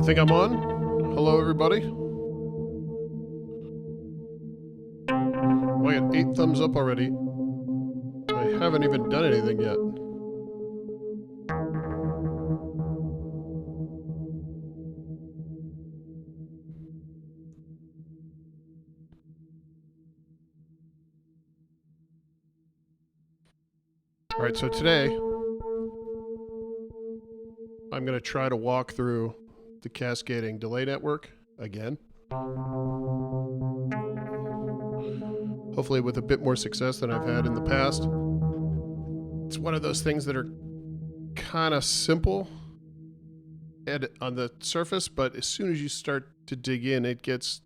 think I'm on? Hello, everybody. Oh, I got 8 thumbs up already. I haven't even done anything yet. All right, so today I'm going to try to walk through the Cascading Delay Network again. Hopefully with a bit more success than I've had in the past. It's one of those things that are kind of simple on the surface, but as soon as you start to dig in, it gets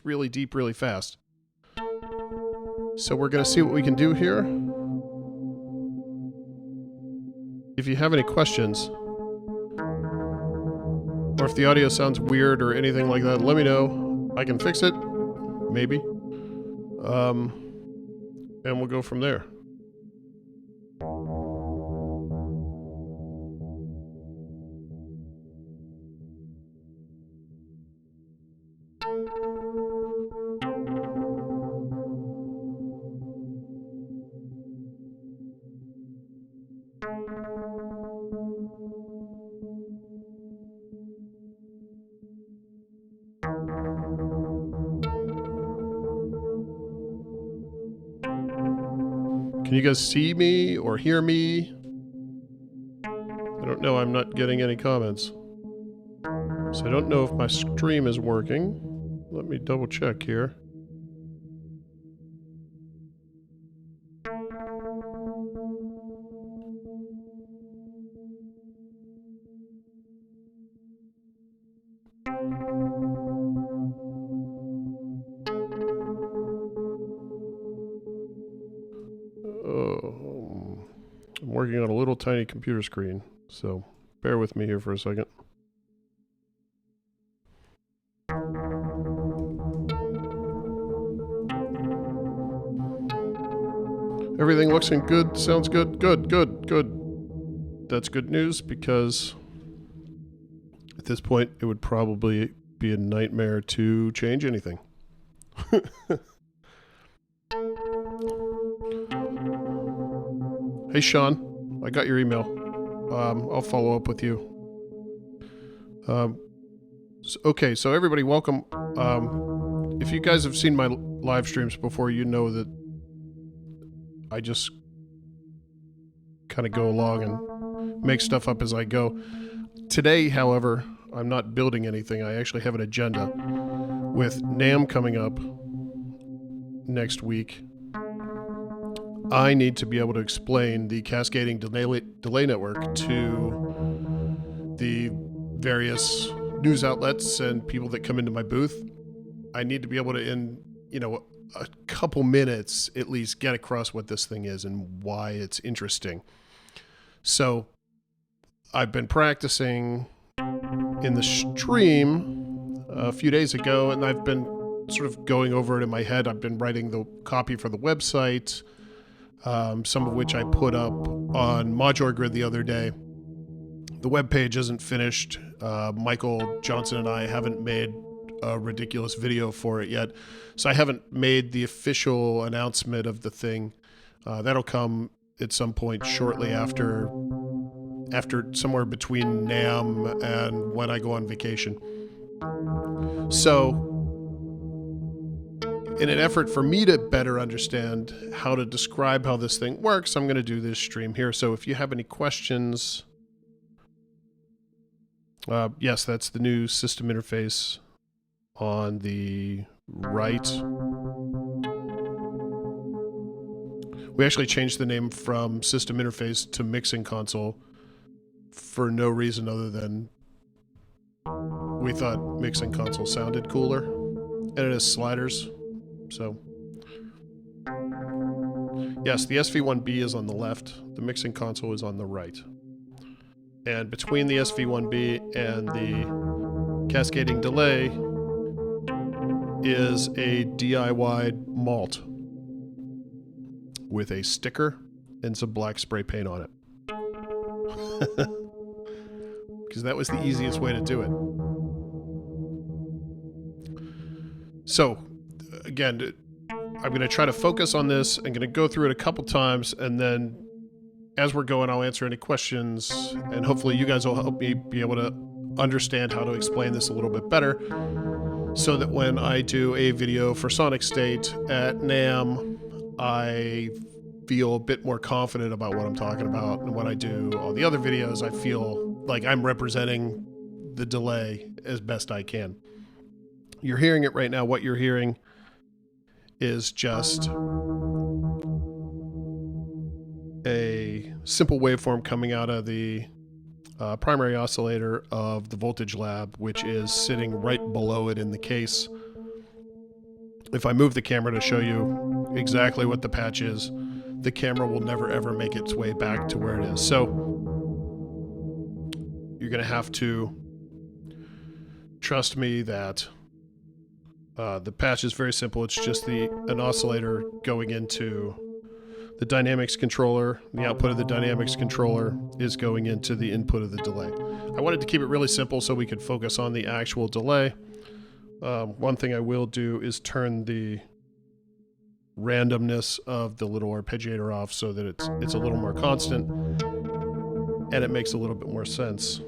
really deep really fast. So we're going to see what we can do here. If you have any questions, or if the audio sounds weird or anything like that, let me know. I can fix it, maybe. And we'll go from there. Can you guys see me or hear me? I don't know, I'm not getting any comments. So I don't know if my stream is working. Let me double check here. I'm working on a little tiny computer screen, so bear with me here for a second. Everything looks good, sounds good, good. That's good news because at this point it would probably be a nightmare to change anything. Hey Sean, I got your email. I'll follow up with you. Okay, so everybody welcome. If you guys have seen my live streams before, you know that I just kind of go along and make stuff up as I go. Today, however, I'm not building anything. I actually have an agenda with NAMM coming up next week. I need to be able to explain the Cascading Delay Network to the various news outlets and people that come into my booth. I need to be able to, in a couple minutes at least, get across what this thing is and why it's interesting. So I've been practicing in the stream a few days ago, and I've been sort of going over it in my head. I've been writing the copy for the website, some of which I put up on Modular Grid the other day. The webpage isn't finished. Michael Johnson and I haven't made a ridiculous video for it yet, so I haven't made the official announcement of the thing. That'll come at some point shortly after somewhere between NAMM and when I go on vacation. So in an effort for me to better understand how to describe how this thing works, I'm going to do this stream here. So if you have any questions, yes, that's the new system interface on the right. We actually changed the name from system interface to mixing console for no reason other than we thought mixing console sounded cooler, and it has sliders. So yes, the SV1B is on the left, the mixing console is on the right. And between the SV1B and the Cascading Delay is a DIY malt with a sticker and some black spray paint on it. Because that was the easiest way to do it. So, again, I'm going to try to focus on this. I'm going to go through it a couple times, and then as we're going, I'll answer any questions, and hopefully you guys will help me be able to understand how to explain this a little bit better, so that when I do a video for Sonic State at NAMM, I feel a bit more confident about what I'm talking about, and when I do all the other videos, I feel like I'm representing the delay as best I can. You're hearing it right now. What you're hearing is just a simple waveform coming out of the primary oscillator of the voltage lab, which is sitting right below it in the case. If I move the camera to show you exactly what the patch is, the camera will never ever make its way back to where it is. So you're going to have to trust me that the patch is very simple. It's just an oscillator going into the dynamics controller. The output of the dynamics controller is going into the input of the delay. I wanted to keep it really simple so we could focus on the actual delay. One thing I will do is turn the randomness of the little arpeggiator off so that it's a little more constant and it makes a little bit more sense.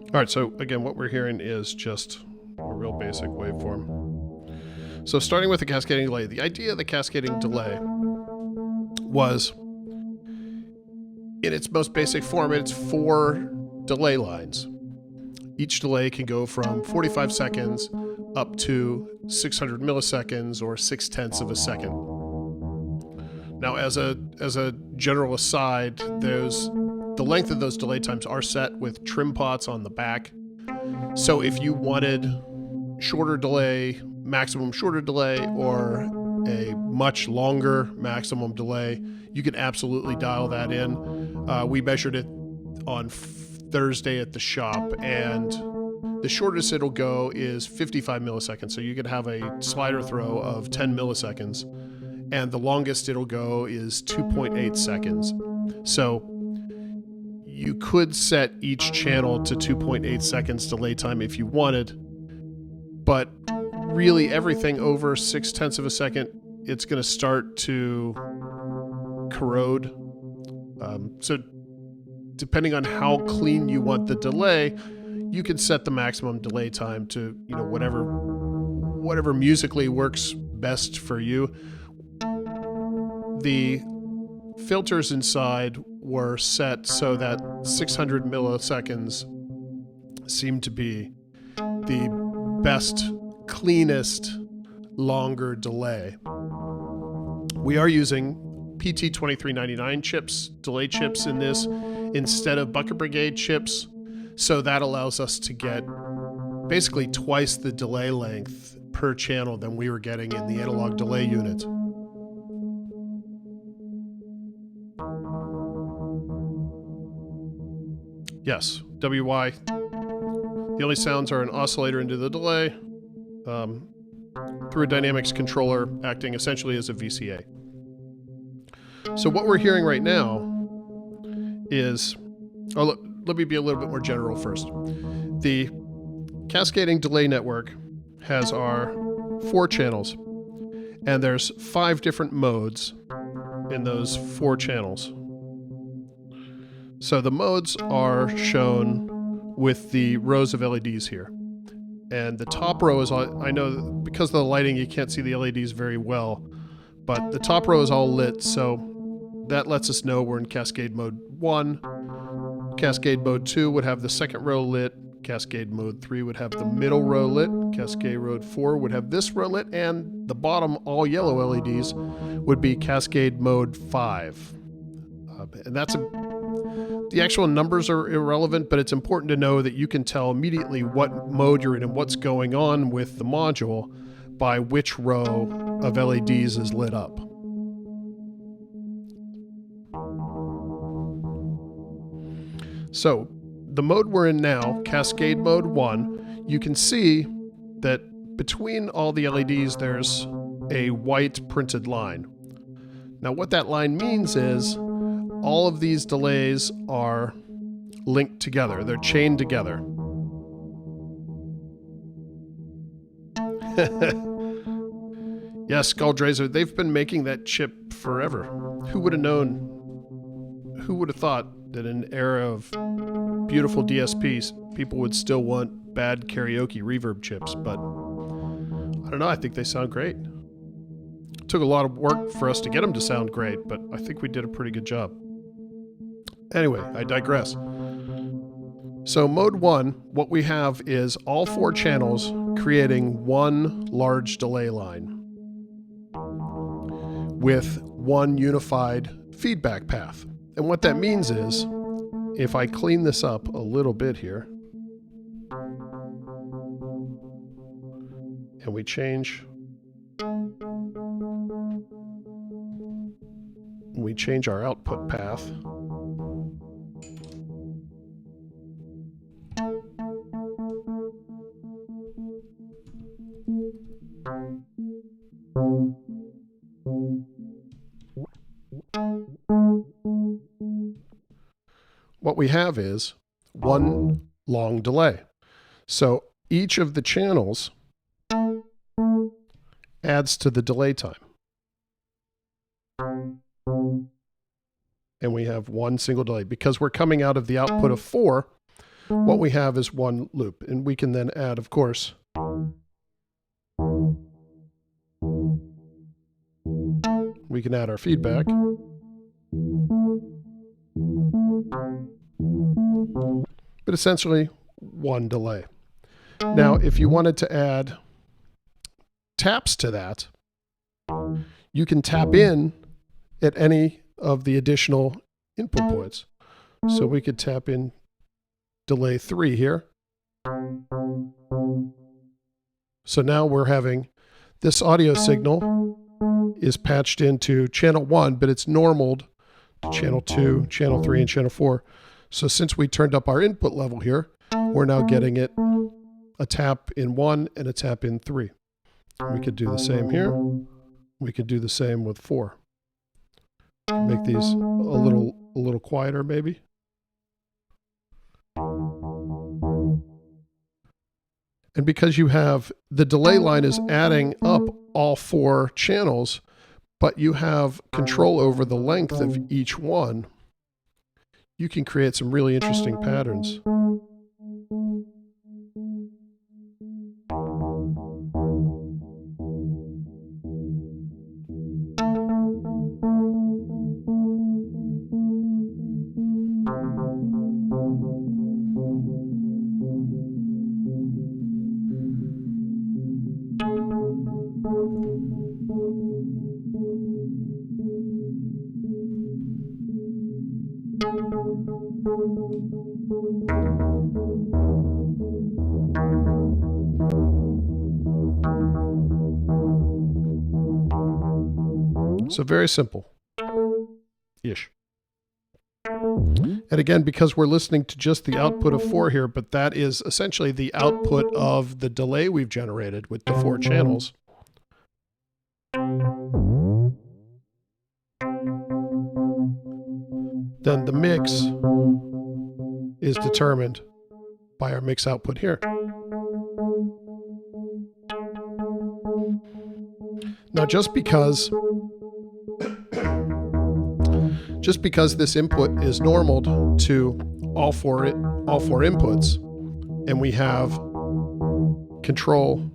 All right, so again, what we're hearing is just a real basic waveform. So starting with the cascading delay, the idea of the cascading delay was, in its most basic form, it's 4 delay lines. Each delay can go from 45 seconds up to 600 milliseconds or 0.6 of a second. Now, as a general aside, the length of those delay times are set with trim pots on the back. So if you wanted shorter delay, maximum shorter delay, or a much longer maximum delay, you can absolutely dial that in. We measured it on Thursday at the shop, and the shortest it'll go is 55 milliseconds. So you could have a slider throw of 10 milliseconds, and the longest it'll go is 2.8 seconds. So you could set each channel to 2.8 seconds delay time if you wanted, but really everything over 0.6 of a second, it's going to start to corrode. So depending on how clean you want the delay, you can set the maximum delay time to, whatever musically works best for you. The filters inside were set so that 600 milliseconds seemed to be the best, cleanest, longer delay. We are using PT2399 chips, delay chips in this, instead of Bucket Brigade chips, so that allows us to get basically twice the delay length per channel than we were getting in the analog delay unit. Yes, WY. The only sounds are an oscillator into the delay through a dynamics controller acting essentially as a VCA. So what we're hearing right now is, let me be a little bit more general first. The Cascading Delay Network has our 4 channels, and there's 5 different modes in those 4 channels. So the modes are shown with the rows of LEDs here. And the top row is, I know because of the lighting you can't see the LEDs very well, but the top row is all lit, so that lets us know we're in Cascade Mode 1. Cascade Mode 2 would have the second row lit. Cascade Mode 3 would have the middle row lit. Cascade Mode 4 would have this row lit, and the bottom all yellow LEDs would be Cascade Mode 5. And the actual numbers are irrelevant, but it's important to know that you can tell immediately what mode you're in and what's going on with the module by which row of LEDs is lit up. So the mode we're in now, Cascade Mode 1, you can see that between all the LEDs there's a white printed line. Now what that line means is all of these delays are linked together. They're chained together. Yes, Skulldrazer, they've been making that chip forever. Who would have known? Who would have thought that in an era of beautiful DSPs, people would still want bad karaoke reverb chips? But I don't know, I think they sound great. It took a lot of work for us to get them to sound great, but I think we did a pretty good job. Anyway, I digress. So mode 1, what we have is all 4 channels creating one large delay line with one unified feedback path. And what that means is, if I clean this up a little bit here, and we change our output path, what we have is one long delay. So each of the channels adds to the delay time. And we have one single delay. Because we're coming out of the output of 4, what we have is one loop. And we can then add, of course, we can add our feedback. But essentially, one delay. Now, if you wanted to add taps to that, you can tap in at any of the additional input points. So we could tap in delay 3 here. So now we're having this audio signal is patched into channel 1, but it's normaled to channel 2, channel 3, and channel 4. So since we turned up our input level here, we're now getting it a tap in 1 and a tap in 3. We could do the same here. We could do the same with 4. Make these a little quieter maybe. And because you have the delay line is adding up all 4 channels, but you have control over the length of each one, you can create some really interesting patterns. So very simple-ish. And again, because we're listening to just the output of 4 here, but that is essentially the output of the delay we've generated with the 4 channels. Then the mix is determined by our mix output here. Now, just because this input is normaled to all four inputs, and we have control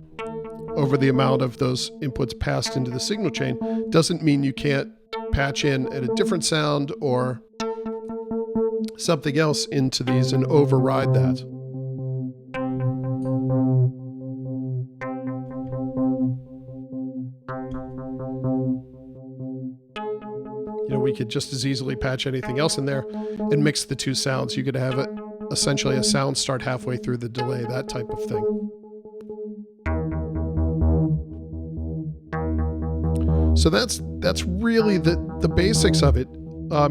over the amount of those inputs passed into the signal chain, doesn't mean you can't patch in at a different sound or something else into these and override that. You know, we could just as easily patch anything else in there and mix the 2 sounds. You could have it essentially a sound start halfway through the delay, that type of thing. So that's really the basics of it.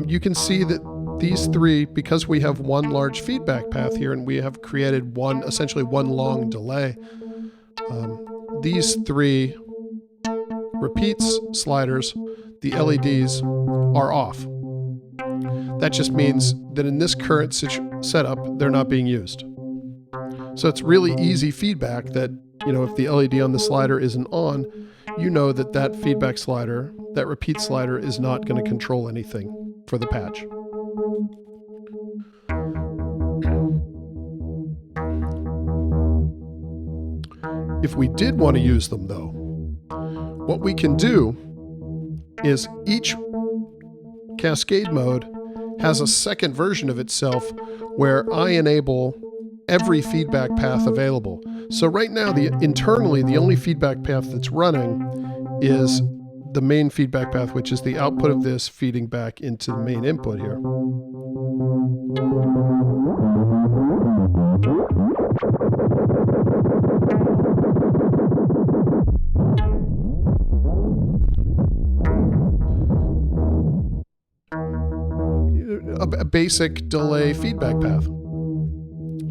You can see that these three, because we have one large feedback path here and we have created essentially one long delay, these three repeats sliders, the LEDs, are off. That just means that in this current setup, they're not being used. So it's really easy feedback that, if the LED on the slider isn't on, you know that that feedback slider, that repeat slider, is not going to control anything for the patch. If we did want to use them, though, what we can do is each Cascade mode has a second version of itself where I enable every feedback path available. So right now, internally, the only feedback path that's running is the main feedback path, which is the output of this feeding back into the main input here. A basic delay feedback path.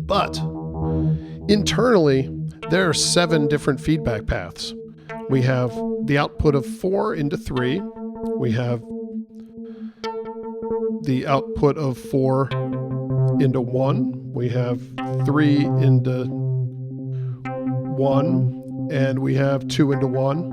But internally, there are 7 different feedback paths. We have the output of 4 into 3. We have the output of 4 into 1. We have 3 into 1. And we have 2 into 1.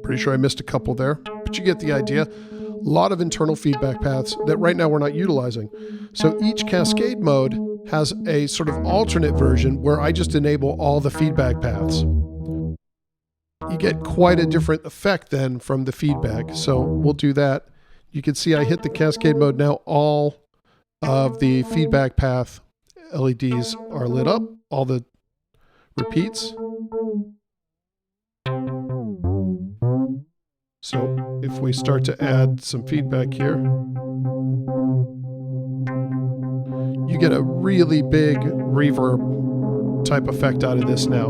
Pretty sure I missed a couple there, but you get the idea. A lot of internal feedback paths that right now we're not utilizing. So each Cascade mode has a sort of alternate version where I just enable all the feedback paths. You get quite a different effect then from the feedback. So we'll do that. You can see I hit the Cascade mode now. All of the feedback path LEDs are lit up, all the repeats. So if we start to add some feedback here, you get a really big reverb type effect out of this now.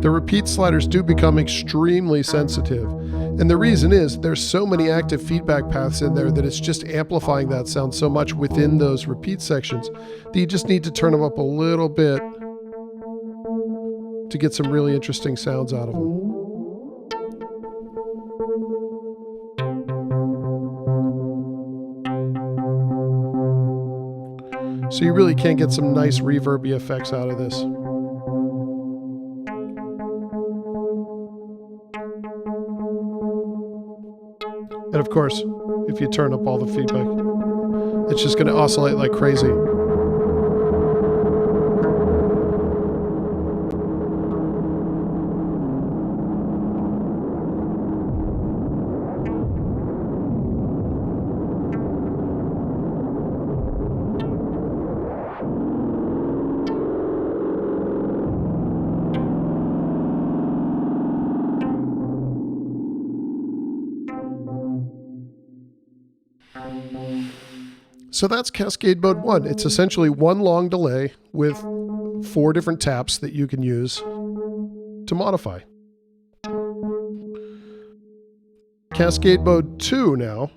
The repeat sliders do become extremely sensitive. And the reason is there's so many active feedback paths in there that it's just amplifying that sound so much within those repeat sections that you just need to turn them up a little bit to get some really interesting sounds out of them. So you really can get some nice reverby effects out of this. And of course, if you turn up all the feedback, it's just going to oscillate like crazy. So that's Cascade Mode 1. It's essentially one long delay with 4 different taps that you can use to modify. Cascade Mode 2 now,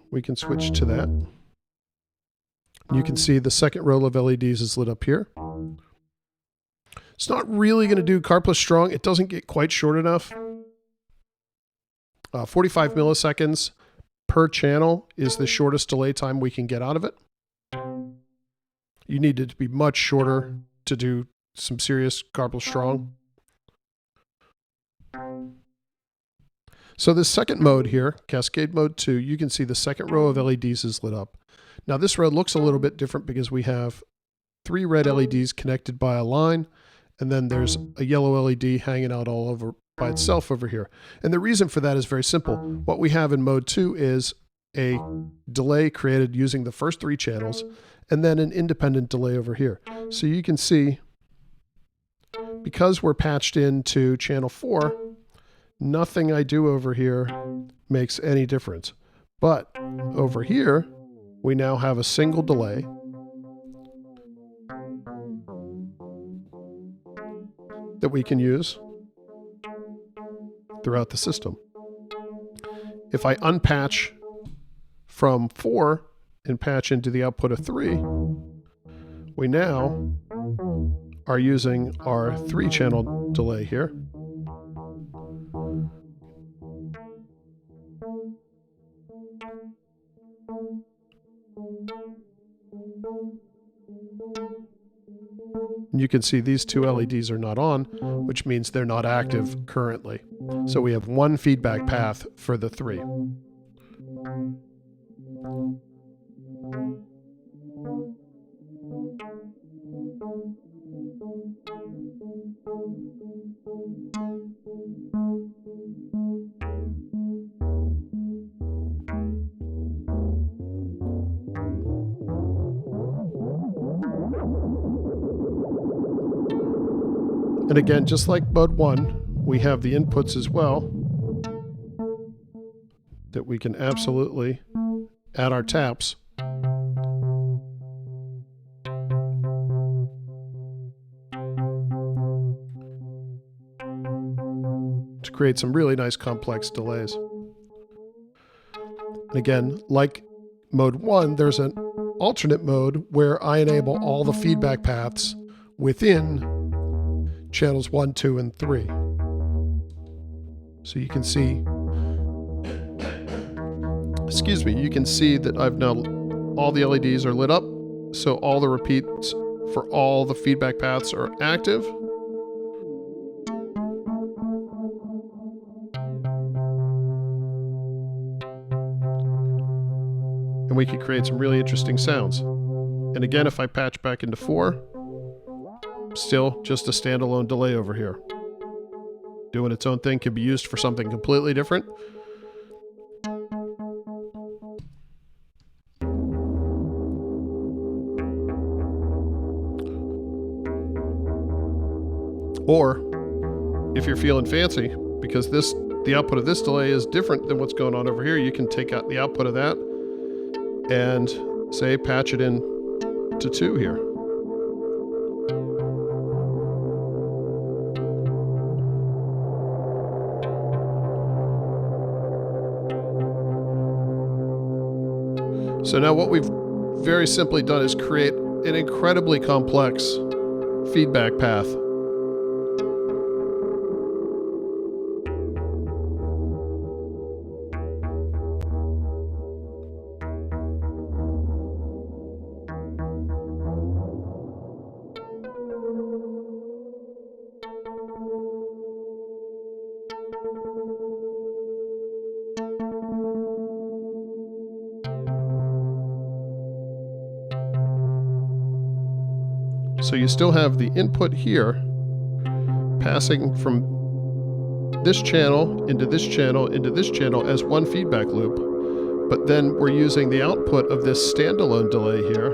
we can switch to that. You can see the second row of LEDs is lit up here. It's not really going to do car plus strong. It doesn't get quite short enough. 45 milliseconds per channel is the shortest delay time we can get out of it. You need it to be much shorter to do some serious car plus strong. So this second mode here, Cascade Mode 2, you can see the second row of LEDs is lit up. Now this row looks a little bit different because we have 3 red LEDs connected by a line, and then there's a yellow LED hanging out all over by itself over here. And the reason for that is very simple. What we have in Mode 2 is a delay created using the first 3 channels, and then an independent delay over here. So you can see, because we're patched into channel 4, nothing I do over here makes any difference. But over here, we now have a single delay that we can use throughout the system. If I unpatch from 4 and patch into the output of 3, we now are using our 3-channel delay here. You can see these 2 LEDs are not on, which means they're not active currently. So we have 1 feedback path for the 3. And again, just like mode 1, we have the inputs as well that we can absolutely add our taps. To create some really nice complex delays. And again, like mode 1, there's an alternate mode where I enable all the feedback paths within channels 1, 2, and 3. So you can see, you can see that I've now, all the LEDs are lit up, so all the repeats for all the feedback paths are active. And we can create some really interesting sounds. And again, if I patch back into 4, still just a standalone delay over here. Doing its own thing, can be used for something completely different. Or, if you're feeling fancy, because the output of this delay is different than what's going on over here, you can take out the output of that and, say, patch it in to 2 here. So now what we've very simply done is create an incredibly complex feedback path. So you still have the input here passing from this channel into this channel into this channel as one feedback loop, but then we're using the output of this standalone delay here.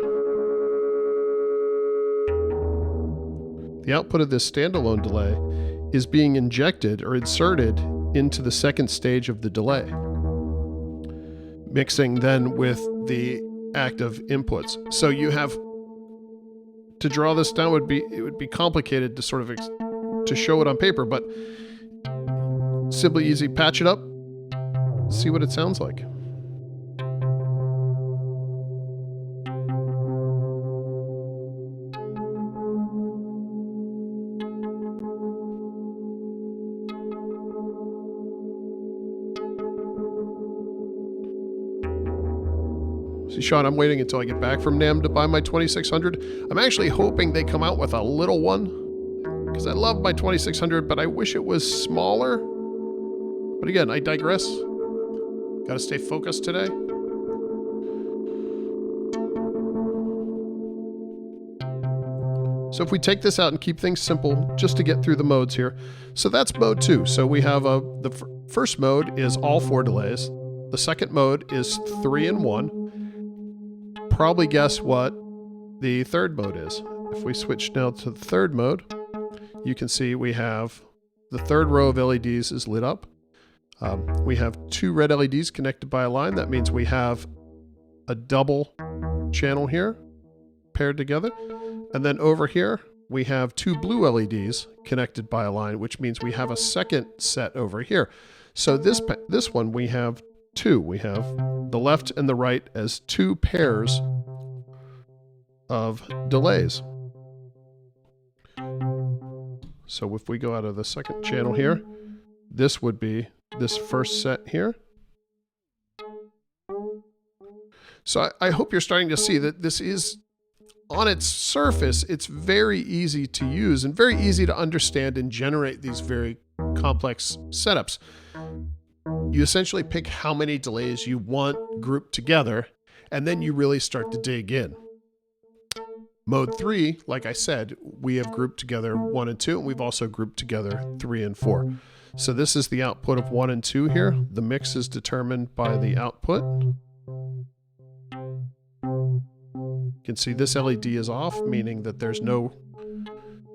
The output of this standalone delay is being injected or inserted into the second stage of the delay, mixing then with the active inputs. So you have, to draw this down it would be complicated to sort of to show it on paper, but simply easy, patch it up, see what it sounds like. See, Sean, I'm waiting until I get back from NAMM to buy my 2600. I'm actually hoping they come out with a little one, because I love my 2600, but I wish it was smaller. But again, I digress. Gotta stay focused today. So if we take this out and keep things simple, just to get through the modes here. So that's mode 2. So we have the first mode is all 4 delays. The second mode is 3 and 1. Probably guess what the third mode is. If we switch now to the third mode, you can see we have the third row of LEDs is lit up. We have 2 red LEDs connected by a line. That means we have a double channel here paired together. And then over here, we have two blue LEDs connected by a line, which means we have a second set over here. So this one we have two. We have the left and the right as two pairs of delays. So if we go out of the second channel here, this would be this first set here. So I hope you're starting to see that this is, on its surface, it's very easy to use and very easy to understand and generate these very complex setups. You essentially pick how many delays you want grouped together, and then you really start to dig in. Mode 3, like I said, we have grouped together 1 and 2, and we've also grouped together 3 and 4. So this is the output of 1 and 2 here. The mix is determined by the output. You can see this LED is off, meaning that there's no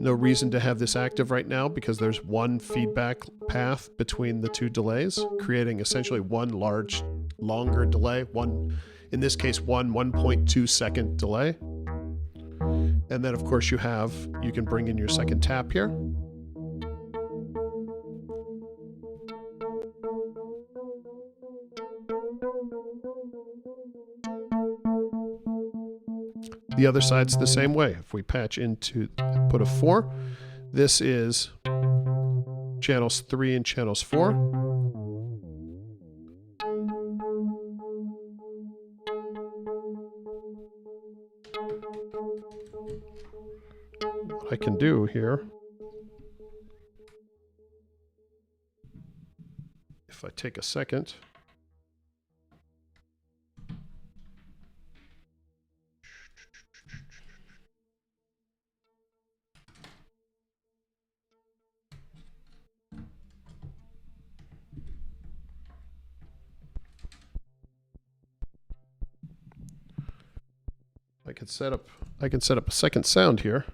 reason to have this active right now because there's one feedback path between the two delays, creating essentially one longer delay, in this case, 1.2 second delay. And then of course you can bring in your second tap here. The other side's the same way. If we patch into output of 4, this is channels 3 and channels 4. What I can do here, if I take a second, I can set up a second sound here.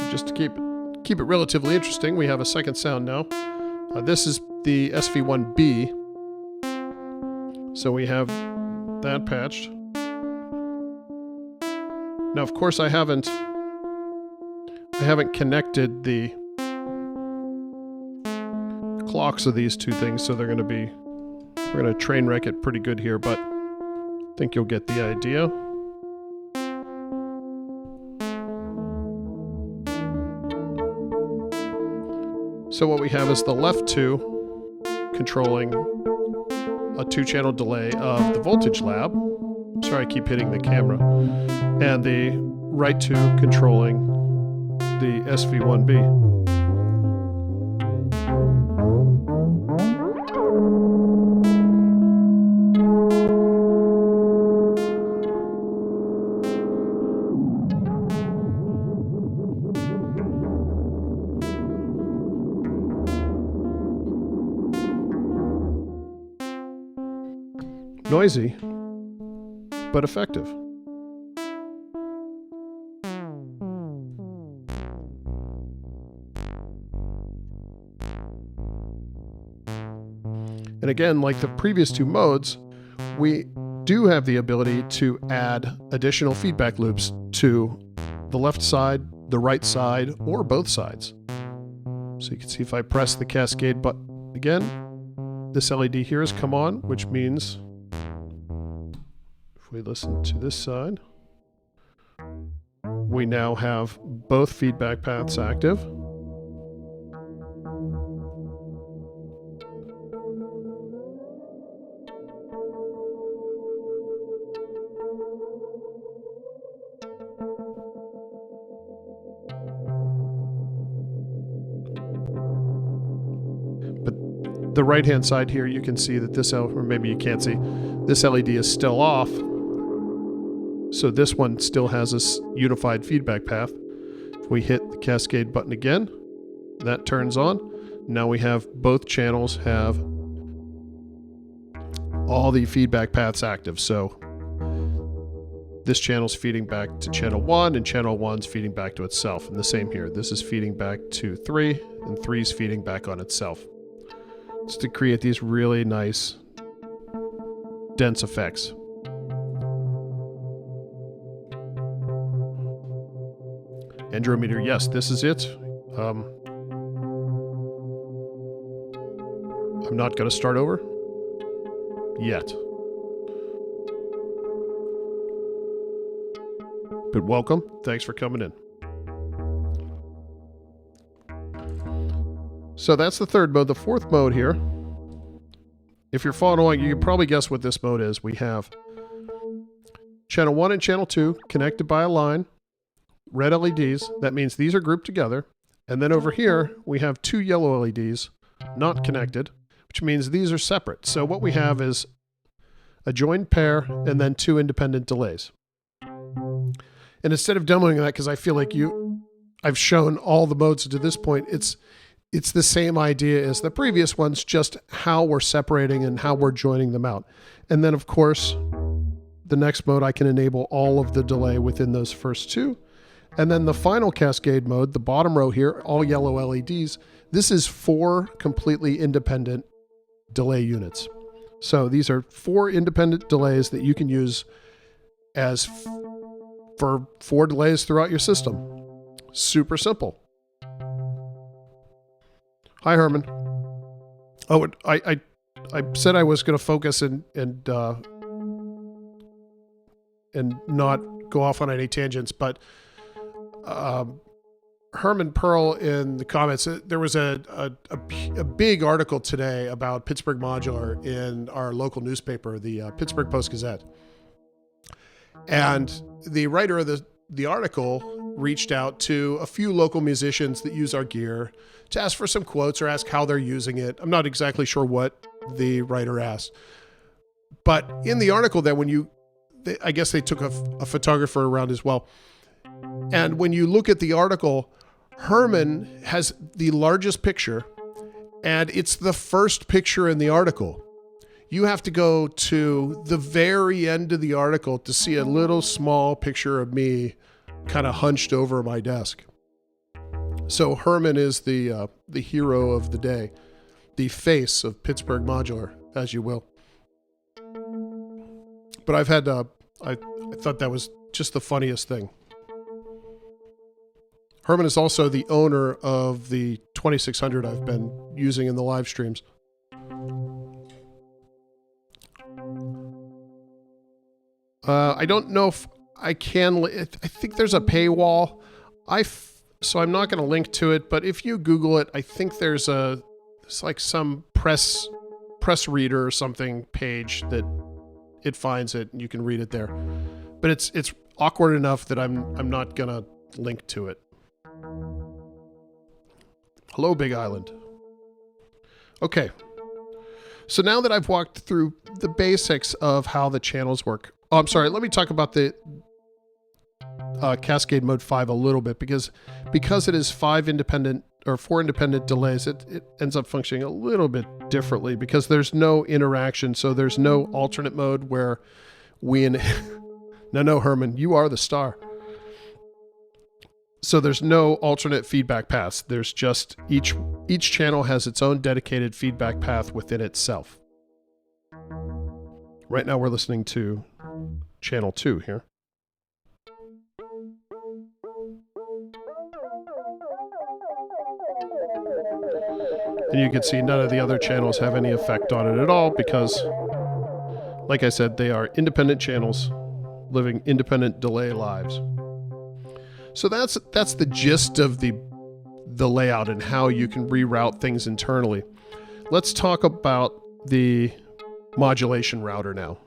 Just to keep it relatively interesting, we have a second sound now. This is the SV1B. So we have that patched. Now, of course, I haven't connected the clocks of these two things, so we're going to train wreck it pretty good here, but I think you'll get the idea. So what we have is the left two controlling a 2-channel delay of the voltage lab. Sorry, I keep hitting the camera. And the right two controlling the SV1B. Noisy, but effective. And again, like the previous two modes, we do have the ability to add additional feedback loops to the left side, the right side, or both sides. So you can see if I press the Cascade button again, this LED here has come on, which means if we listen to this side, we now have both feedback paths active. But the right-hand side here, you can see that this, or maybe you can't see, this LED is still off. So this one still has this unified feedback path. If we hit the Cascade button again. That turns on. Now we have both channels have all the feedback paths active. So this channel's feeding back to channel 1, and channel 1's feeding back to itself. And the same here. This is feeding back to 3, and 3's feeding back on itself. It's to create these really nice, dense effects. Andrometer, yes, this is it. I'm not going to start over yet. But welcome. Thanks for coming in. So that's the third mode. The fourth mode here, if you're following along, you can probably guess what this mode is. We have channel 1 and channel 2 connected by a line, red LEDs. That means these are grouped together. And then over here, we have 2 yellow LEDs not connected, which means these are separate. So what we have is a joined pair and then 2 independent delays. And instead of demoing that, because I feel like I've shown all the modes to this point, it's the same idea as the previous ones, just how we're separating and how we're joining them out. And then, of course, the next mode, I can enable all of the delay within those first 2. And then the final Cascade mode, the bottom row here, all yellow LEDs, this is 4 completely independent delay units. So these are 4 independent delays that you can use as for 4 delays throughout your system. Super simple. Hi, Herman. Oh, I said I was going to focus and not go off on any tangents, but Herman Pearl in the comments, there was a big article today about Pittsburgh Modular in our local newspaper, the Pittsburgh Post-Gazette. And the writer of the article reached out to a few local musicians that use our gear to ask for some quotes or ask how they're using it. I'm not exactly sure what the writer asked. But in the article then, I guess they took a photographer around as well. And when you look at the article, Herman has the largest picture, and it's the first picture in the article. You have to go to the very end of the article to see a little small picture of me kind of hunched over my desk. So Herman is the hero of the day, the face of Pittsburgh Modular, as you will. But I thought that was just the funniest thing. Herman is also the owner of the 2600 I've been using in the live streams. I don't know if I can. I think there's a paywall. So I'm not going to link to it, but if you Google it, I think there's like some press reader or something page that it finds it, and you can read it there. But it's awkward enough that I'm not going to link to it. Hello, Big Island. Okay. So now that I've walked through the basics of how the channels work. Oh, I'm sorry. Let me talk about the Cascade Mode 5 a little bit, because it is 4 independent delays, it ends up functioning a little bit differently because there's no interaction. So there's no alternate mode where No, Herman, you are the star. So there's no alternate feedback paths. There's just each channel has its own dedicated feedback path within itself. Right now we're listening to channel 2 here. And you can see none of the other channels have any effect on it at all because, like I said, they are independent channels living independent delay lives. So that's the gist of the layout and how you can reroute things internally. Let's talk about the modulation router now.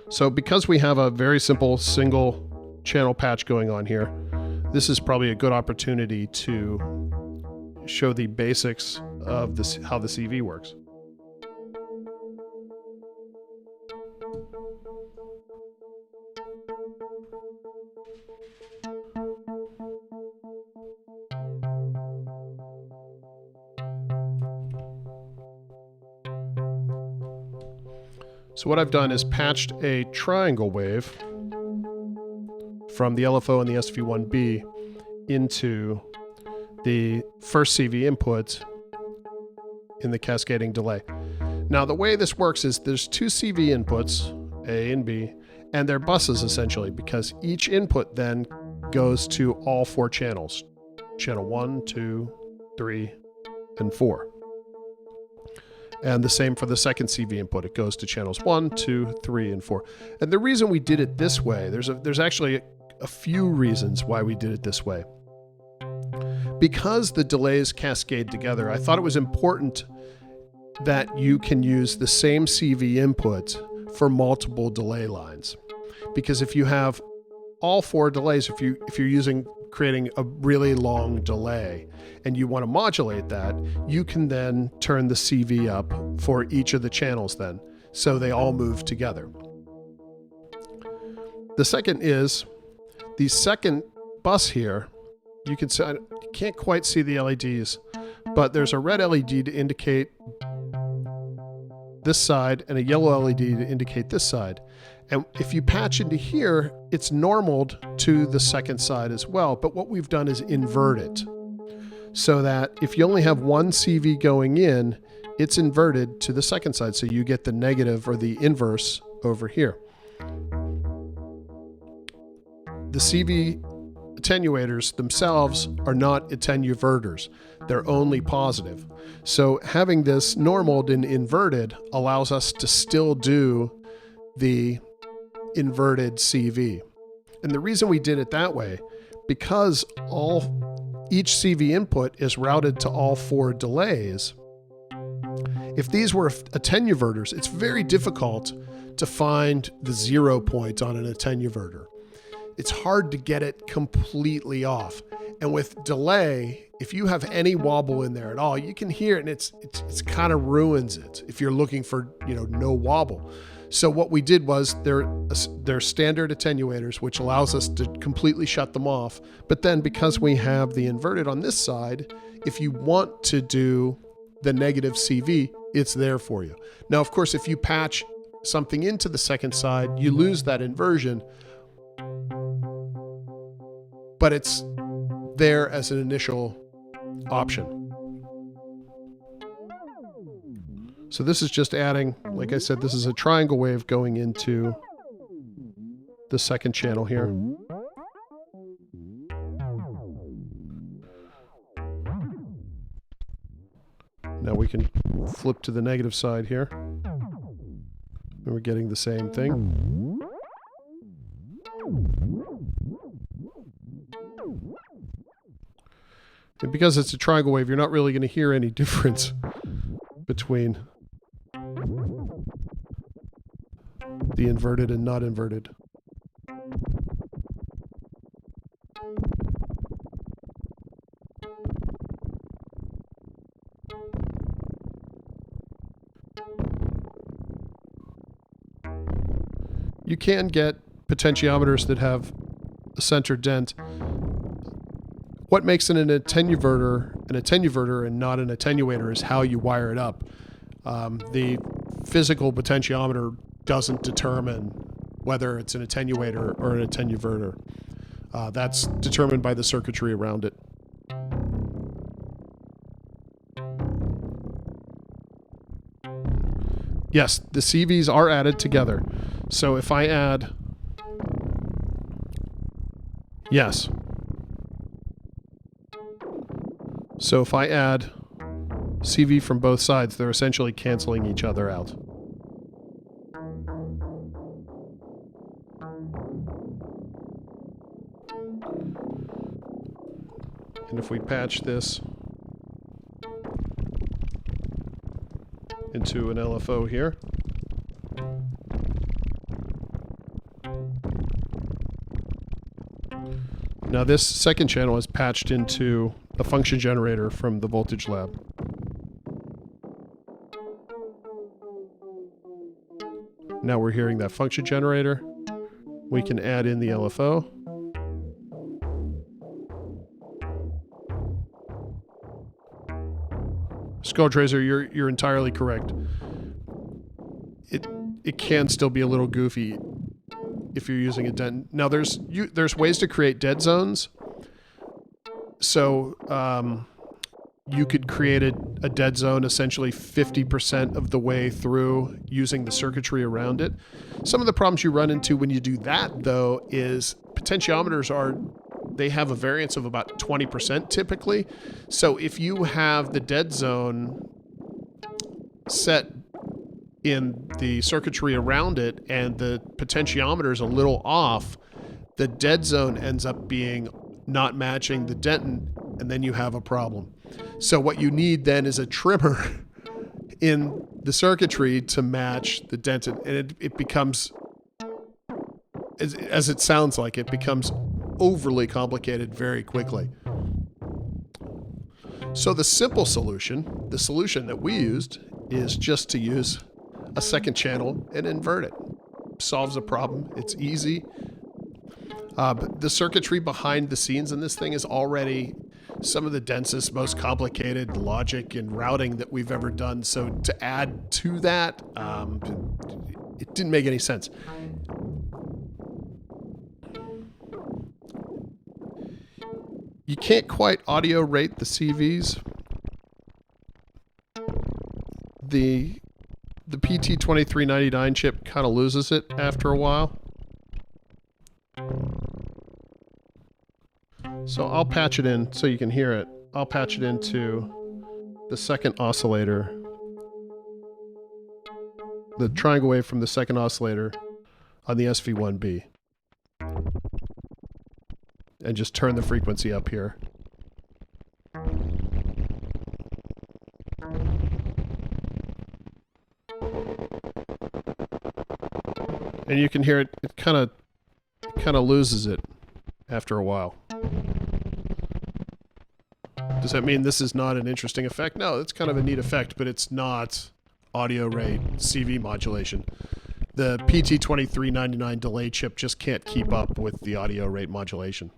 So because we have a very simple single channel patch going on here, this is probably a good opportunity to show the basics of this, how the CV works. So what I've done is patched a triangle wave from the LFO and the SV1B into the first CV input in the cascading delay. Now the way this works is there's two CV inputs, A and B, and they're buses essentially, because each input then goes to all four channels. Channel 1, 2, 3, and 4. And the same for the second CV input. It goes to channels 1, 2, 3, and 4. And the reason we did it this way, there's actually a few reasons why we did it this way. Because the delays cascade together, I thought it was important that you can use the same CV input for multiple delay lines. Because if you have all four delays, if you're creating a really long delay and you want to modulate that, you can then turn the CV up for each of the channels then, so they all move together. The second is the second bus here. You can see, you can't quite see the LEDs, but there's a red LED to indicate this side and a yellow LED to indicate this side. And if you patch into here, it's normaled to the second side as well. But what we've done is invert it so that if you only have one CV going in, it's inverted to the second side. So you get the negative or the inverse over here. The CV attenuators themselves are not attenuverters. They're only positive. So having this normaled and inverted allows us to still do the inverted CV. And the reason we did it that way, because each CV input is routed to all four delays. If these were attenuverters, it's very difficult to find the 0 point on an attenuverter. It's hard to get it completely off. And with delay, if you have any wobble in there at all, you can hear it, and it's kind of ruins it if you're looking for, no wobble. So what we did was they're standard attenuators, which allows us to completely shut them off. But then because we have the inverted on this side, if you want to do the negative CV, it's there for you. Now, of course, if you patch something into the second side, you lose that inversion, but it's there as an initial option. So this is just adding, like I said, this is a triangle wave going into the second channel here. Now we can flip to the negative side here. And we're getting the same thing. And because it's a triangle wave, you're not really going to hear any difference between the inverted and not inverted. You can get potentiometers that have a center dent. What makes it an attenuverter and not an attenuator is how you wire it up. The physical potentiometer doesn't determine whether it's an attenuator or an attenuverter. That's determined by the circuitry around it. Yes, the CVs are added together. So if I add... Yes. So if I add CV from both sides, they're essentially canceling each other out. And if we patch this into an LFO here, now this second channel is patched into a function generator from the voltage lab. Now we're hearing that function generator. We can add in the LFO. Skull Tracer, you're entirely correct. it can still be a little goofy if you're using a dent. Now there's ways to create dead zones. So you could create a dead zone essentially 50% of the way through using the circuitry around it. Some of the problems you run into when you do that, though, is potentiometers they have a variance of about 20% typically. So if you have the dead zone set in the circuitry around it and the potentiometer is a little off, the dead zone ends up being not matching the dentin, and then you have a problem. So what you need then is a trimmer in the circuitry to match the dentin, and it becomes, as it sounds like, it becomes overly complicated very quickly. So the simple solution, the solution that we used, is just to use a second channel and invert it. Solves a problem. It's easy. But the circuitry behind the scenes in this thing is already some of the densest, most complicated logic and routing that we've ever done. So to add to that, it didn't make any sense. You can't quite audio rate the CVs. The PT2399 chip kind of loses it after a while. So I'll patch it in so you can hear it. I'll patch it into the second oscillator, the triangle wave from the second oscillator on the SV1B. And just turn the frequency up here. And you can hear it, it kind of loses it after a while. Does that mean this is not an interesting effect? No, it's kind of a neat effect, but it's not audio rate CV modulation. The PT2399 delay chip just can't keep up with the audio rate modulation.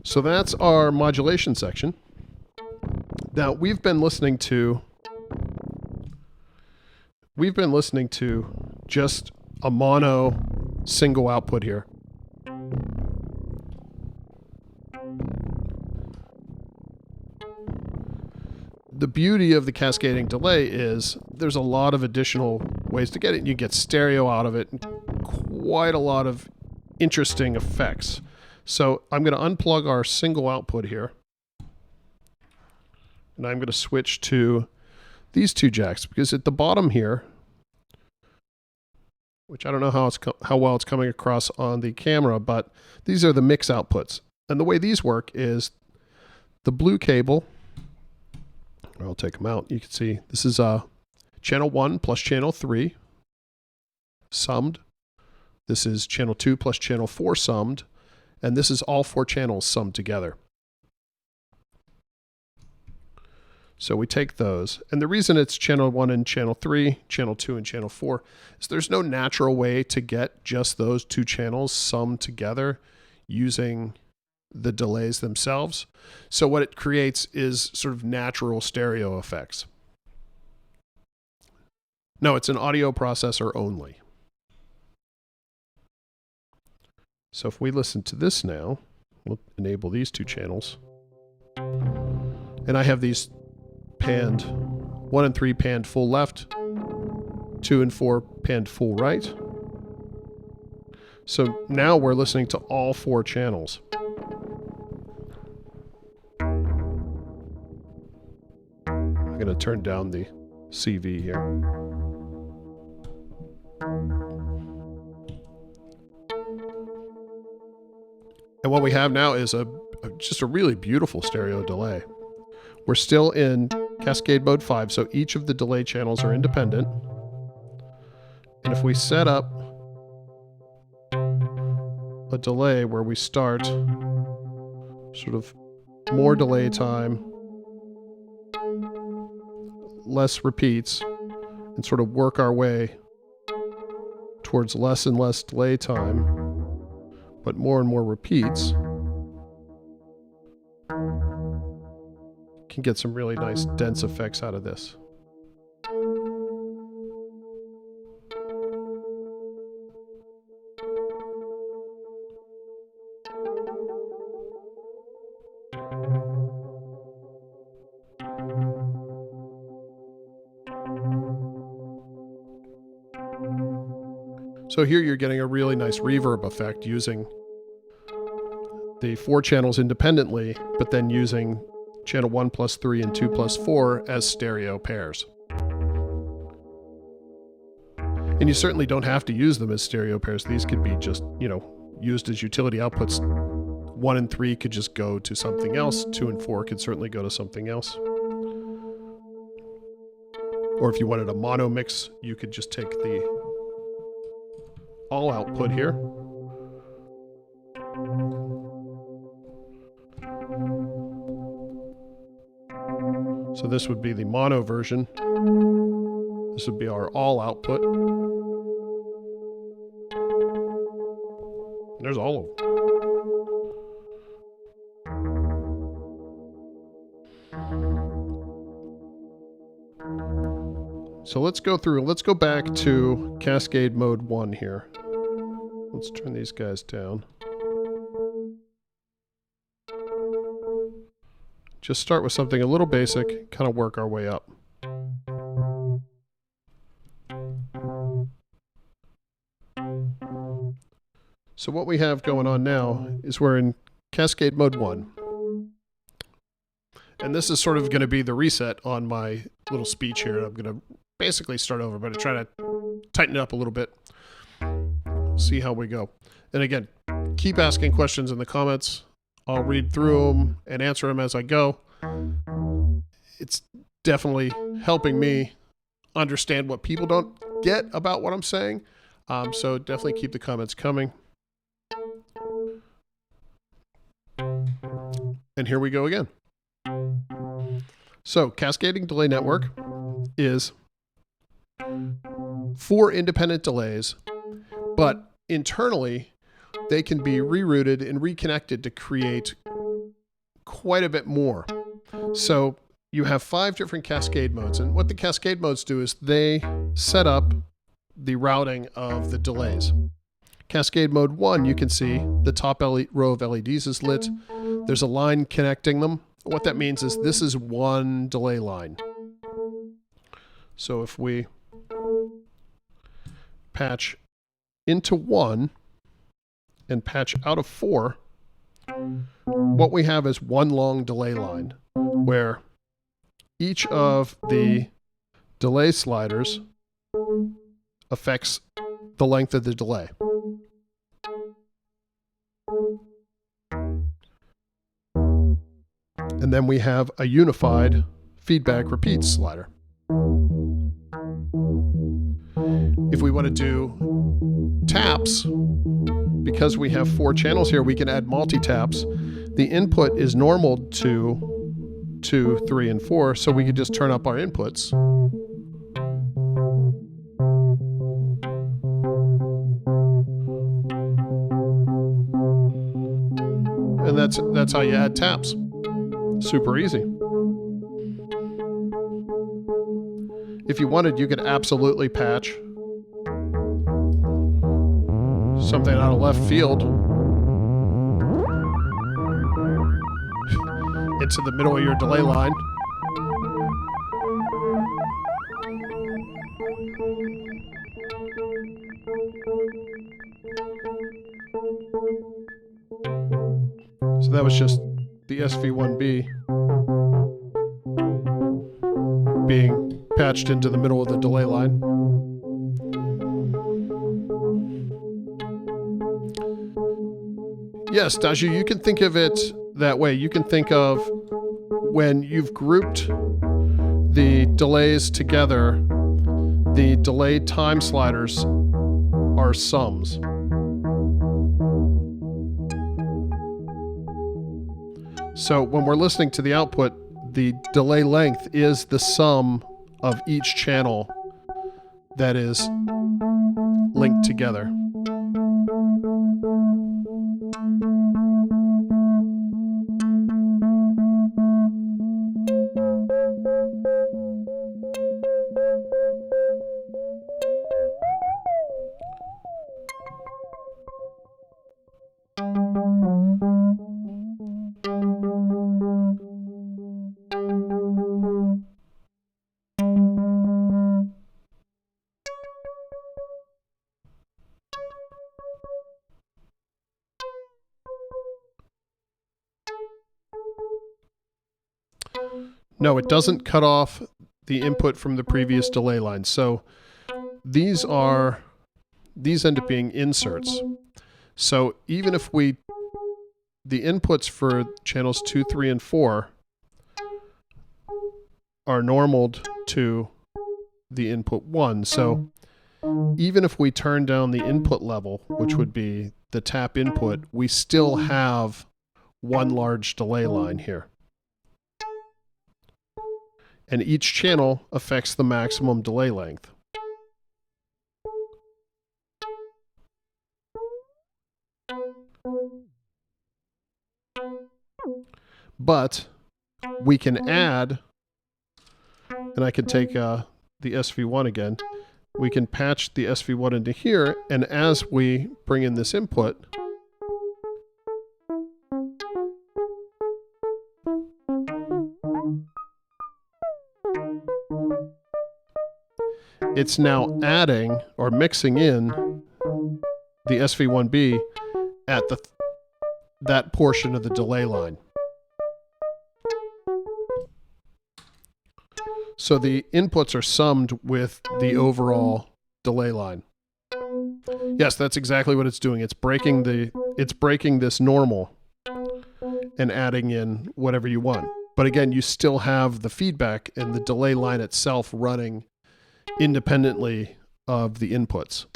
So that's our modulation section. Now we've been listening to just a mono single output here. The beauty of the cascading delay is there's a lot of additional ways to get it. You get stereo out of it and quite a lot of interesting effects. So I'm going to unplug our single output here. And I'm going to switch to these two jacks, because at the bottom here, which I don't know how well it's coming across on the camera, but these are the mix outputs. And the way these work is the blue cable, I'll take them out. You can see this is channel 1 plus channel 3 summed. This is channel 2 plus channel 4 summed. And this is all 4 channels summed together. So we take those. And the reason it's channel 1 and channel 3, channel 2 and channel 4, is there's no natural way to get just those 2 channels summed together using the delays themselves. So what it creates is sort of natural stereo effects. No, it's an audio processor only. So if we listen to this now, we'll enable these 2 channels. And I have these panned, 1 and 3 panned full left, 2 and 4 panned full right. So now we're listening to all 4 channels. I'm going to turn down the CV here. And what we have now is just a really beautiful stereo delay. We're still in Cascade Mode 5, so each of the delay channels are independent. And if we set up a delay where we start sort of more delay time less repeats and sort of work our way towards less and less delay time, but more and more repeats, can get some really nice dense effects out of this. So here you're getting a really nice reverb effect using the 4 channels independently, but then using channel 1 plus 3 and 2 plus 4 as stereo pairs. And you certainly don't have to use them as stereo pairs. These could be just, used as utility outputs. 1 and 3 could just go to something else. 2 and 4 could certainly go to something else. Or if you wanted a mono mix, you could just take the all output here. So this would be the mono version. This would be our all output. And there's all of them. So let's go back to Cascade mode 1 here. Let's turn these guys down. Just start with something a little basic, kind of work our way up. So what we have going on now is we're in Cascade mode 1. And this is sort of going to be the reset on my little speech here. I'm going to basically start over, but I try to tighten it up a little bit. See how we go. And again, keep asking questions in the comments. I'll read through them and answer them as I go. It's definitely helping me understand what people don't get about what I'm saying. So definitely keep the comments coming. And here we go again. So Cascading Delay Network is 4 independent delays, but internally, they can be rerouted and reconnected to create quite a bit more. So you have 5 different cascade modes, and what the cascade modes do is they set up the routing of the delays. Cascade mode 1, you can see the top row of LEDs is lit. There's a line connecting them. What that means is this is one delay line. So if we patch into 1 and patch out of 4, what we have is one long delay line where each of the delay sliders affects the length of the delay. And then we have a unified feedback repeat slider. If we want to do taps, because we have 4 channels here, we can add multi-taps. The input is normal to 2, 3, and 4, so we could just turn up our inputs. And that's how you add taps. Super easy. If you wanted, you could absolutely patch something out of left field into the middle of your delay line. So that was just the SV1B being patched into the middle of the delay line. Yes, Daju, you can think of it that way. You can think of when you've grouped the delays together, the delay time sliders are sums. So when we're listening to the output, the delay length is the sum of each channel that is linked together. No, it doesn't cut off the input from the previous delay line. So these end up being inserts. So even if the inputs for channels 2, 3, and 4 are normaled to the input 1. So even if we turn down the input level, which would be the tap input, we still have one large delay line here. And each channel affects the maximum delay length. But we can add, and I can take the SV1 again, we can patch the SV1 into here, and as we bring in this input, it's now adding or mixing in the SV1B at that portion of the delay line. So the inputs are summed with the overall delay line. Yes, that's exactly what it's doing. It's breaking this normal and adding in whatever you want. But again, you still have the feedback and the delay line itself running independently of the inputs.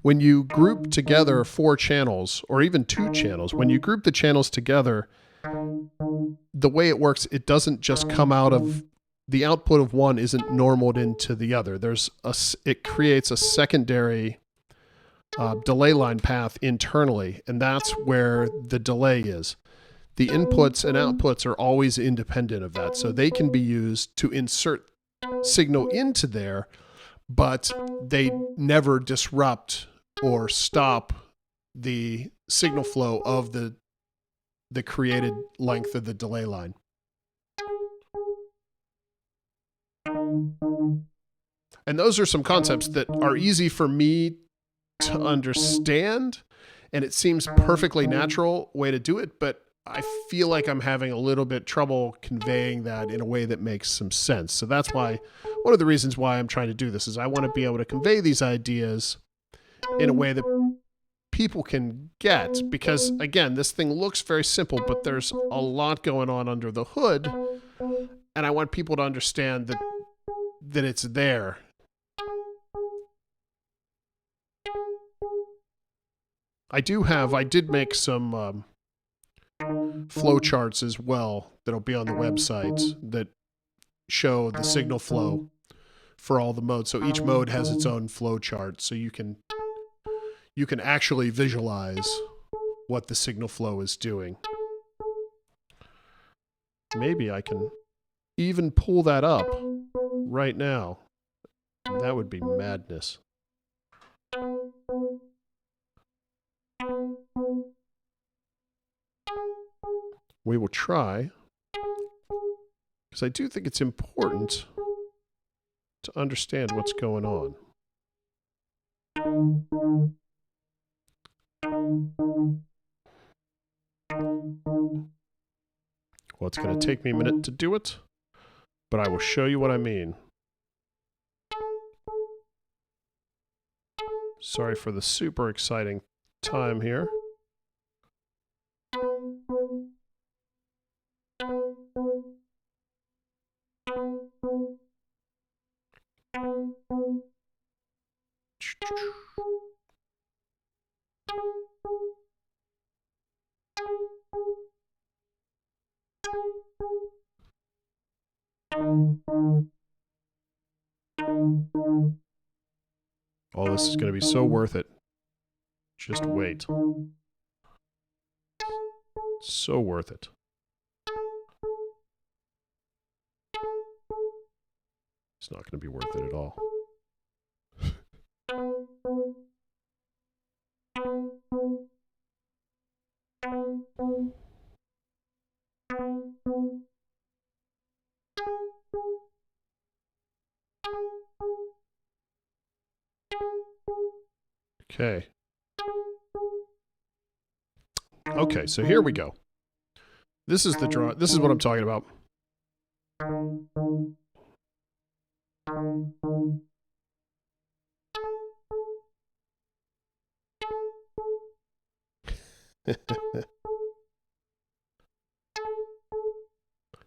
When you group together 4 channels or even 2 channels, when you group the channels together, the way it works, it doesn't just come out of the output of one isn't normaled into the other. It creates a secondary delay line path internally, and that's where the delay is. The inputs and outputs are always independent of that, so they can be used to insert signal into there, but they never disrupt or stop the signal flow of the created length of the delay line. And those are some concepts that are easy for me to understand, and it seems perfectly natural way to do it, but I feel like I'm having a little bit trouble conveying that in a way that makes some sense. So that's why, one of the reasons why I'm trying to do this is I want to be able to convey these ideas in a way that people can get, because again, this thing looks very simple, but there's a lot going on under the hood, and I want people to understand that it's there. I did make some flow charts as well that'll be on the website that show the signal flow for all the modes. So each mode has its own flow chart, so you can actually visualize what the signal flow is doing. Maybe I can even pull that up right now. That would be madness. We will try, because I do think it's important to understand what's going on. Well, it's going to take me a minute to do it, but I will show you what I mean. Sorry for the super exciting time here. Oh, this is going to be so worth it. Just wait. So worth it. It's not going to be worth it at all. Okay. Okay, so here we go. This is the draw. This is what I'm talking about.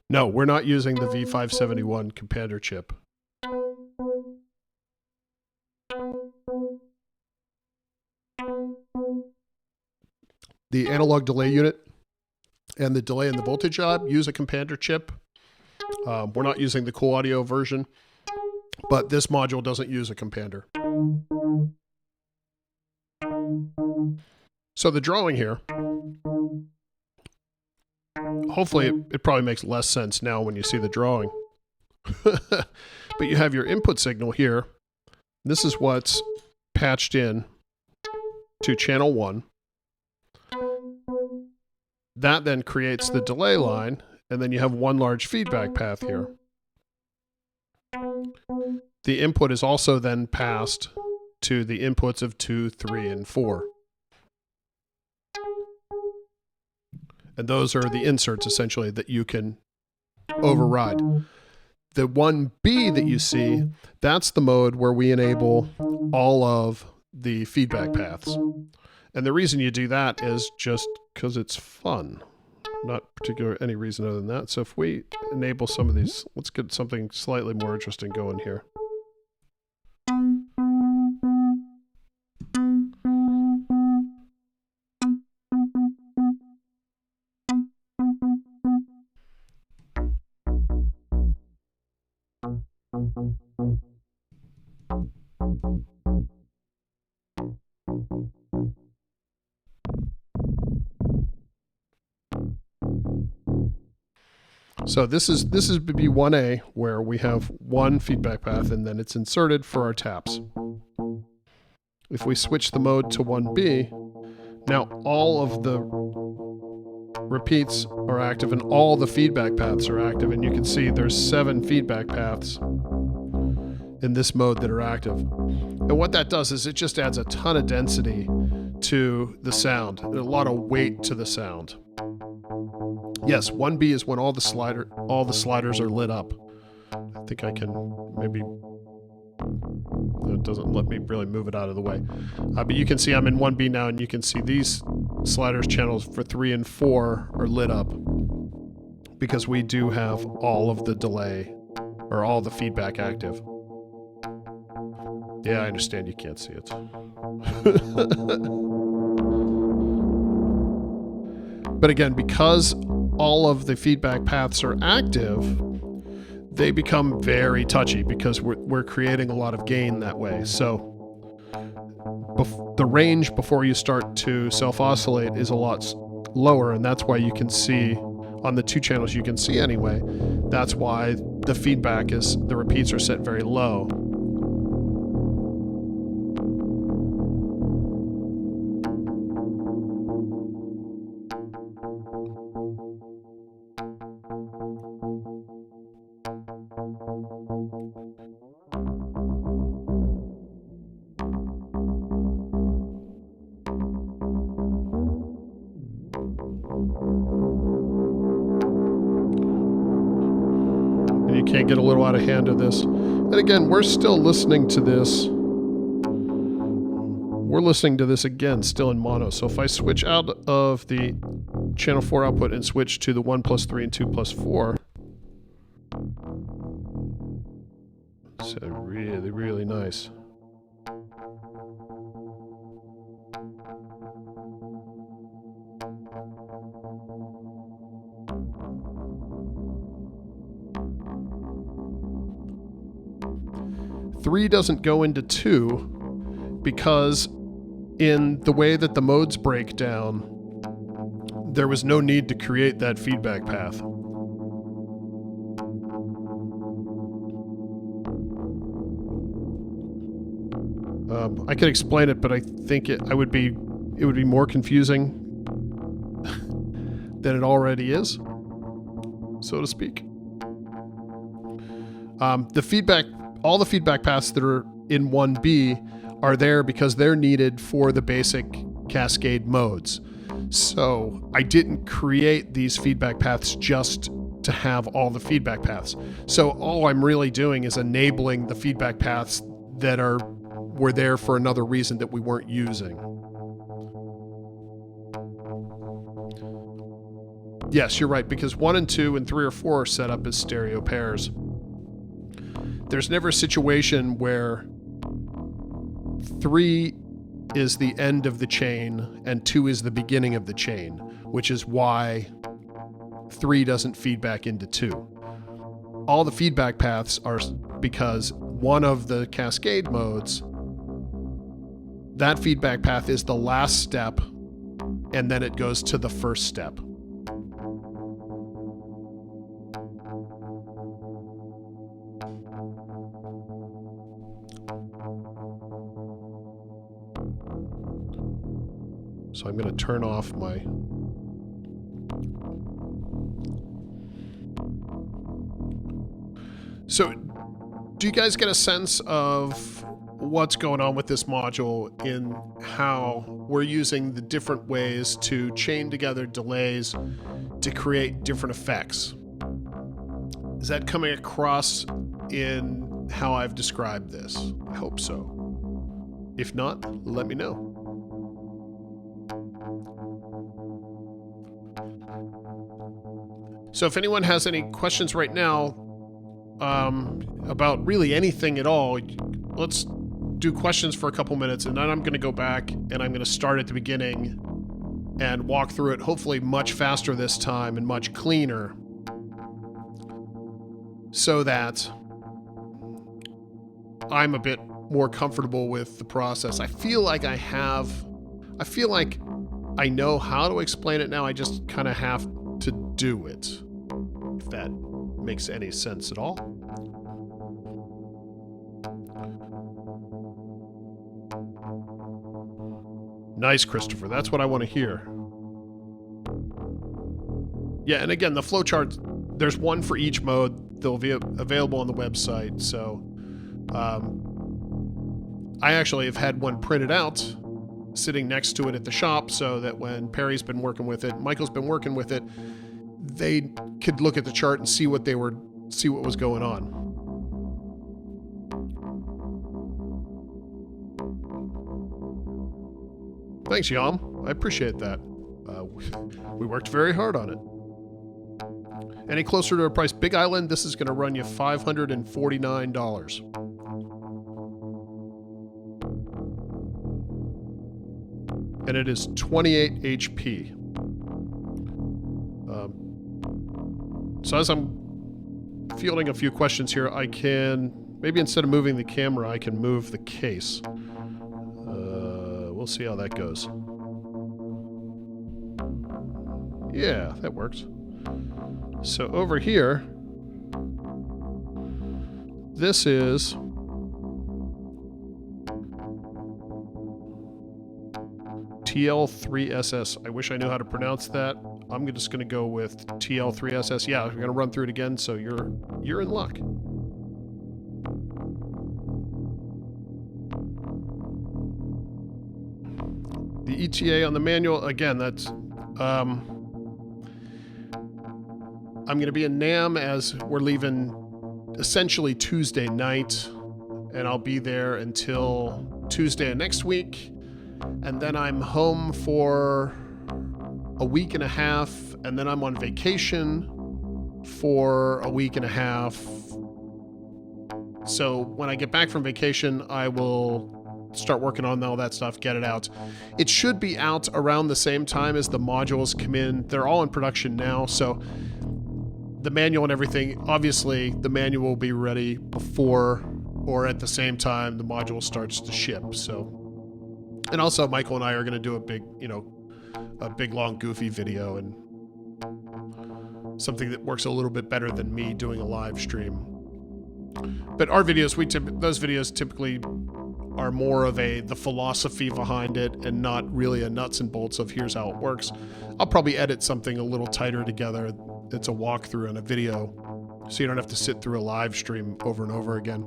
No, we're not using the V571 Compander chip. The analog delay unit and the delay and the voltage job use a Compander chip. We're not using the Cool Audio version, but this module doesn't use a Compander. So the drawing here, hopefully it probably makes less sense now when you see the drawing. But you have your input signal here. This is what's patched in to channel 1. That then creates the delay line, and then you have one large feedback path here. The input is also then passed to the inputs of 2, 3, and 4. And those are the inserts, essentially, that you can override. The 1B that you see, that's the mode where we enable all of the feedback paths. And the reason you do that is just because it's fun. Not particular any reason other than that. So if we enable some of these, let's get something slightly more interesting going here. So this is B1A, where we have one feedback path and then it's inserted for our taps. If we switch the mode to 1B, now all of the repeats are active and all the feedback paths are active, and you can see there's 7 feedback paths in this mode that are active. And what that does is it just adds a ton of density to the sound. There's a lot of weight to the sound. Yes, 1B is when all the sliders are lit up. I think I can maybe... It doesn't let me really move it out of the way. But you can see I'm in 1B now, and you can see these sliders channels for 3 and 4 are lit up because we do have all of the delay or all the feedback active. Yeah, I understand you can't see it. But again, because all of the feedback paths are active, they become very touchy because we're creating a lot of gain that way. So the range before you start to self-oscillate is a lot lower, and that's why you can see on the 2 channels you can see anyway, that's why the feedback is, the repeats are set very low. You can't get a little out of hand of this. And again, we're still listening to this. We're listening to this again, still in mono. So if I switch out of the channel 4 output and switch to the 1+3 and 2+4, it's really, really nice. 3 doesn't go into 2 because in the way that the modes break down, there was no need to create that feedback path. I could explain it, but I think it would be more confusing than it already is, so to speak. All the feedback paths that are in 1B are there because they're needed for the basic Cascade modes. So I didn't create these feedback paths just to have all the feedback paths. So all I'm really doing is enabling the feedback paths that were there for another reason that we weren't using. Yes, you're right, because 1 and 2 and 3 or 4 are set up as stereo pairs. There's never a situation where 3 is the end of the chain and 2 is the beginning of the chain, which is why 3 doesn't feed back into 2. All the feedback paths are because one of the Cascade modes, that feedback path is the last step, and then it goes to the first step. So I'm going to turn off my... So, do you guys get a sense of what's going on with this module in how we're using the different ways to chain together delays to create different effects? Is that coming across in how I've described this? I hope so. If not, let me know. So if anyone has any questions right now about really anything at all, let's do questions for a couple minutes, and then I'm going to go back and I'm going to start at the beginning and walk through it, hopefully much faster this time and much cleaner, so that I'm a bit more comfortable with the process. I feel like I know how to explain it now. I just kind of have to do it, if that makes any sense at all. Nice, Christopher. That's what I want to hear. Yeah, and again, the flowchart, there's one for each mode. They'll be available on the website. So I actually have had one printed out sitting next to it at the shop so that when Perry's been working with it, Michael's been working with it, they could look at the chart and see what was going on. Thanks, Yam. I appreciate that. We worked very hard on it. Any closer to a price? Big Island, this is going to run you $549. And it is 28 HP. So as I'm fielding a few questions here, I can, maybe instead of moving the camera, I can move the case. We'll see how that goes. Yeah, that works. So over here, this is TL3SS. I wish I knew how to pronounce that. I'm just going to go with TL3SS. Yeah, we're going to run through it again, so you're in luck. The ETA on the manual, again, that's... I'm going to be in NAMM as we're leaving essentially Tuesday night, and I'll be there until Tuesday of next week, and then I'm home for a week and a half, and then I'm on vacation for a week and a half. So when I get back from vacation, I will start working on all that stuff, get it out. It should be out around the same time as the modules come in. They're all in production now, so the manual and everything, obviously the manual will be ready before or at the same time the module starts to ship. So, and also Michael and I are going to do a big, a big long goofy video, and something that works a little bit better than me doing a live stream. But our videos, those videos typically are more of the philosophy behind it, and not really a nuts and bolts of here's how it works. I'll probably edit something a little tighter together. It's a walkthrough and a video, so you don't have to sit through a live stream over and over again.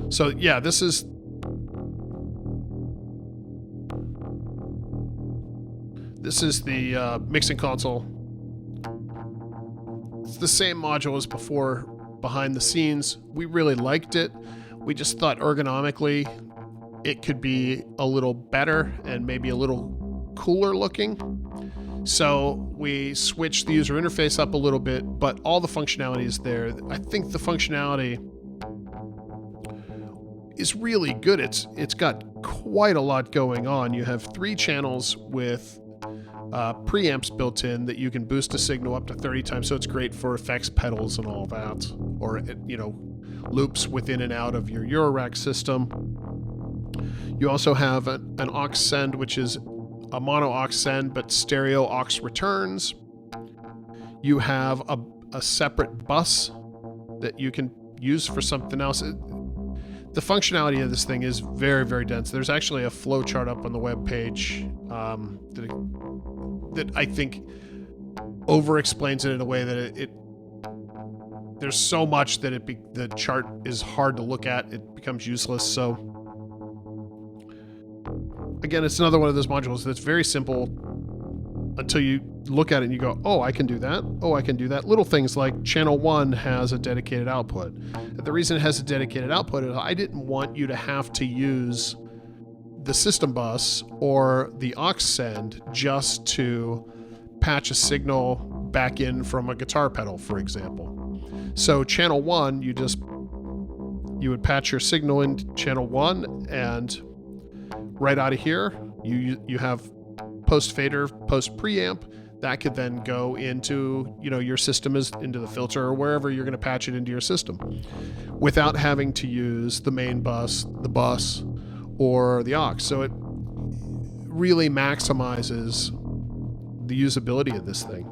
So yeah, this is the mixing console. It's the same module as before behind the scenes. We really liked it. We just thought ergonomically it could be a little better and maybe a little cooler looking. So we switched the user interface up a little bit, but all the functionality is there. I think the functionality is really good. It's got quite a lot going on. You have 3 channels with preamps built in that you can boost a signal up to 30 times, so it's great for effects pedals and all that, or loops within and out of your Eurorack system. You also have an aux send, which is a mono aux send but stereo aux returns. You have a separate bus that you can use for something else. The functionality of this thing is very, very dense. There's actually a flow chart up on the web page that I think over-explains it in a way that there's so much that the chart is hard to look at. It becomes useless. So again, it's another one of those modules that's very simple until you look at it and you go, oh, I can do that. Oh, I can do that. Little things like channel 1 has a dedicated output. And the reason it has a dedicated output is I didn't want you to have to use the system bus or the aux send just to patch a signal back in from a guitar pedal, for example. So channel 1, you would patch your signal into channel 1, and right out of here, you have post fader, post preamp that could then go into your system, into the filter or wherever you're going to patch it into your system, without having to use the main bus, the bus, or the aux. So it really maximizes the usability of this thing.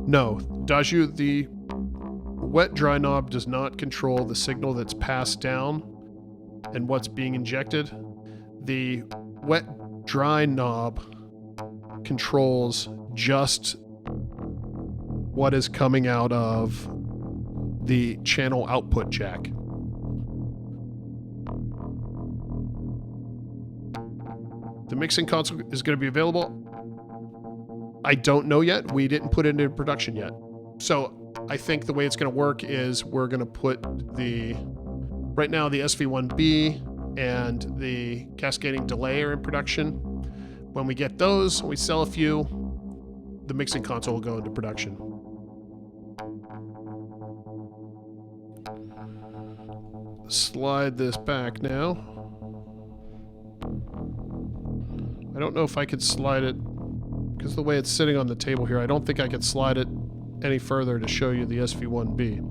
No, Daju, the wet dry knob does not control the signal that's passed down and what's being injected. The wet dry knob controls just what is coming out of the channel output jack. The mixing console is going to be available. I don't know yet. We didn't put it into production yet. So I think the way it's going to work is we're going to put right now the SV1B and the Cascading Delay are in production. When we get those, we sell a few, the mixing console will go into production. Slide this back now. I don't know if I could slide it, because the way it's sitting on the table here, I don't think I could slide it any further to show you the SV1B.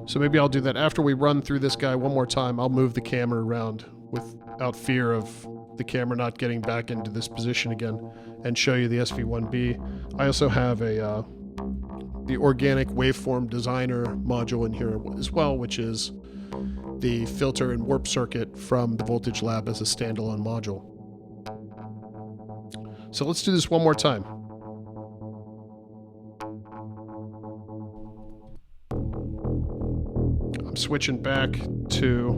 So maybe I'll do that after we run through this guy one more time. I'll move the camera around without fear of the camera not getting back into this position again, and show you the SV1B. I also have the Organic Waveform Designer module in here as well, which is the filter and warp circuit from the Voltage Lab as a standalone module. So let's do this one more time. I'm switching back to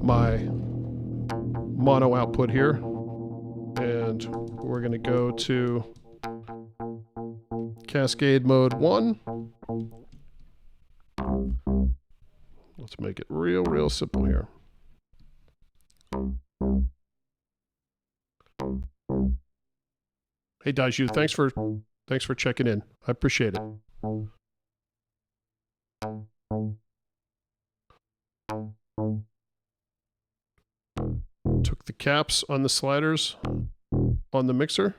my mono output here, and we're going to go to Cascade mode 1. Let's make it real simple here. Hey Daiju, thanks for Thanks for checking in. I appreciate it. Took the caps on the sliders on the mixer.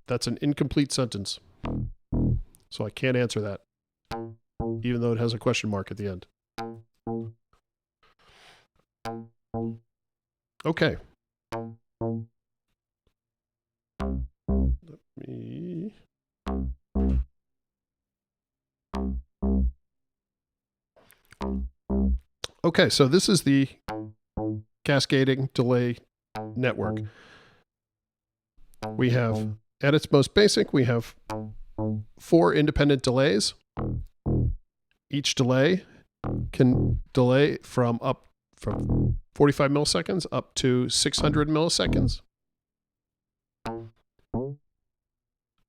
That's an incomplete sentence. So I can't answer that, even though it has a question mark at the end. Okay. Let me... Okay, so this is the Cascading Delay Network. We have, at its most basic, we have 4 independent delays. Each delay can delay from 45 milliseconds up to 600 milliseconds.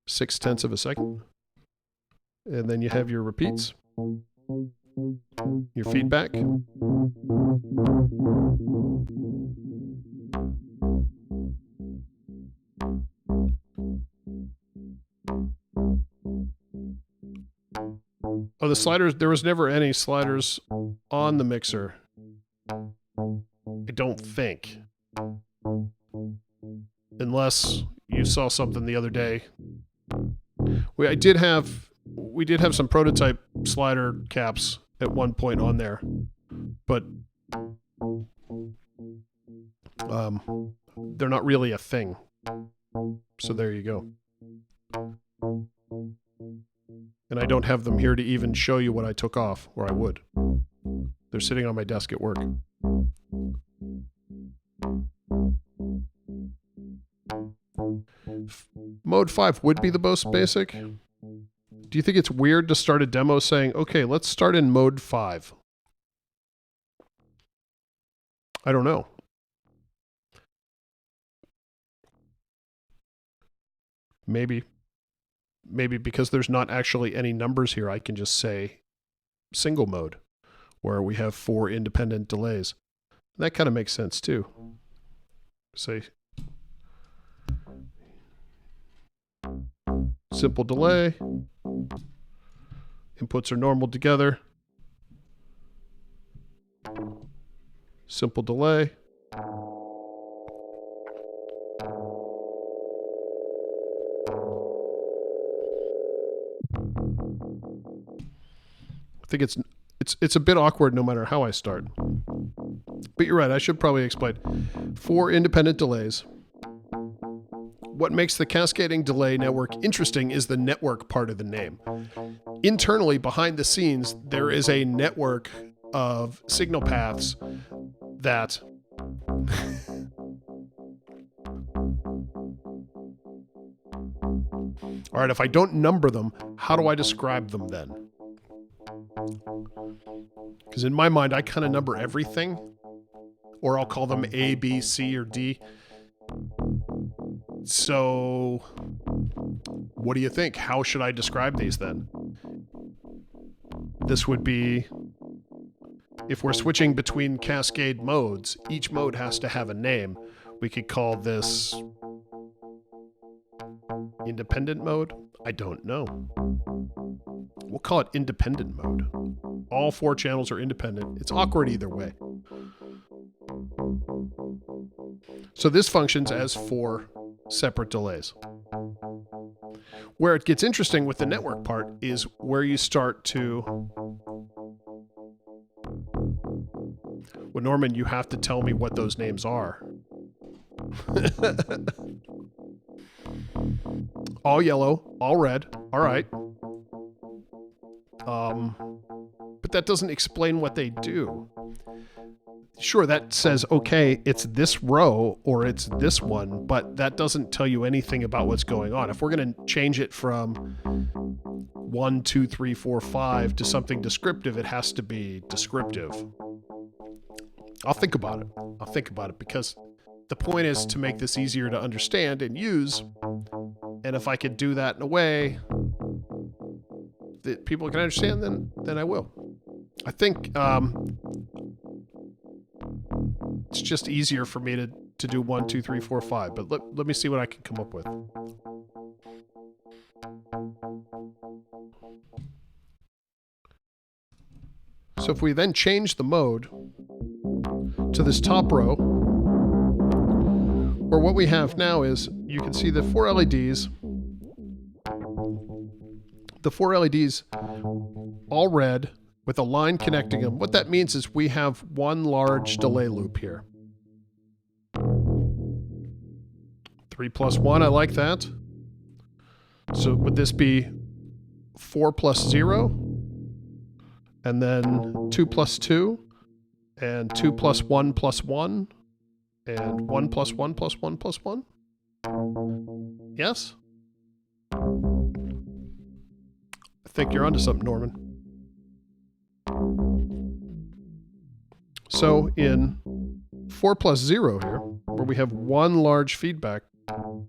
0.6 of a second. And then you have your repeats, your feedback. Oh, the sliders, there was never any sliders on the mixer. I don't think. Unless you saw something the other day. We did have some prototype slider caps at one point on there, but they're not really a thing. So there you go. And I don't have them here to even show you what I took off, or I would. They're sitting on my desk at work. Mode 5 would be the most basic. Do you think it's weird to start a demo saying, okay, let's start in mode 5? I don't know. Maybe because there's not actually any numbers here, I can just say single mode, where we have 4 independent delays. That kind of makes sense too. Say simple delay. Inputs are normal together. Simple delay. I think it's a bit awkward no matter how I start. But you're right, I should probably explain. 4 independent delays. What makes the Cascading Delay Network interesting is the network part of the name. Internally, behind the scenes, there is a network of signal paths that all right, if I don't number them, how do I describe them then? Because in my mind, I kind of number everything, or I'll call them A, B, C, or D. So what do you think? How should I describe these then? This would be, if we're switching between Cascade modes, each mode has to have a name. We could call this independent mode? I don't know. We'll call it independent mode. All 4 channels are independent. It's awkward either way. So this functions as 4 separate delays. Where it gets interesting with the network part is where you start to... Well, Norman, you have to tell me what those names are. All yellow, all red. All right. But that doesn't explain what they do. Sure, that says, okay, it's this row or it's this one, but that doesn't tell you anything about what's going on. If we're going to change it from 1, 2, 3, 4, 5 to something descriptive, it has to be descriptive. I'll think about it because the point is to make this easier to understand and use. And if I could do that in a way that people can understand, then I will. I think it's just easier for me to do 1, 2, 3, 4, 5. But let me see what I can come up with. So if we then change the mode to this top row, where what we have now is, you can see the 4 LEDs. The 4 LEDs, all red, with a line connecting them. What that means is we have one large delay loop here. 3 plus 1, I like that. So would this be 4 plus 0? And then 2 plus 2? And 2 plus 1 plus 1? And 1 plus 1 plus 1 plus 1? Yes? I think you're onto something, Norman. So in 4 plus 0 here, where we have one large feedback,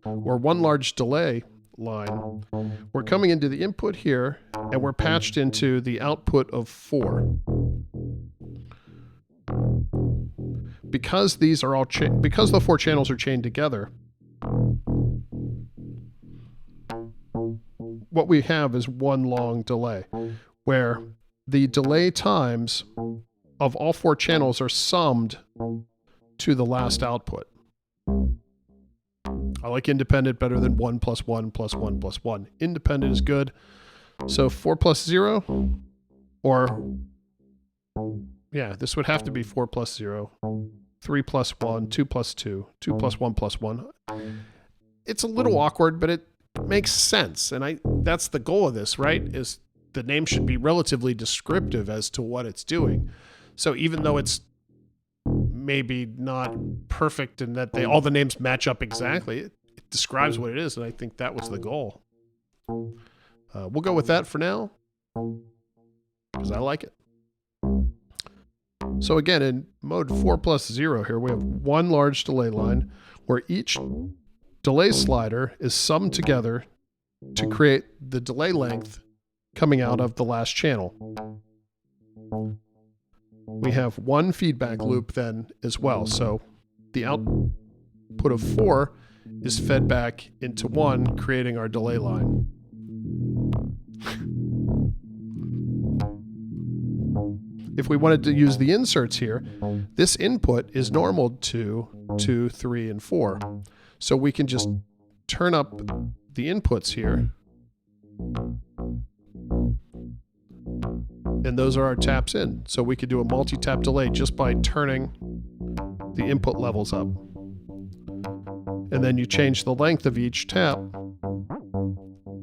or one large delay line, we're coming into the input here, and we're patched into the output of 4. Because these are all because the 4 channels are chained together, what we have is one long delay, where the delay times of all 4 channels are summed to the last output. I like independent better than 1 plus 1 plus 1 plus 1. Independent is good. So 4 plus 0, or, yeah, this would have to be 4 plus 0, 3 plus 1, 2 plus 2, 2 plus 1 plus 1. It's a little awkward, but it makes sense. And that's the goal of this, right? Is the name should be relatively descriptive as to what it's doing. So even though it's maybe not perfect and that all the names match up exactly, it describes what it is, and I think that was the goal. We'll go with that for now, because I like it. So again, in mode 4 plus 0 here, we have one large delay line where each delay slider is summed together to create the delay length coming out of the last channel. We have one feedback loop then as well. So the output of 4 is fed back into 1, creating our delay line. If we wanted to use the inserts here, this input is normal to 2, 3, and 4. So we can just turn up the inputs here. And those are our taps in. So we could do a multi-tap delay just by turning the input levels up. And then you change the length of each tap,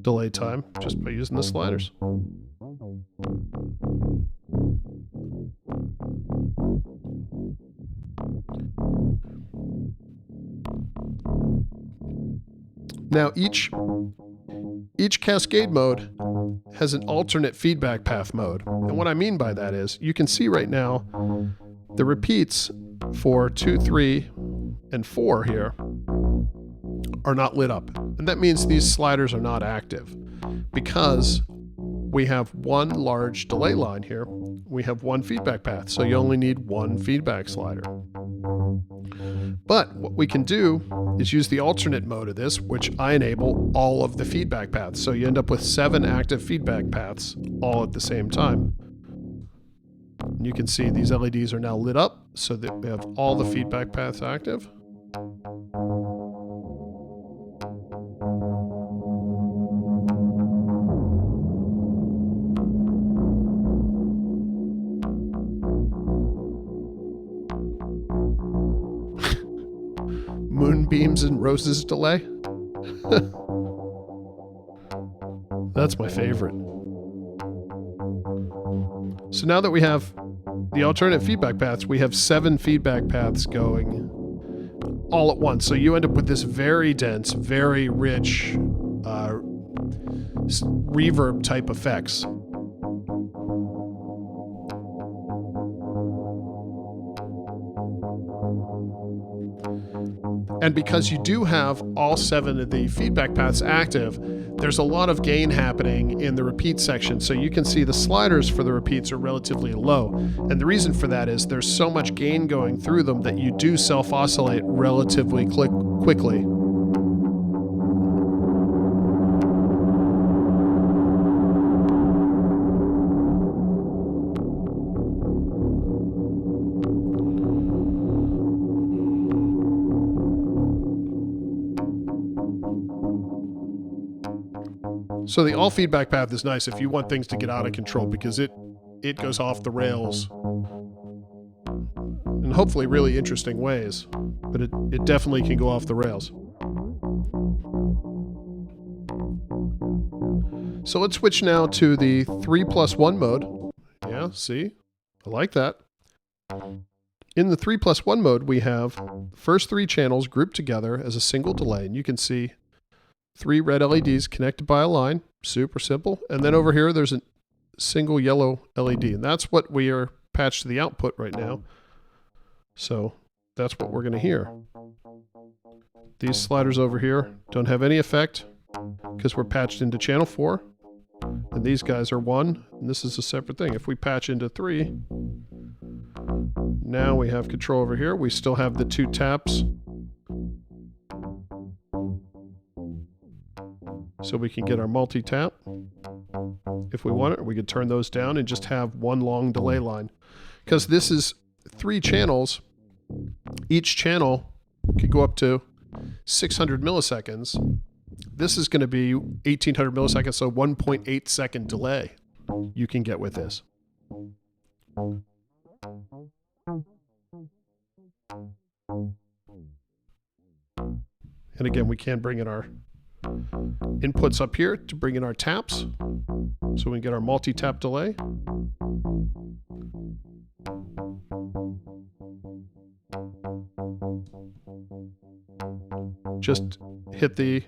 delay time, just by using the sliders. Now each Cascade mode has an alternate feedback path mode. And what I mean by that is, you can see right now the repeats for 2, 3, and 4 here are not lit up. And that means these sliders are not active. Because we have one large delay line here, we have one feedback path. So you only need one feedback slider. But what we can do is use the alternate mode of this, which I enable all of the feedback paths. So you end up with 7 active feedback paths all at the same time. And you can see these LEDs are now lit up so that we have all the feedback paths active. Moonbeams and roses delay. That's my favorite. So now that we have the alternate feedback paths, we have 7 feedback paths going all at once. So you end up with this very dense, very rich reverb type effects. And because you do have all 7 of the feedback paths active, there's a lot of gain happening in the repeat section. So you can see the sliders for the repeats are relatively low. And the reason for that is there's so much gain going through them that you do self-oscillate relatively quickly. So the all feedback path is nice if you want things to get out of control, because it goes off the rails in hopefully really interesting ways, but it definitely can go off the rails. So let's switch now to the 3+1 mode. Yeah, see? I like that. In the 3+1 mode, we have the first 3 channels grouped together as a single delay, and you can see 3 red LEDs connected by a line. Super simple. And then over here, there's a single yellow LED, and that's what we are patched to the output right now. So that's what we're going to hear. These sliders over here don't have any effect because we're patched into channel 4. And these guys are 1, and this is a separate thing. If we patch into 3, now we have control over here. We still have the 2 taps. So we can get our multi-tap if we want it, or we could turn those down and just have one long delay line. Because this is 3 channels, each channel could go up to 600 milliseconds. This is going to be 1800 milliseconds, so 1.8 second delay you can get with this. And again, we can bring in our inputs up here to bring in our taps, so we can get our multi-tap delay. Just hit the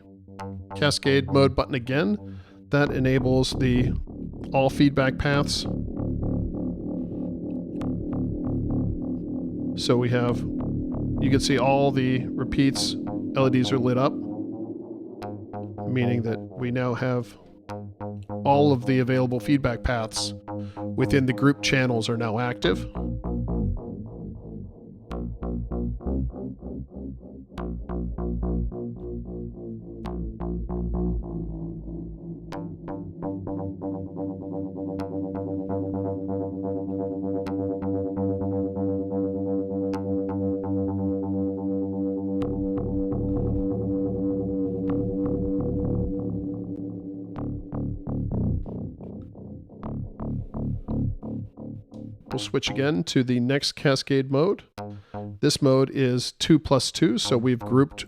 Cascade mode button again. That enables the all feedback paths. So we have, you can see all the repeats, LEDs are lit up, meaning that we now have all of the available feedback paths within the group channels are now active. We'll switch again to the next Cascade mode. This mode is 2+2, so we've grouped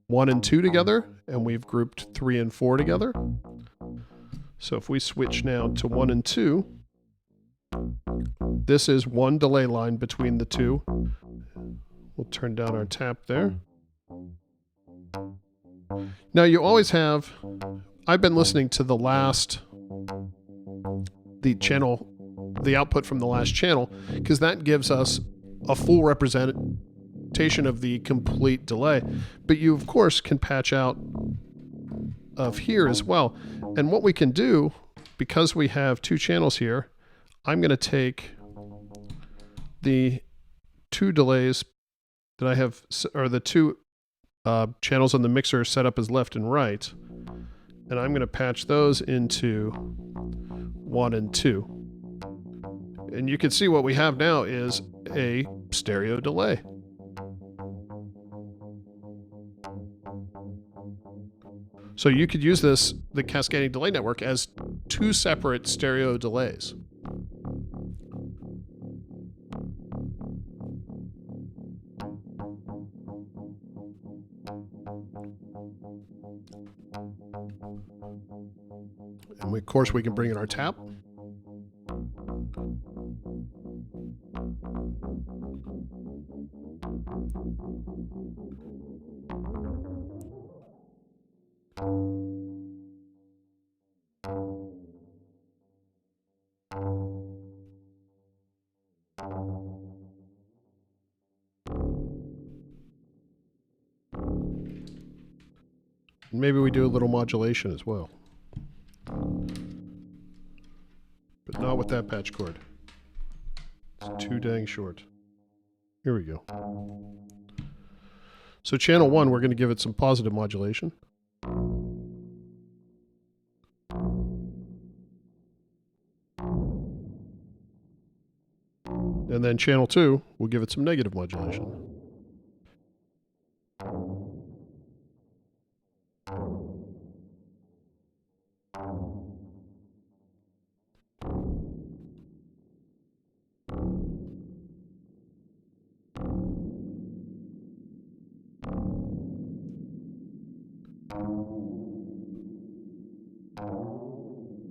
1 and 2 together, and we've grouped 3 and 4 together. So if we switch now to 1 and 2, this is one delay line between the 2. We'll turn down our tap there. Now you always have, I've been listening to the output from the last channel, because that gives us a full representation of the complete delay. But you, of course, can patch out of here as well. And what we can do, because we have 2 channels here, I'm going to take the 2 delays that I have, or the 2 channels on the mixer set up as left and right, and I'm going to patch those into 1 and 2. And you can see what we have now is a stereo delay. So you could use this, the Cascading Delay Network, as 2 separate stereo delays. And of course we can bring in our tap. Maybe we do a little modulation as well. But not with that patch cord. It's too dang short. Here we go. So channel 1, we're going to give it some positive modulation. And then channel 2, we'll give it some negative modulation.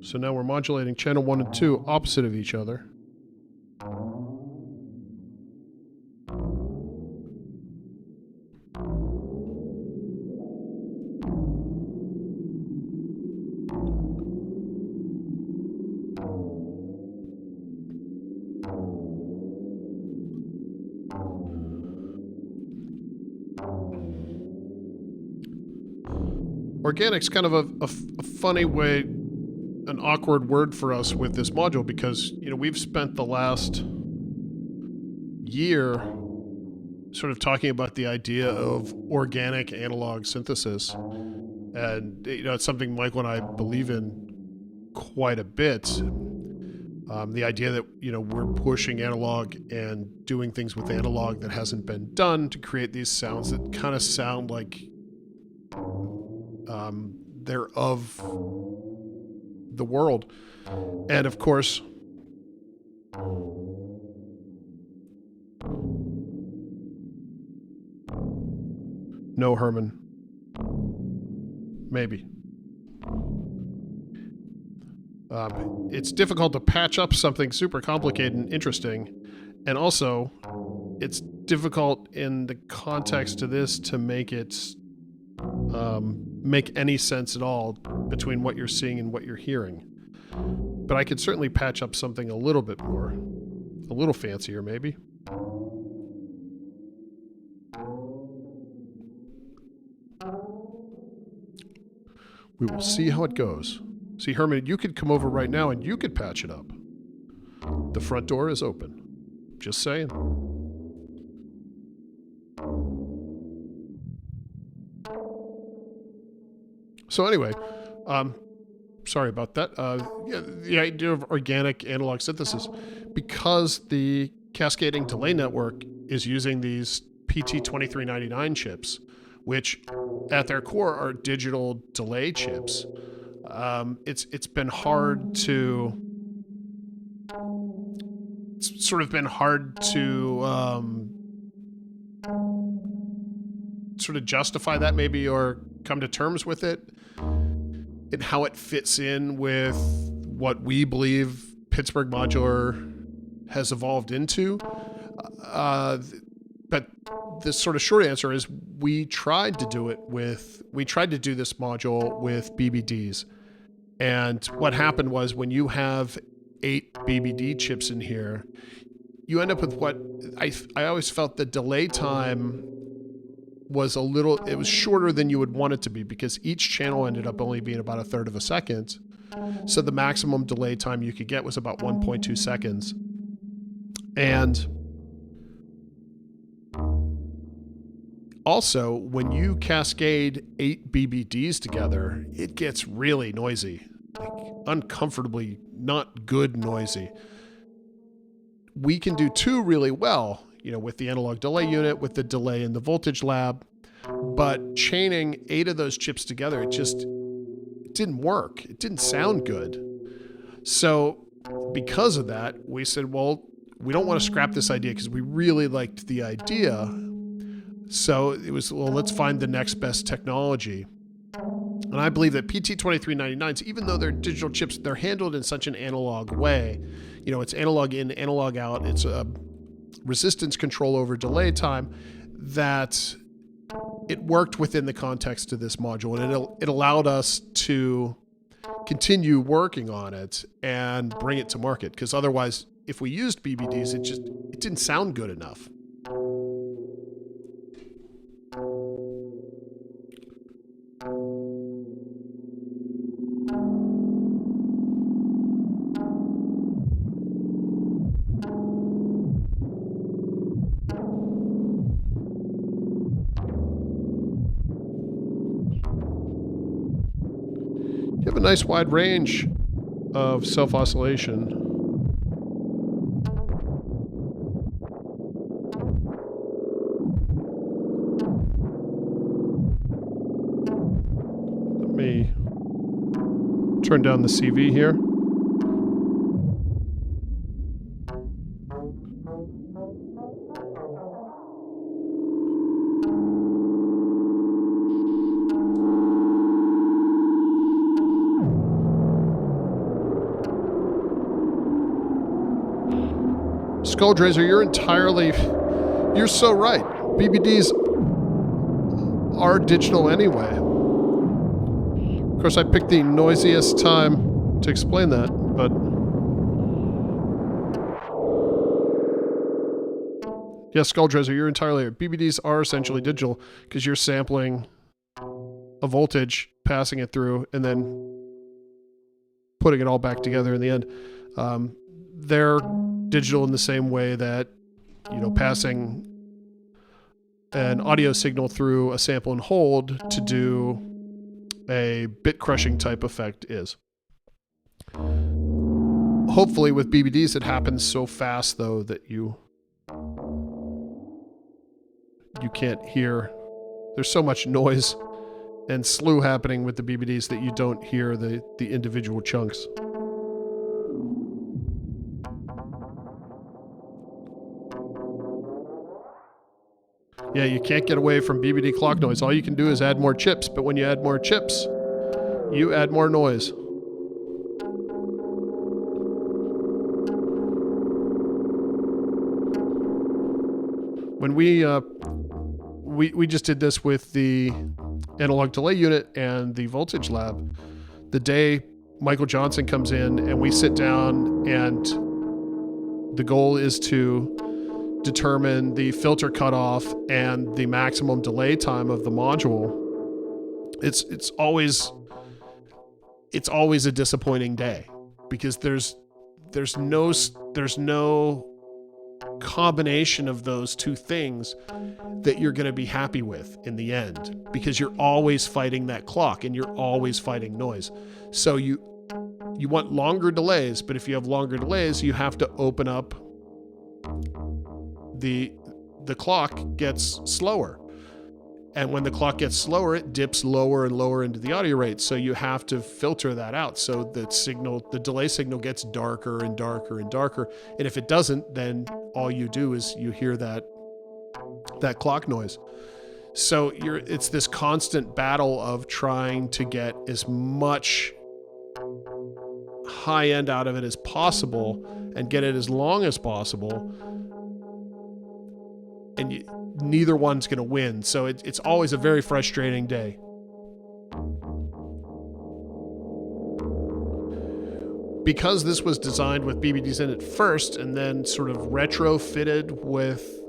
So now we're modulating channel 1 and 2 opposite of each other. Organic's kind of a funny way, an awkward word for us with this module, because, you know, we've spent the last year sort of talking about the idea of organic analog synthesis. And, you know, it's something Michael and I believe in quite a bit. The idea that, you know, we're pushing analog and doing things with analog that hasn't been done to create these sounds that kind of sound like they're of the world. And of course, no, Herman. Maybe. It's difficult to patch up something super complicated and interesting. And also, it's difficult in the context of this to make it make any sense at all between what you're seeing and what you're hearing. But I could certainly patch up something a little bit more, a little fancier maybe. We will see how it goes. See, Herman, you could come over right now and you could patch it up. The front door is open. Just saying. So anyway, sorry about that. Yeah, the idea of organic analog synthesis, because the Cascading Delay Network is using these PT2399 chips, which at their core are digital delay chips. It's been hard to... It's sort of been hard to sort of justify that maybe, or come to terms with it and how it fits in with what we believe Pittsburgh Modular has evolved into. But the sort of short answer is we tried to do this module with BBDs. And what happened was, when you have 8 BBD chips in here, you end up with what I always felt the delay time was it was shorter than you would want it to be, because each channel ended up only being about 1/3 of a second. So the maximum delay time you could get was about 1.2 seconds. And also, when you cascade 8 BBDs together, it gets really noisy, like uncomfortably not good noisy. We can do 2 really well, you know, with the analog delay unit, with the delay in the voltage lab, but chaining 8 of those chips together, it didn't work. It didn't sound good. So because of that, we said, well, we don't want to scrap this idea, because we really liked the idea. So it was, well, let's find the next best technology. And I believe that PT2399s, even though they're digital chips, they're handled in such an analog way. You know, it's analog in, analog out. It's a resistance control over delay time, that it worked within the context of this module. And it allowed us to continue working on it and bring it to market. Because otherwise, if we used BBDs, it didn't sound good enough. You have a nice wide range of self-oscillation. Let me turn down the CV here. Skulldrazer, you're so right. BBDs are digital anyway. Of course, I picked the noisiest time to explain that, but yes, Skulldrazer, you're entirely right. BBDs are essentially digital because you're sampling a voltage, passing it through, and then putting it all back together in the end. They're digital in the same way that, passing an audio signal through a sample and hold to do a bit crushing type effect is. Hopefully with BBDs it happens so fast though that you can't hear. There's so much noise and slew happening with the BBDs that you don't hear the individual chunks. Yeah, you can't get away from BBD clock noise. All you can do is add more chips, but when you add more chips, you add more noise. When we just did this with the analog delay unit and the voltage lab, the day Michael Johnson comes in and we sit down, and the goal is to determine the filter cutoff and the maximum delay time of the module. It's always a disappointing day because there's no combination of those two things that you're going to be happy with in the end, because you're always fighting that clock and you're always fighting noise. So you want longer delays, but if you have longer delays, you have to open up the clock gets slower. And when the clock gets slower, it dips lower and lower into the audio rate. So you have to filter that out. So the delay signal gets darker and darker and darker. And if it doesn't, then all you do is you hear that clock noise. So it's this constant battle of trying to get as much high end out of it as possible and get it as long as possible. And neither one's going to win. So it's always a very frustrating day. Because this was designed with BBDs in it first and then sort of retrofitted with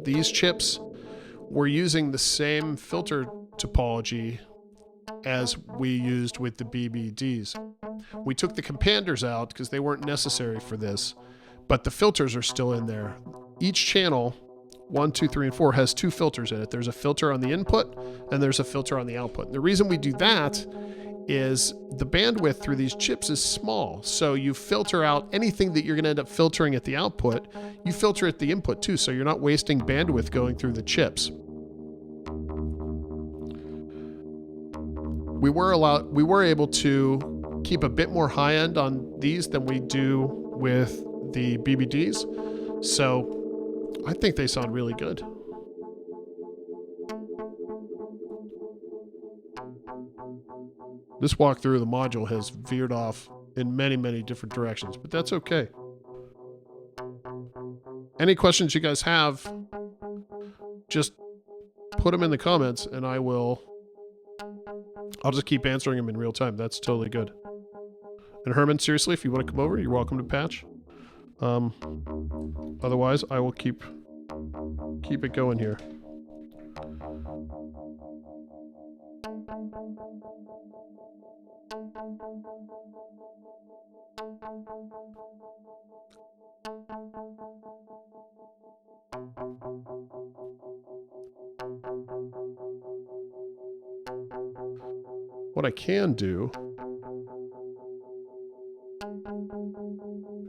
these chips, we're using the same filter topology as we used with the BBDs. We took the companders out because they weren't necessary for this, but the filters are still in there. Each channel, 1, 2, 3, and 4, has 2 filters in it. There's a filter on the input and there's a filter on the output. And the reason we do that is the bandwidth through these chips is small. So you filter out anything that you're going to end up filtering at the output, you filter at the input too. So you're not wasting bandwidth going through the chips. We were able to keep a bit more high end on these than we do with the BBDs. So I think they sound really good. This walkthrough of the module has veered off in many, many different directions, but that's okay. Any questions you guys have, just put them in the comments and I'll just keep answering them in real time. That's totally good. And Herman, seriously, if you want to come over, you're welcome to patch. Otherwise, I will keep it going here. What I can do,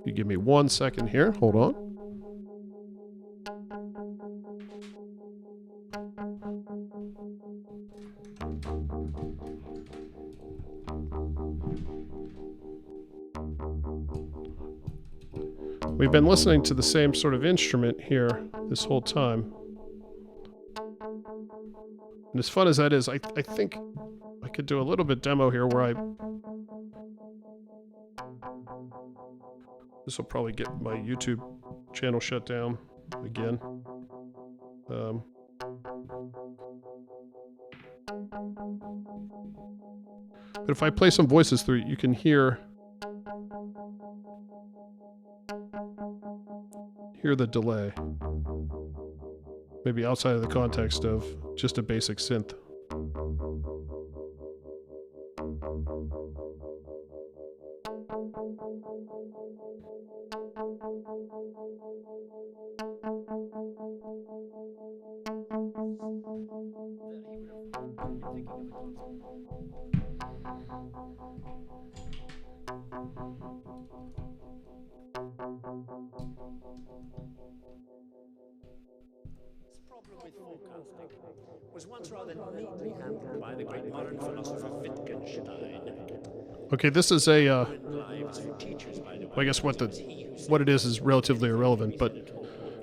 if you give me 1 second here, hold on. We've been listening to the same sort of instrument here this whole time. And as fun as that is, I think I could do a little bit demo here where this will probably get my YouTube channel shut down again. But if I play some voices through it, you can hear the delay. Maybe outside of the context of just a basic synth. Was once rather neatly handled by the great modern philosopher Wittgenstein. Okay, this is a. Well, I guess what it is relatively irrelevant. But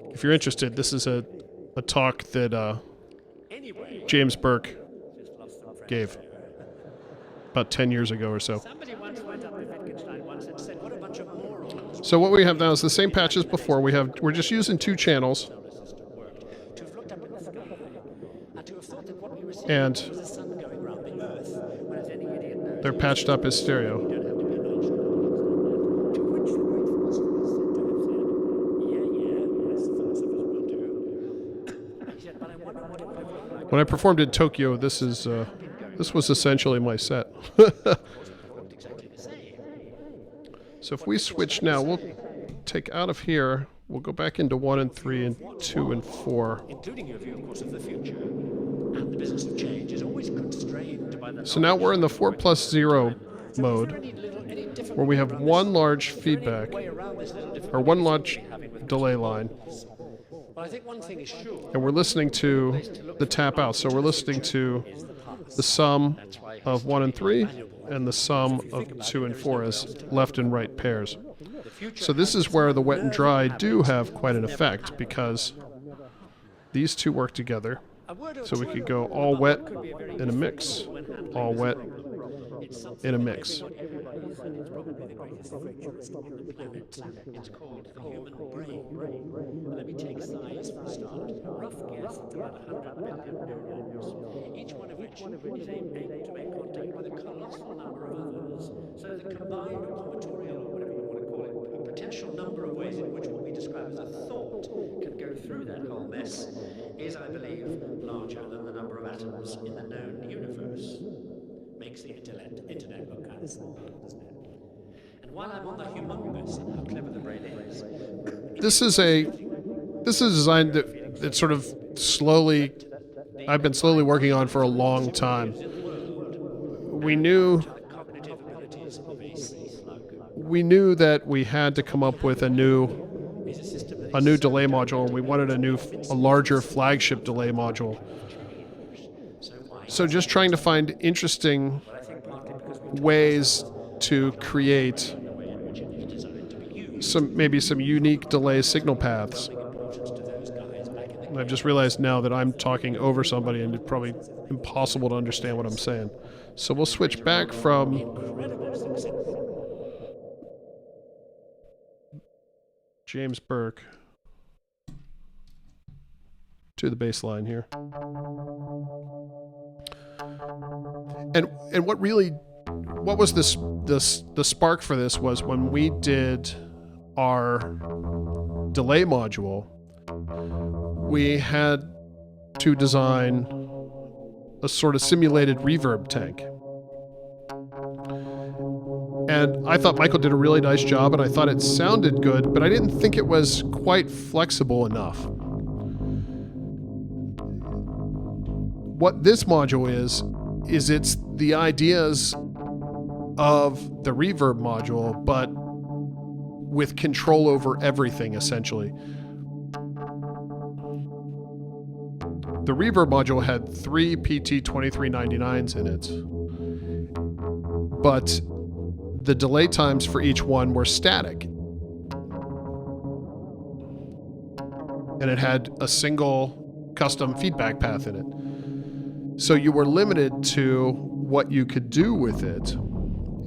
if you're interested, this is a talk that James Burke gave about 10 years ago or so. So what we have now is the same patch as before. We're just using 2 channels. And they're patched up as stereo. When I performed in Tokyo, this was essentially my set. So if we switch now, we'll take out of here. We'll go back into 1 and 3 and 2 and 4. Including your view, of course, of the future. And the business of change is always constrained by the. So now we're in the 4+0 mode, where we have one large feedback, or one large delay line. Well, I think one thing is sure. And we're listening to the tap out. So we're listening to the sum of 1 and 3 and the sum of 2 and 4 as left and right pairs. So this is where the wet and dry do have quite an effect, because these two work together. So we could go all wet in a mix, all wet in a mix. It's called the human brain. Let me take size for a start. Rough guess, it's about 100 billion neurons, each one of which is able to make contact with a colossal number of others. So the combined or combinatorial, or whatever you want to call it, potential number of ways in which what we describe as a thought can go through that whole mess is, I believe, larger than the number of atoms in the known universe. Makes the internet look kind of small, doesn't it? And while I'm on the humongous and how clever the brain is, this is a design that sort of slowly, I've been slowly working on for a long time. We knew that we had to come up with a new delay module, and we wanted a larger flagship delay module. So just trying to find interesting ways to create maybe some unique delay signal paths. And I've just realized now that I'm talking over somebody and it's probably impossible to understand what I'm saying. So we'll switch back from James Burke to the bass line here. And what was the spark for this was when we did our delay module, we had to design a sort of simulated reverb tank. And I thought Michael did a really nice job, and I thought it sounded good, but I didn't think it was quite flexible enough. What this module is it's the ideas of the reverb module, but with control over everything, essentially. The reverb module had 3 PT2399s in it, but the delay times for each one were static. And it had a single custom feedback path in it. So you were limited to what you could do with it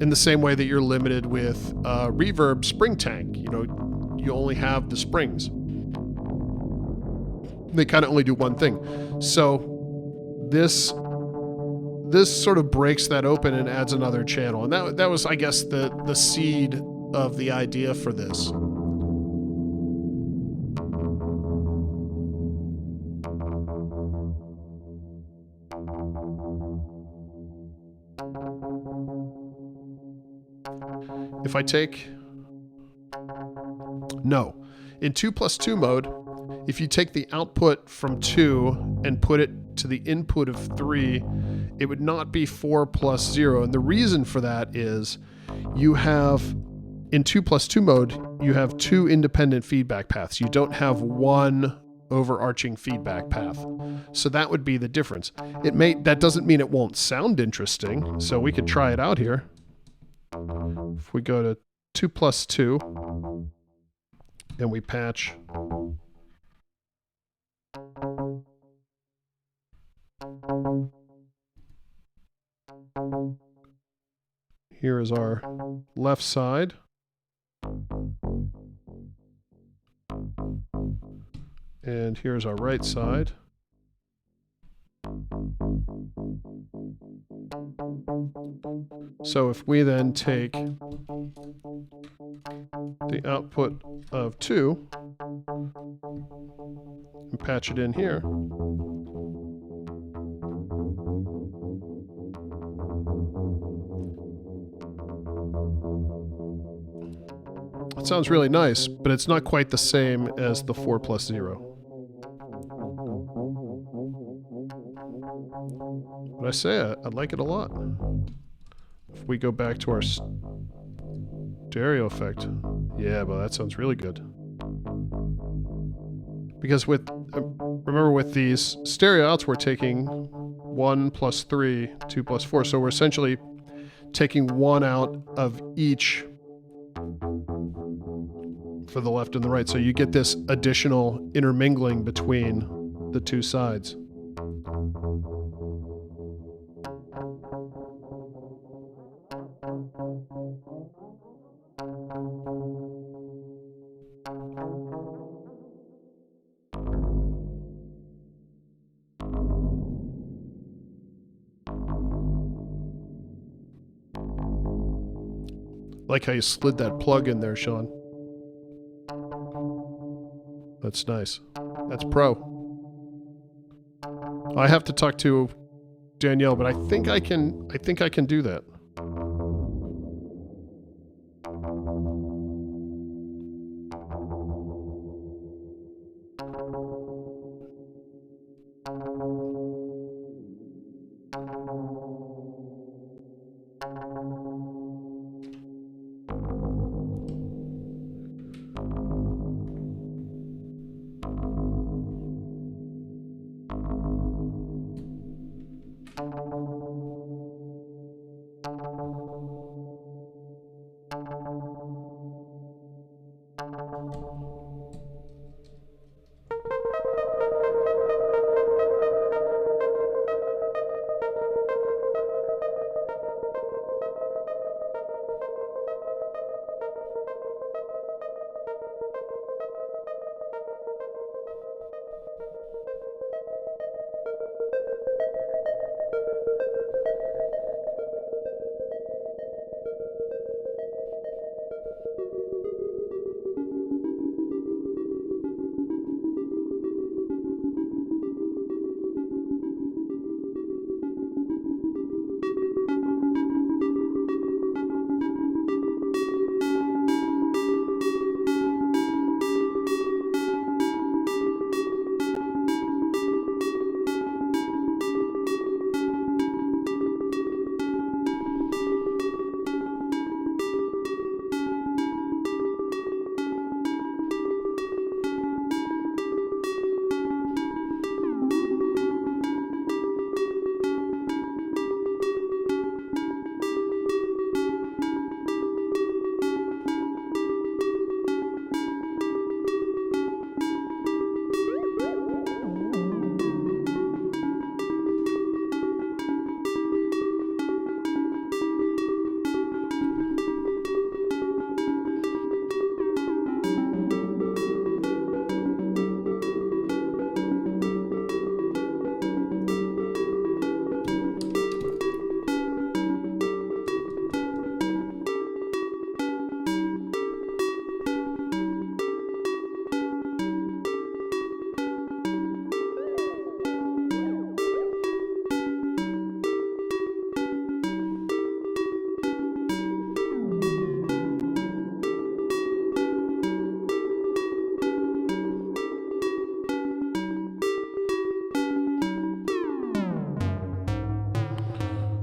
in the same way that you're limited with a reverb spring tank. You know, you only have the springs. They kind of only do one thing. So this sort of breaks that open and adds another channel. And that was, I guess, the seed of the idea for this. If I take... No. In 2+2 mode, if you take the output from 2 and put it to the input of 3, it would not be 4 plus 0. And the reason for that is you have, in 2+2 mode, you have 2 independent feedback paths. You don't have one overarching feedback path. So that would be the difference. That doesn't mean it won't sound interesting. So we could try it out here. If we go to 2+2 and we patch here is our left side. And here's our right side. So if we then take the output of 2 and patch it in here, it sounds really nice, but it's not quite the same as the 4 plus 0. But I say I like it a lot. If we go back to our stereo effect, yeah, but that sounds really good. Because remember with these stereo outs, we're taking 1 plus 3, 2 plus 4. So we're essentially taking one out of each for the left and the right. So you get this additional intermingling between the two sides. Like how you slid that plug in there, Sean. That's nice. That's pro. I have to talk to Danielle, but I think I can do that.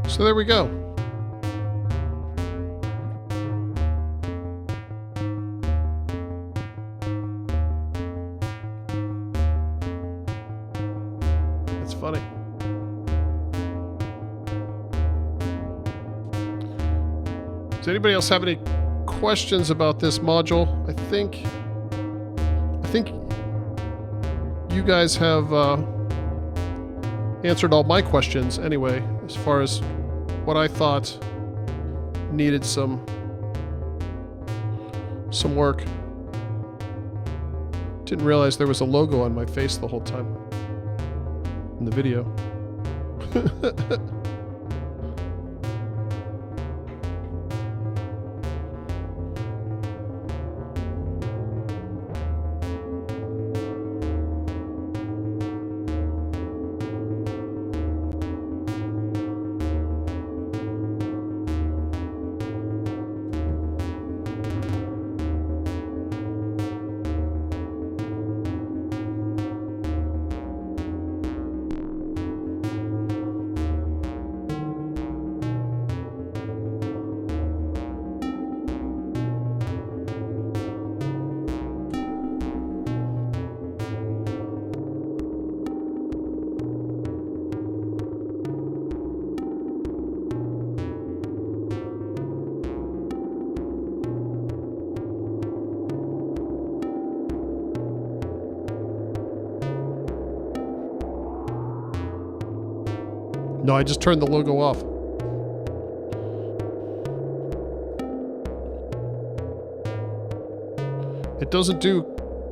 So there we go. That's funny. Does anybody else have any questions about this module? I think you guys have answered all my questions anyway, as far as what I thought needed some work. Didn't realize there was a logo on my face the whole time in the video. No, I just turned the logo off. It doesn't do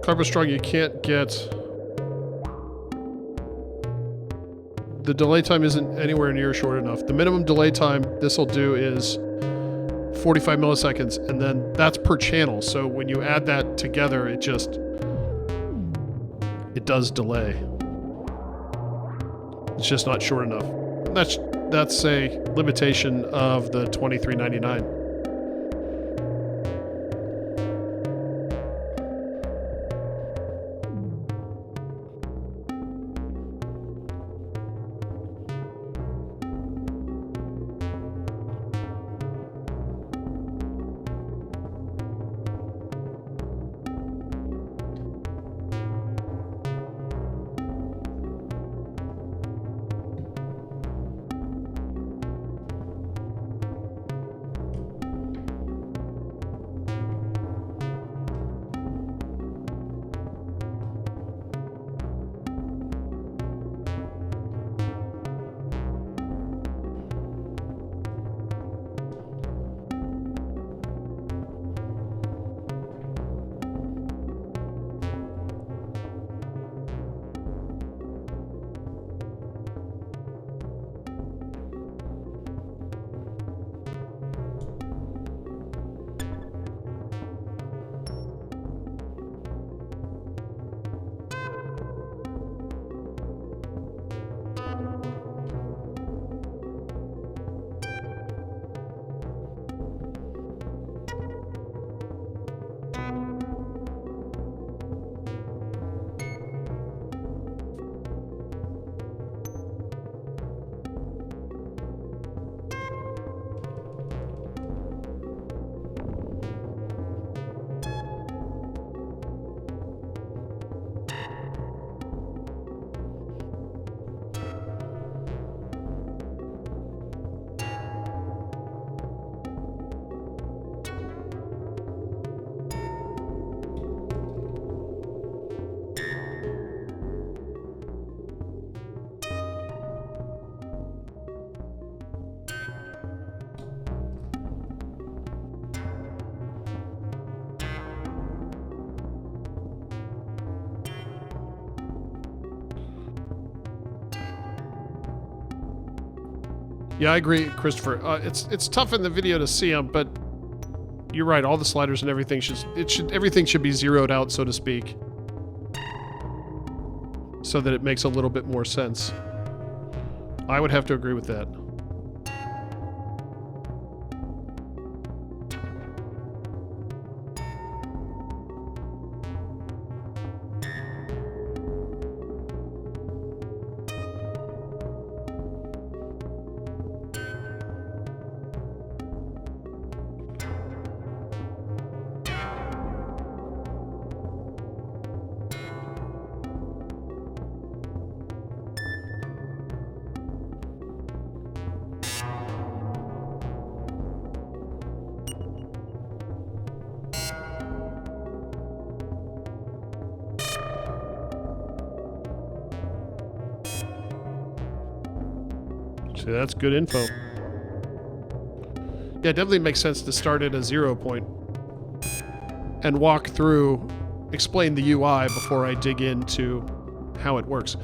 Carbon Strong. You can't get... The delay time isn't anywhere near short enough. The minimum delay time this will do is 45 milliseconds, and then that's per channel. So when you add that together, it does delay. It's just not short enough. That's a limitation of the 2399. Yeah, I agree, Christopher. It's tough in the video to see them, but you're right. All the sliders and everything everything should be zeroed out, so to speak, so that it makes a little bit more sense. I would have to agree with that. See, that's good info. Yeah, it definitely makes sense to start at a 0 point and walk through, explain the UI before I dig into how it works.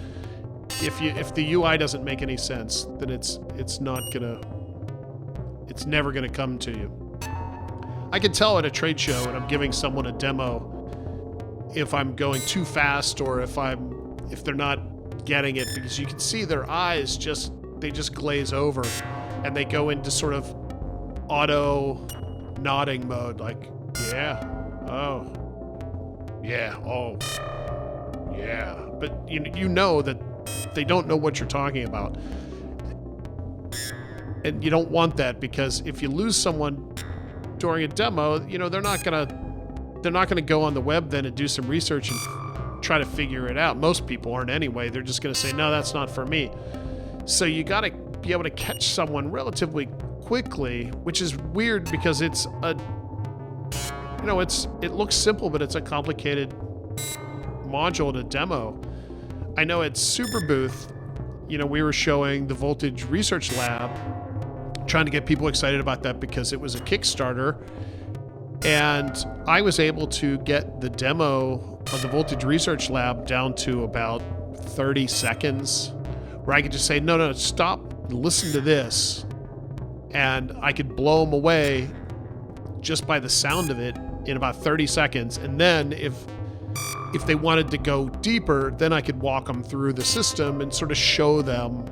If the UI doesn't make any sense, then it's never gonna come to you. I can tell at a trade show when I'm giving someone a demo if I'm going too fast or if they're not getting it, because you can see their eyes just glaze over and they go into sort of auto nodding mode, like, yeah, oh, yeah, oh, yeah. But you know that they don't know what you're talking about. And you don't want that, because if you lose someone during a demo, they're not gonna go on the web then and do some research and try to figure it out. Most people aren't anyway. They're just gonna say, no, that's not for me. So you gotta be able to catch someone relatively quickly, which is weird because it looks simple, but it's a complicated module to demo. I know at Super Booth, we were showing the Voltage Research Lab, trying to get people excited about that because it was a Kickstarter, and I was able to get the demo of the Voltage Research Lab down to about 30 seconds, where I could just say, no, stop, listen to this, and I could blow them away just by the sound of it in about 30 seconds. And then if they wanted to go deeper, then I could walk them through the system and sort of show them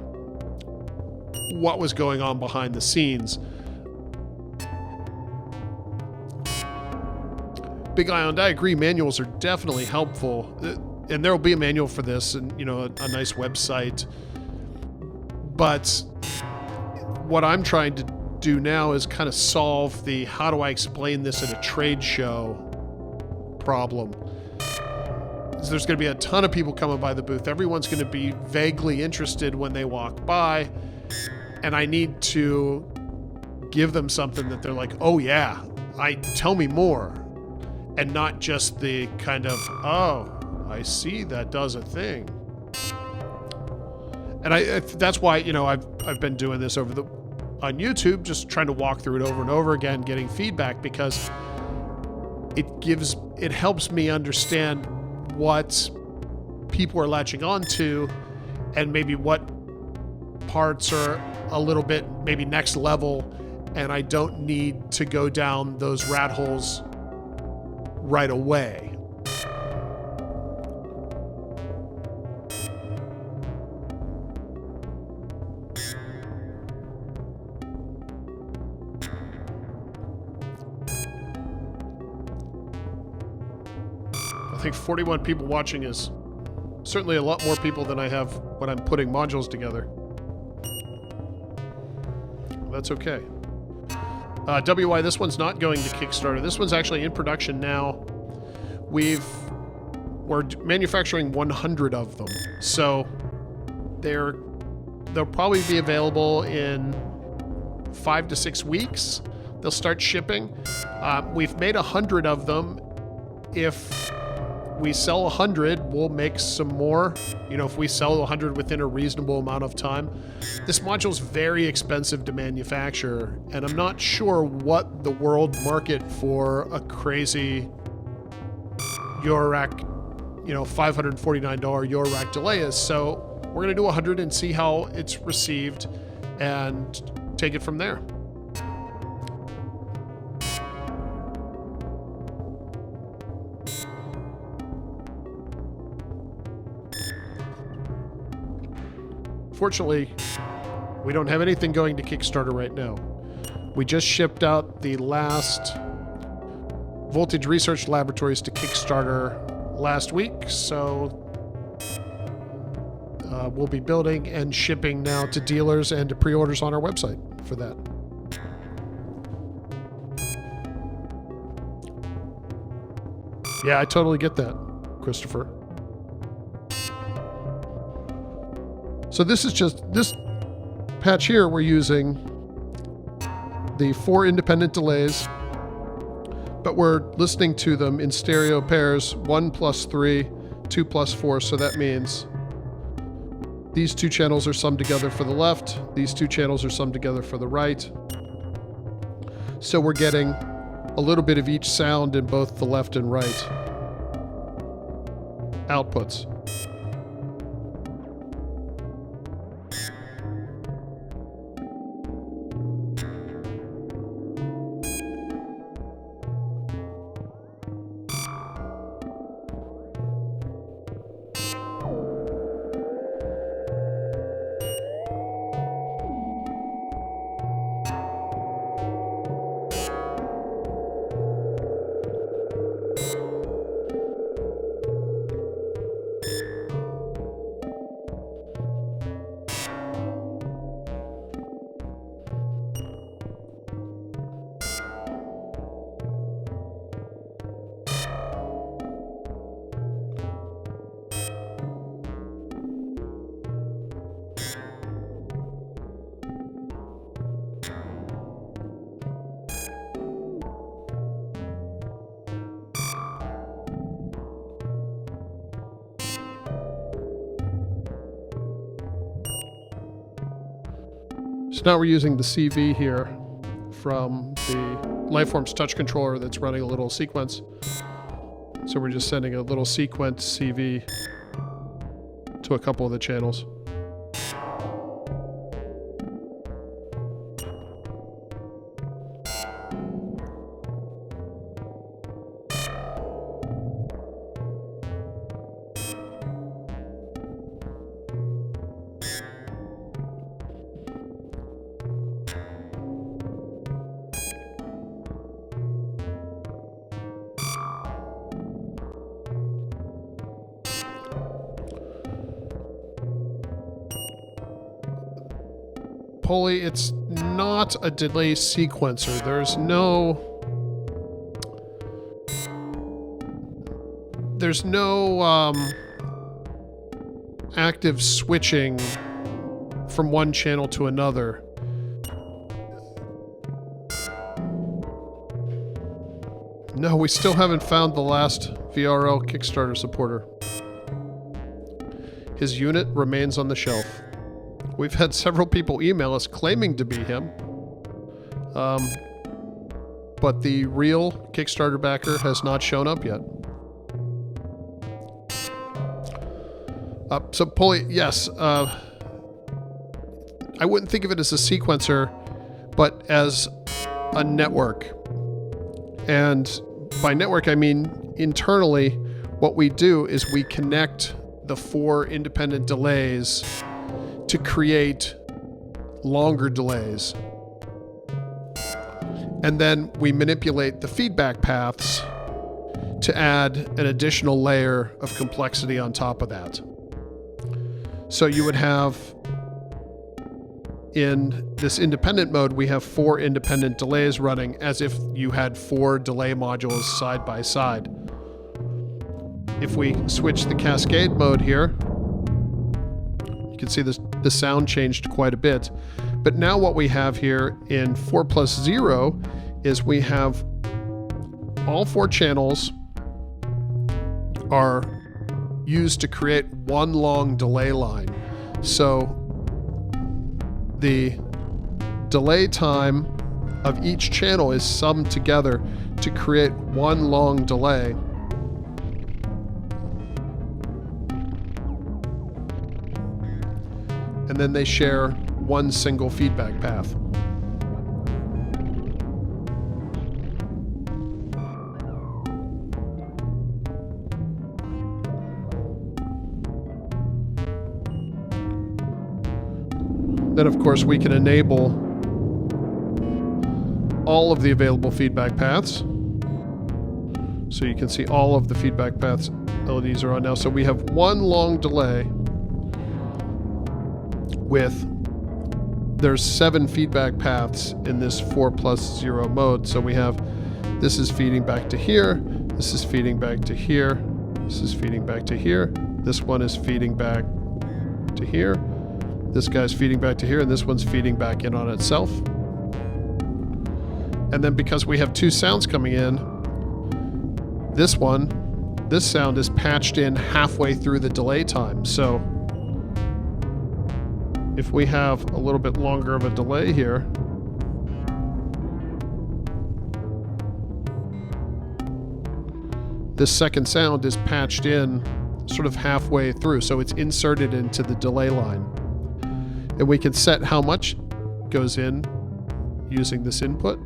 what was going on behind the scenes. Big Ion, I agree, manuals are definitely helpful. And there will be a manual for this and, a nice website. But what I'm trying to do now is kind of solve the how do I explain this at a trade show problem. There's going to be a ton of people coming by the booth. Everyone's going to be vaguely interested when they walk by. And I need to give them something that they're like, oh yeah, tell me more. And not just the kind of, oh, I see that does a thing. And that's why, I've been doing this on YouTube, just trying to walk through it over and over again, getting feedback, because it helps me understand what people are latching on to and maybe what parts are a little bit maybe next level, and I don't need to go down those rat holes right away. I think 41 people watching is certainly a lot more people than I have when I'm putting modules together. That's okay. WY, this one's not going to Kickstarter. This one's actually in production now. We're manufacturing 100 of them. So they'll probably be available in 5 to 6 weeks. They'll start shipping. We've made 100 of them. If we sell 100, we'll make some more. If we sell 100 within a reasonable amount of time. This module's very expensive to manufacture, and I'm not sure what the world market for a crazy Eurorack, $549 Eurorack delay is. So we're gonna do 100 and see how it's received and take it from there. Fortunately, we don't have anything going to Kickstarter right now. We just shipped out the last Voltage Research Laboratories to Kickstarter last week, so we'll be building and shipping now to dealers and to pre-orders on our website for that. Yeah, I totally get that, Christopher. So this patch here, we're using the 4 independent delays, but we're listening to them in stereo pairs, 1 plus 3, 2 plus 4. So that means These two channels are summed together for the left. These two channels are summed together for the right. So we're getting a little bit of each sound in both the left and right outputs. So now we're using the CV here from the Lifeforms touch controller that's running a little sequence. So we're just sending a little sequence CV to a couple of the channels. Pulley, it's not a delay sequencer. There's no active switching from one channel to another. No, we still haven't found the last VRL Kickstarter supporter. His unit remains on the shelf. We've had several people email us claiming to be him. But the real Kickstarter backer has not shown up yet. So Pulley, yes. I wouldn't think of it as a sequencer, but as a network. And by network, I mean internally, what we do is we connect the 4 independent delays to create longer delays. And then we manipulate the feedback paths to add an additional layer of complexity on top of that. So you would have, in this independent mode, we have 4 independent delays running as if you had 4 delay modules side by side. If we switch the Cascade mode here, you can see the sound changed quite a bit. But now what we have here in 4+0 is we have all 4 channels are used to create one long delay line. So the delay time of each channel is summed together to create one long delay. And then they share one single feedback path. Then, of course, we can enable all of the available feedback paths. So you can see all of the feedback paths LEDs are on now. So we have one long delay there's 7 feedback paths in this 4+0 mode. So we have, this is feeding back to here, this is feeding back to here, this is feeding back to here, this one is feeding back to here, this guy's feeding back to here, and this one's feeding back in on itself. And then because we have 2 sounds coming in, this sound is patched in halfway through the delay time. So if we have a little bit longer of a delay here, this second sound is patched in sort of halfway through, so it's inserted into the delay line. And we can set how much goes in using this input,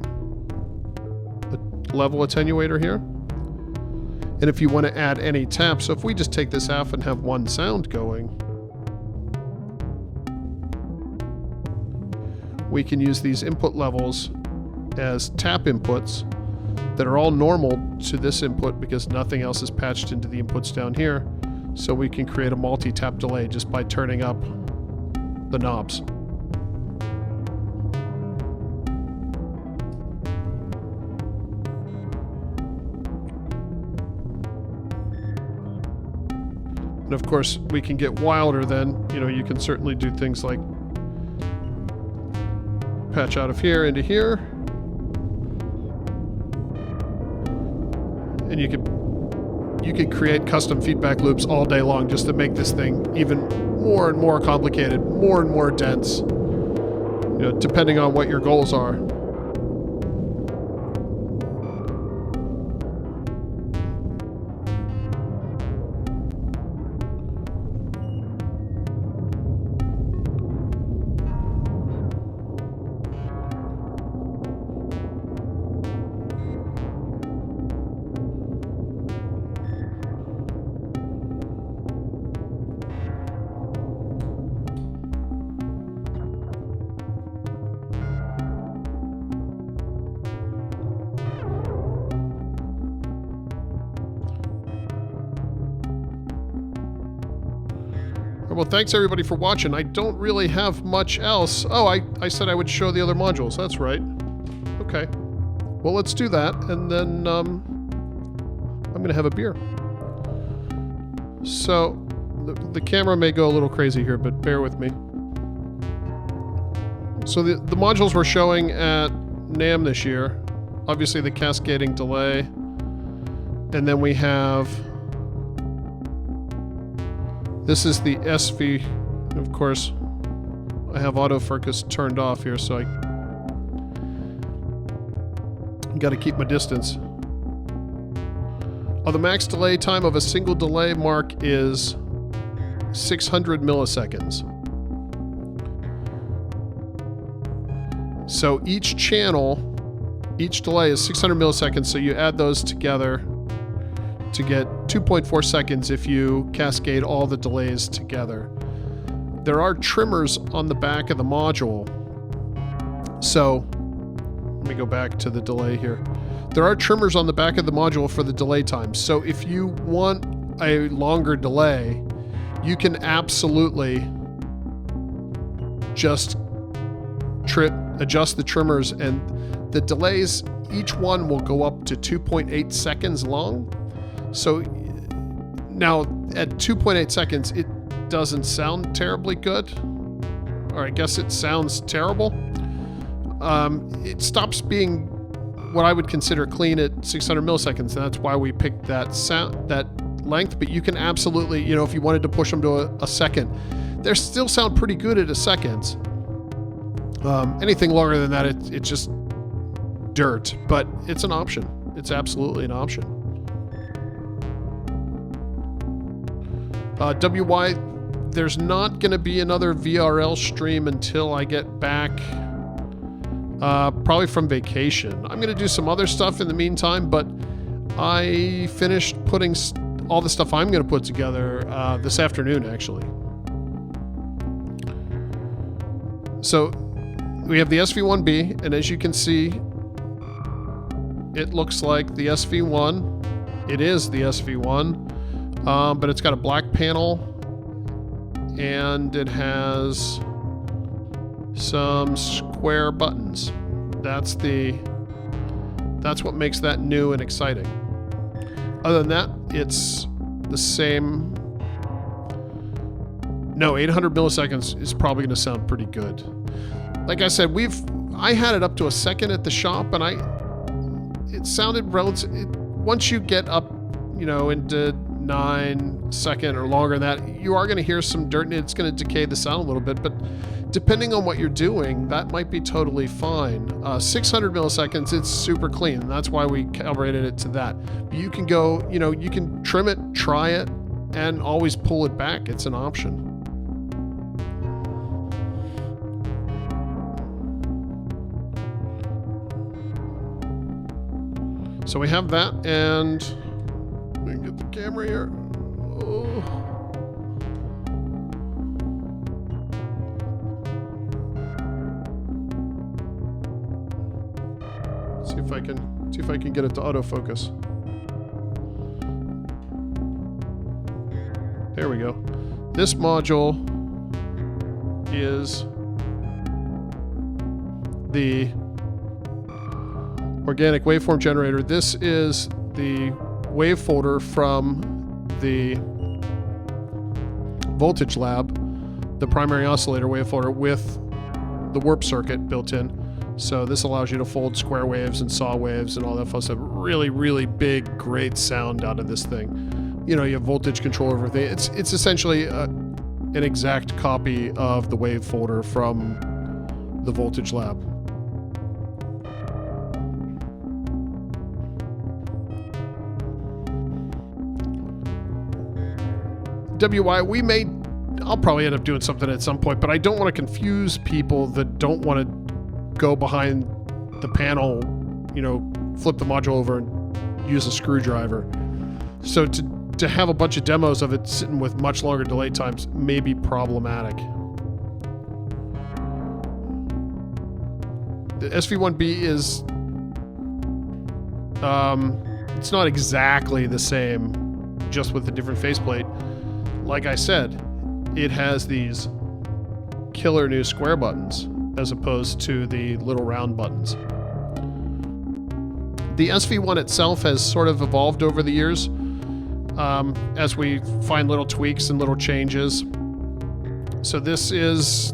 a level attenuator here. And if you want to add any tap, so if we just take this off and have one sound going, we can use these input levels as tap inputs that are all normal to this input because nothing else is patched into the inputs down here. So we can create a multi-tap delay just by turning up the knobs. And of course, we can get wilder then. You know, you can certainly do things like patch out of here into here. And you could create custom feedback loops all day long just to make this thing even more and more complicated, more and more dense, you know, depending on what your goals are. Well, thanks everybody for watching. I don't really have much else. Oh, I said I would show the other modules. That's right. Okay. Well, let's do that, and then I'm going to have a beer. So, the camera may go a little crazy here, but bear with me. So the modules we're showing at NAMM this year, obviously the cascading delay, and then we have... This is the SV. Of course, I have autofocus turned off here, so I got to keep my distance. Oh, the max delay time of a single delay mark is 600 milliseconds. So each channel, each delay is 600 milliseconds, so you add those together to get 2.4 seconds if you cascade all the delays together. There are trimmers on the back of the module. So, let me go back to the delay here. There are trimmers on the back of the module for the delay time. So if you want a longer delay, you can absolutely just adjust the trimmers, and the delays, each one will go up to 2.8 seconds long. So now at 2.8 seconds, it doesn't sound terribly good, or I guess it sounds terrible. It stops being what I would consider clean at 600 milliseconds, and that's why we picked that length. But you can absolutely, you know, if you wanted to push them to a second, they still sound pretty good at a second. Anything longer than that, it's just dirt, but it's an option. It's absolutely an option. WY, there's not going to be another VRL stream until I get back, probably from vacation. I'm going to do some other stuff in the meantime, but I finished putting all the stuff I'm going to put together this afternoon, actually. So we have the SV1B, and as you can see, it looks like the SV1. It is the SV1. But it's got a black panel, and it has some square buttons. That's what makes that new and exciting. Other than that, it's the same. No, 800 milliseconds is probably going to sound pretty good. Like I said, I had it up to a second at the shop, and it sounded relative. Once you get up, you know, into 9 second or longer than that, you are going to hear some dirt, and it's going to decay the sound a little bit. But depending on what you're doing, that might be totally fine. 600 milliseconds, it's super clean. And that's why we calibrated it to that. But you can go, you can trim it, try it, and always pull it back. It's an option. So we have that, and let me get the camera here. Oh. See if I can get it to autofocus. There we go. This module is the organic waveform generator. This is the wave folder from the voltage lab, the primary oscillator wave folder with the warp circuit built in. So this allows you to fold square waves and saw waves and all that fun stuff. Really, really big, great sound out of this thing. You have voltage control over everything. It's essentially an exact copy of the wave folder from the voltage lab. WI, I'll probably end up doing something at some point, but I don't want to confuse people that don't want to go behind the panel, flip the module over and use a screwdriver. So to have a bunch of demos of it sitting with much longer delay times may be problematic. The SV1B is, it's not exactly the same, just with a different faceplate. Like I said, it has these killer new square buttons as opposed to the little round buttons. The SV1 itself has sort of evolved over the years as we find little tweaks and little changes. So this is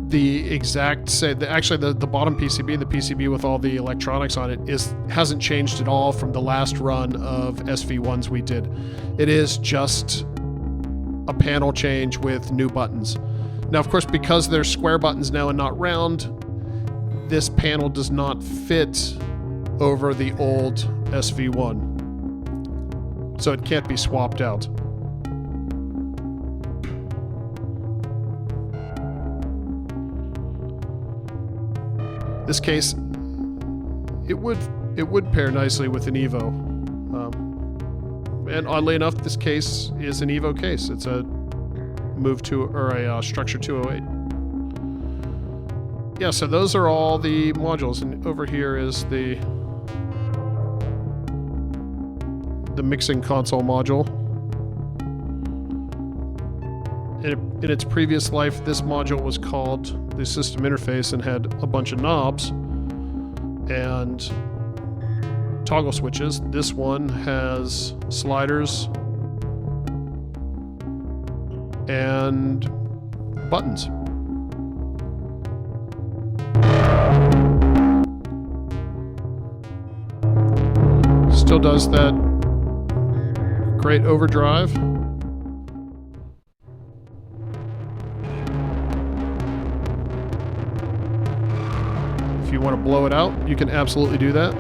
the exact same. Actually, the bottom PCB, the PCB with all the electronics on it, hasn't changed at all from the last run of SV1s we did. It is just a panel change with new buttons. Now, of course, because they're square buttons now and not round, this panel does not fit over the old SV1. So it can't be swapped out. This case, it would pair nicely with an Evo. And oddly enough, this case is an Evo case. It's a Structure 208. Yeah, so those are all the modules, and over here is the mixing console module. In its previous life, this module was called the system interface and had a bunch of knobs and toggle switches. This one has sliders and buttons. Still does that great overdrive. If you want to blow it out, you can absolutely do that.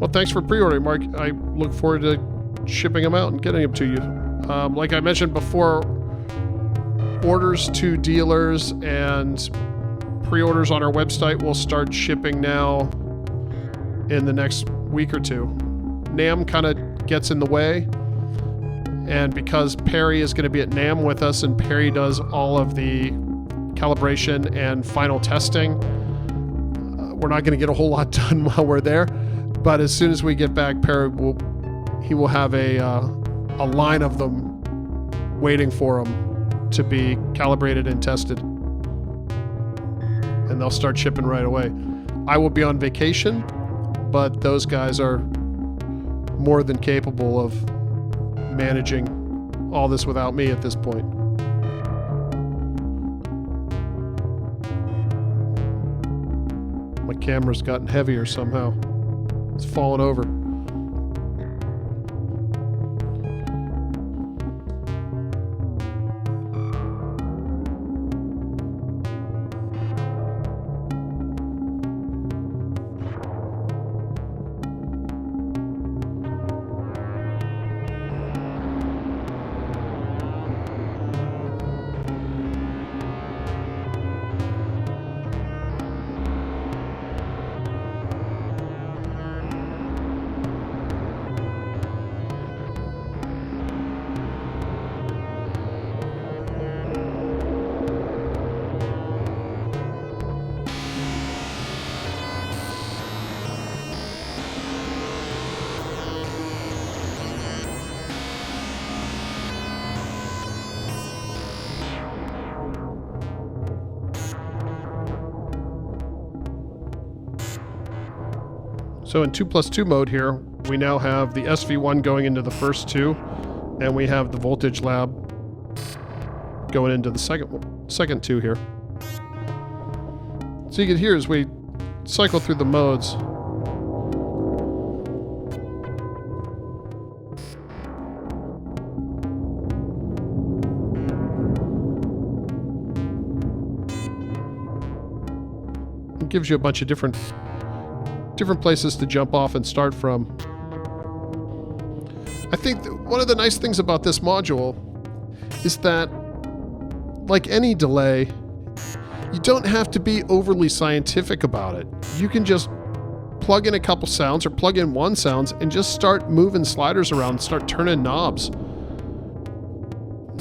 Well, thanks for pre-ordering, Mark. I look forward to shipping them out and getting them to you. Like I mentioned before, orders to dealers and pre-orders on our website will start shipping now in the next week or two. NAMM kind of gets in the way, and because Perry is going to be at NAMM with us, and Perry does all of the calibration and final testing, we're not going to get a whole lot done while we're there. But as soon as we get back, Perry will have a line of them waiting for him to be calibrated and tested, and they'll start shipping right away. I will be on vacation, but those guys are more than capable of managing all this without me at this point. My camera's gotten heavier somehow. It's fallen over. So in 2+2 mode here, we now have the SV1 going into the first two, and we have the voltage lab going into the second two here. So you can hear as we cycle through the modes, it gives you a bunch of different places to jump off and start from. I think that one of the nice things about this module is that, like any delay, you don't have to be overly scientific about it. You can just plug in a couple sounds or plug in one sounds and just start moving sliders around and start turning knobs.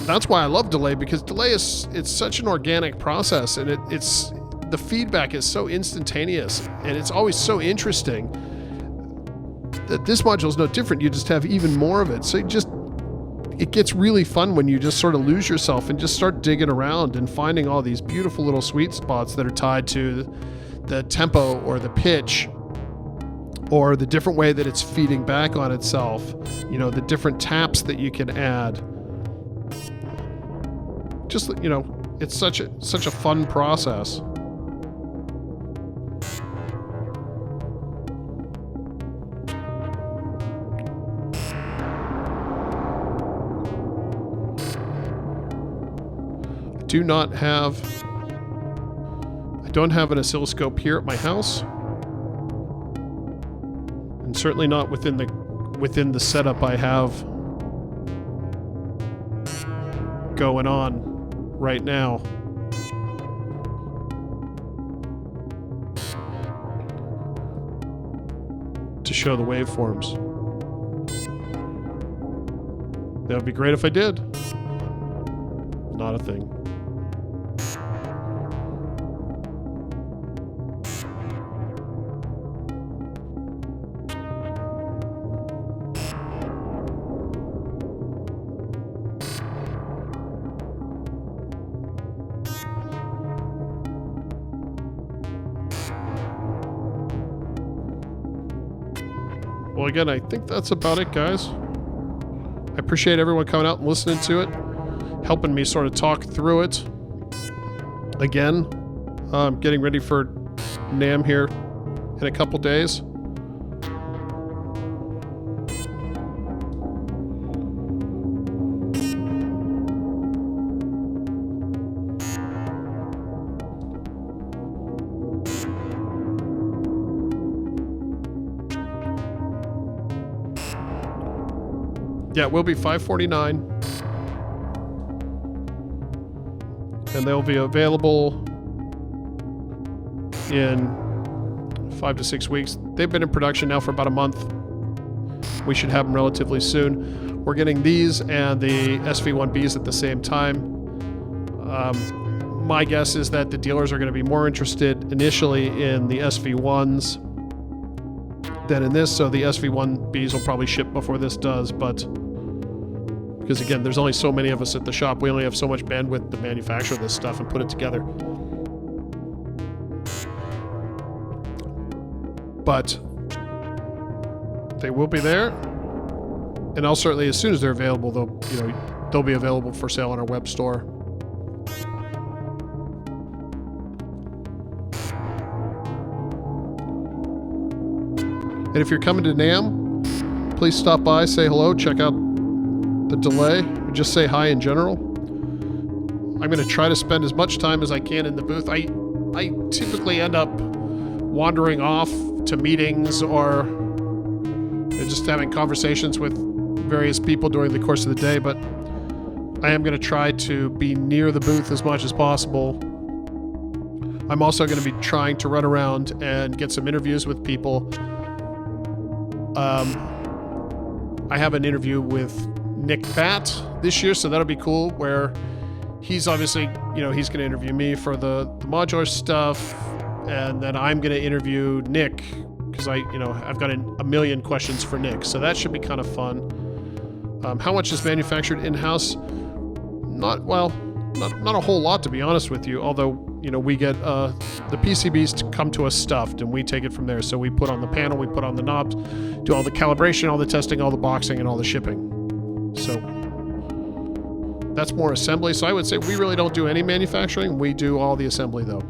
That's why I love delay, because delay it's such an organic process, and it's the feedback is so instantaneous, and it's always so interesting that this module is no different. You just have even more of it. So it gets really fun when you just sort of lose yourself and just start digging around and finding all these beautiful little sweet spots that are tied to the tempo or the pitch or the different way that it's feeding back on itself. You know, the different taps that you can add. Just, you know, it's such a fun process. I don't have an oscilloscope here at my house, and certainly not within the setup I have going on right now. To show the waveforms. That would be great if I did. Not a thing. Well, again, I think that's about it, guys. I appreciate everyone coming out and listening to it, helping me sort of talk through it. Again, I'm getting ready for NAMM here in a couple days. Yeah, it will be $549, and they'll be available in 5 to 6 weeks. They've been in production now for about a month. We should have them relatively soon. We're getting these and the SV1Bs at the same time. My guess is that the dealers are going to be more interested initially in the SV1s than in this, so the SV1Bs will probably ship before this does, but because again, there's only so many of us at the shop. We only have so much bandwidth to manufacture this stuff and put it together. But they will be there, and I'll certainly, as soon as they're available, they'll, you know, they'll be available for sale on our web store. And if you're coming to NAMM, please stop by, say hello, check out the delay, or just say hi in general. I'm going to try to spend as much time as I can in the booth. I typically end up wandering off to meetings or just having conversations with various people during the course of the day, but I am going to try to be near the booth as much as possible. I'm also going to be trying to run around and get some interviews with people. I have an interview with Nick Batt this year, so that'll be cool, where he's obviously, he's going to interview me for the modular stuff, and then I'm going to interview Nick, because I've got a million questions for Nick, so that should be kind of fun. How much is manufactured in-house? Not a whole lot, to be honest with you, although, we get the PCBs to come to us stuffed, and we take it from there. So we put on the panel, we put on the knobs, do all the calibration, all the testing, all the boxing, and all the shipping. So that's more assembly. So I would say we really don't do any manufacturing. We do all the assembly, though.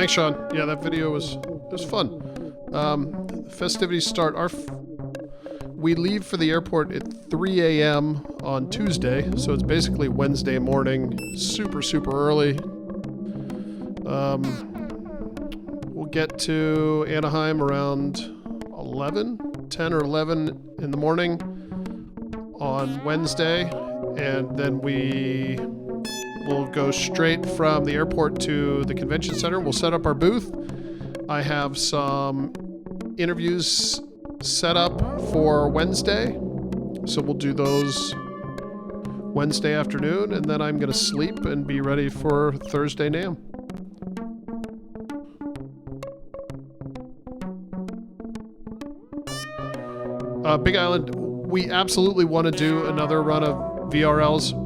Thanks, Sean. Yeah, that video was fun. Festivities start. We leave for the airport at 3 a.m. on Tuesday, so it's basically Wednesday morning, super early. We'll get to Anaheim around 10 or 11 in the morning on Wednesday, and then we will go straight from the airport to the convention center. We'll set up our booth. I have some interviews set up for Wednesday, so we'll do those Wednesday afternoon, and then I'm going to sleep and be ready for Thursday NAMM. Big Island, we absolutely want to do another run of VRLs.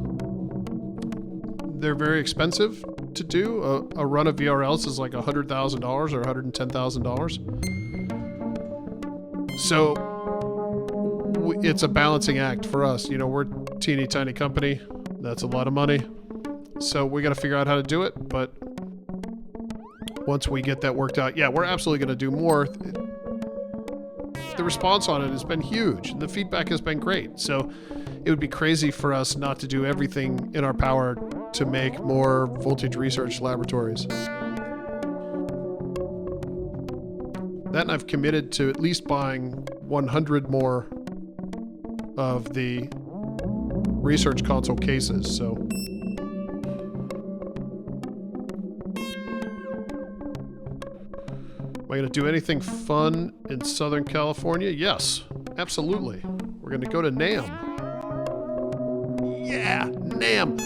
They're very expensive to do. A run of VRLs is like $100,000 or $110,000. So it's a balancing act for us. You know, we're a teeny tiny company. That's a lot of money. So we got to figure out how to do it. But once we get that worked out, yeah, we're absolutely going to do more. The response on it has been huge, and the feedback has been great. So it would be crazy for us not to do everything in our power to make more voltage research laboratories. That, and I've committed to at least buying 100 more of the research console cases. So am I going to do anything fun in Southern California? Yes, absolutely. We're going to go to NAMM. Yeah, NAMM.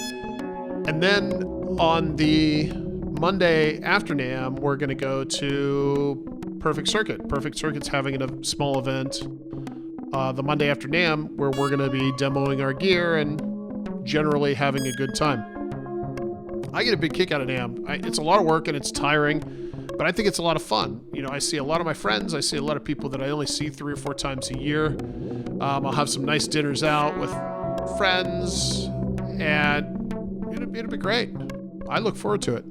And then on the Monday after NAMM, we're going to go to Perfect Circuit. Perfect Circuit's having a small event the Monday after NAMM where we're going to be demoing our gear and generally having a good time. I get a big kick out of NAMM. It's a lot of work and it's tiring, but I think it's a lot of fun. You know, I see a lot of my friends. I see a lot of people that I only see 3 or 4 times a year. I'll have some nice dinners out with friends, and it'll be great. I look forward to it.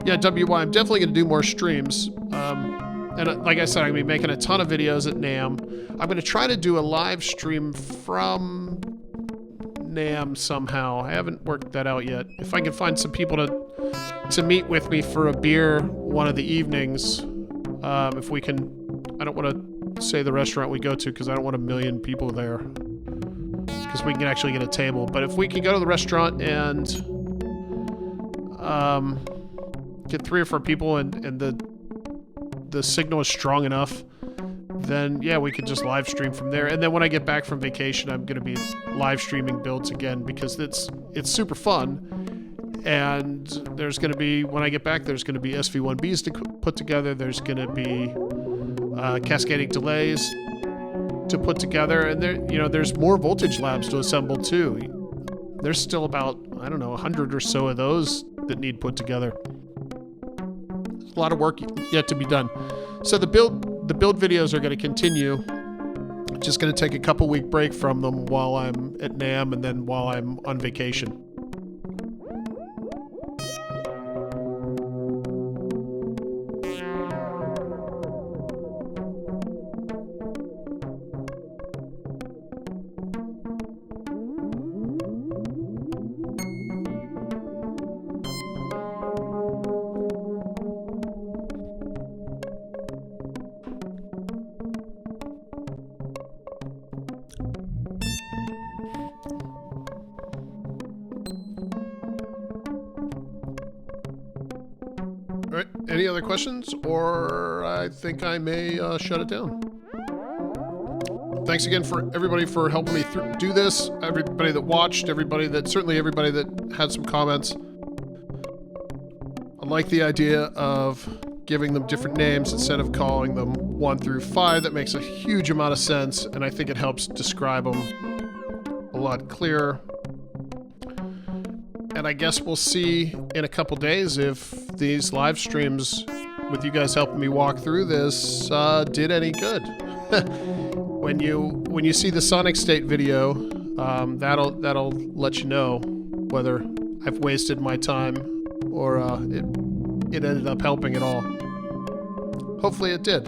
Yeah, WY, I'm definitely going to do more streams. And like I said, I'm going to be making a ton of videos at NAMM. I'm going to try to do a live stream from NAMM somehow. I haven't worked that out yet. If I can find some people to meet with me for a beer one of the evenings, if we can. I don't want to say the restaurant we go to because I don't want 1 million people there, because we can actually get a table. But if we can go to the restaurant and get 3 or 4 people and the signal is strong enough, then yeah, we could just live stream from there. And then when I get back from vacation, I'm going to be live streaming builds again, because it's super fun. And there's going to be, when I get back, there's going to be SV1Bs to put together. There's going to be cascading delays to put together, and there's more voltage labs to assemble too. There's still about, I don't know, 100 or so of those that need put together. A lot of work yet to be done. So the build videos are going to continue. Just going to take a couple week break from them while I'm at NAMM and then while I'm on vacation. All right, any other questions, or I think I may shut it down. Thanks again for everybody for helping me do this. Everybody that watched, certainly everybody that had some comments. I like the idea of giving them different names instead of calling them 1 through 5. That makes a huge amount of sense, and I think it helps describe them a lot clearer. And I guess we'll see in a couple days if these live streams with you guys helping me walk through this did any good. When you see the Sonic State video That'll let you know whether I've wasted my time or it ended up helping at all. Hopefully it did.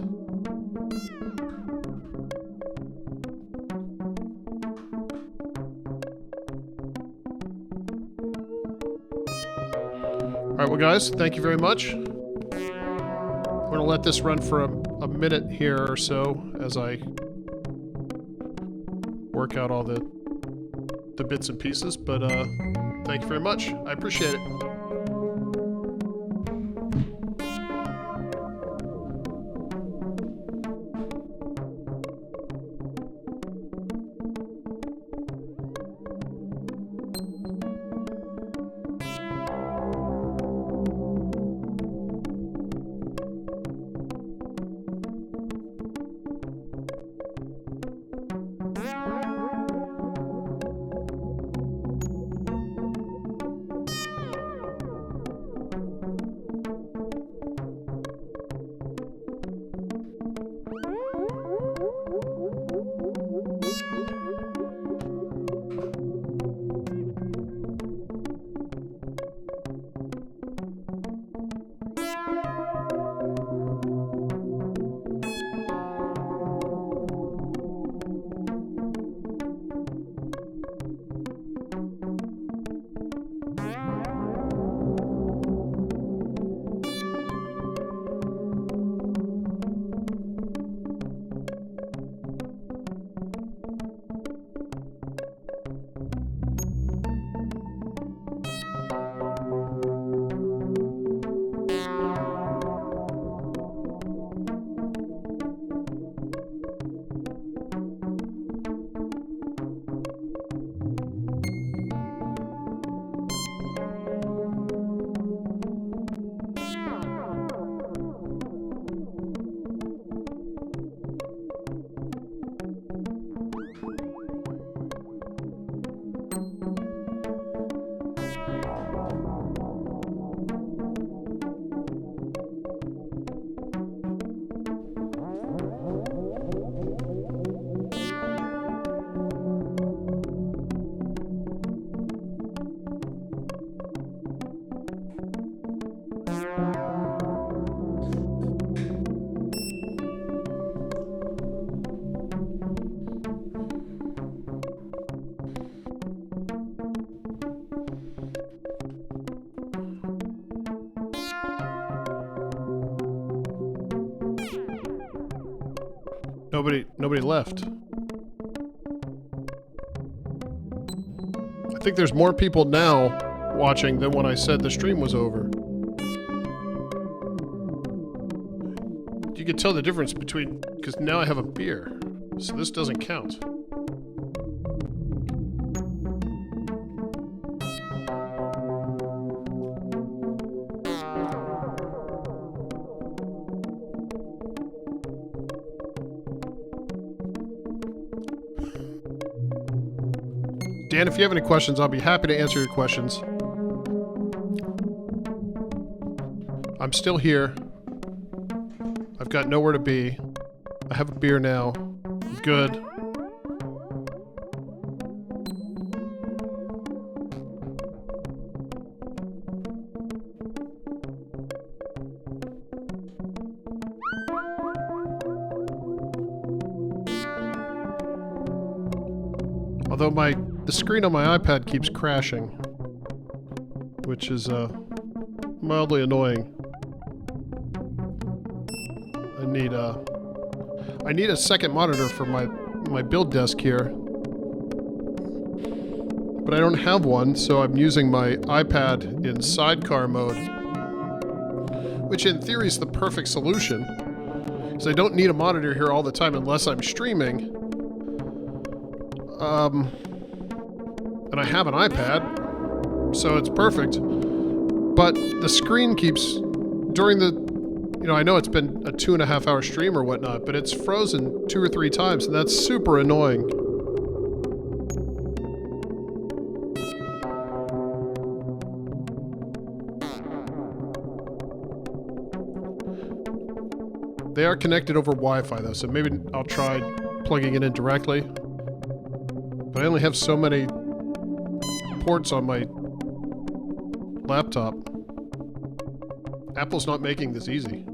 Alright, well guys, thank you very much. I'm going to let this run for a minute here or so as I work out all the bits and pieces, but thank you very much. I appreciate it. Nobody left. I think there's more people now watching than when I said the stream was over. You can tell the difference between, because now I have a beer, so this doesn't count. Dan, if you have any questions, I'll be happy to answer your questions. I'm still here. I've got nowhere to be. I have a beer now. I'm good. Although the screen on my iPad keeps crashing, which is mildly annoying. I need a second monitor for my build desk here, but I don't have one, so I'm using my iPad in sidecar mode, which in theory is the perfect solution, because I don't need a monitor here all the time unless I'm streaming. And I have an iPad, so it's perfect. But the screen keeps, during the, I know it's been a 2.5 hour stream or whatnot, but it's frozen 2 or 3 times, and that's super annoying. They are connected over Wi-Fi though, so maybe I'll try plugging it in directly. But I only have so many ports on my laptop. Apple's not making this easy.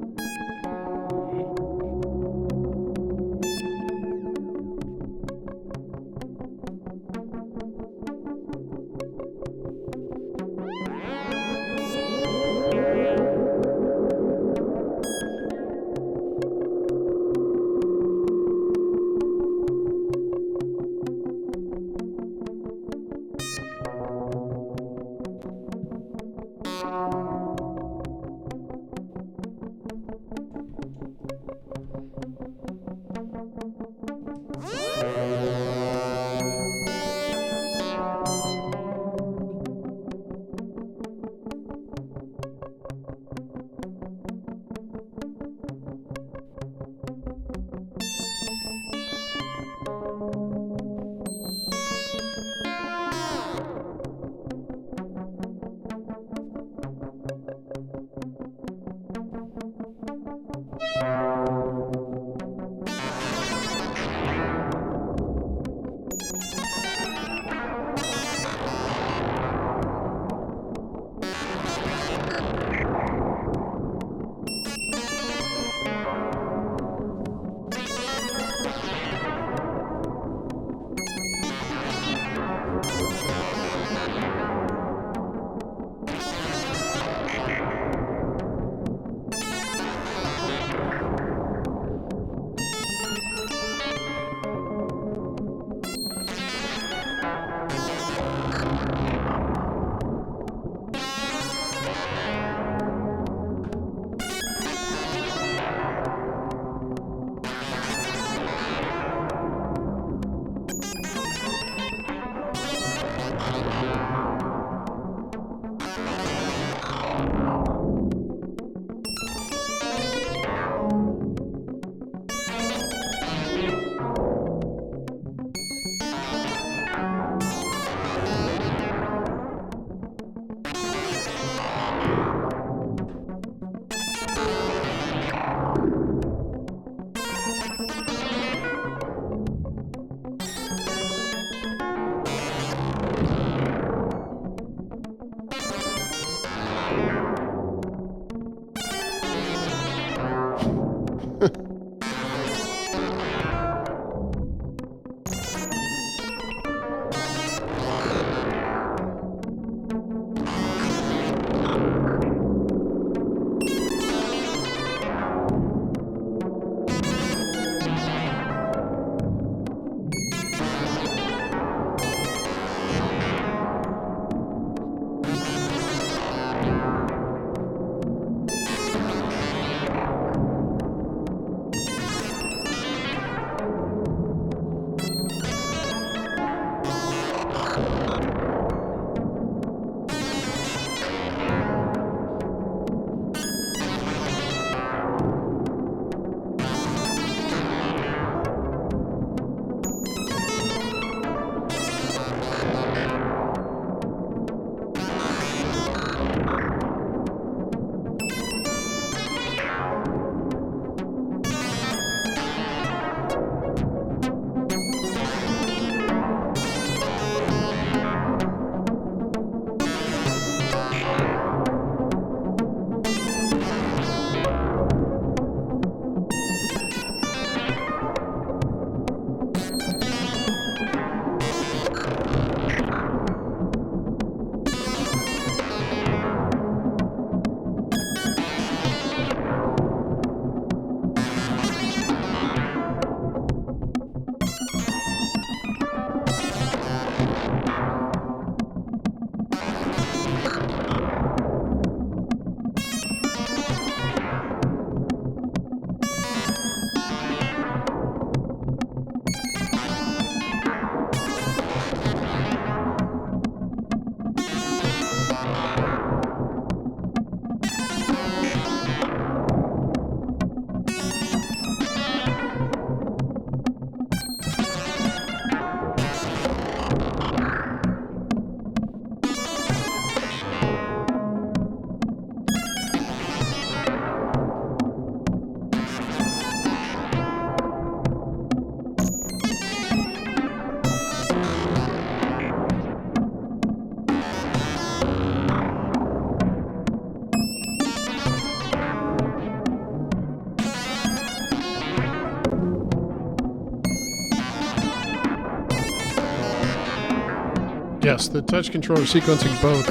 Yes, the touch controller is sequencing both.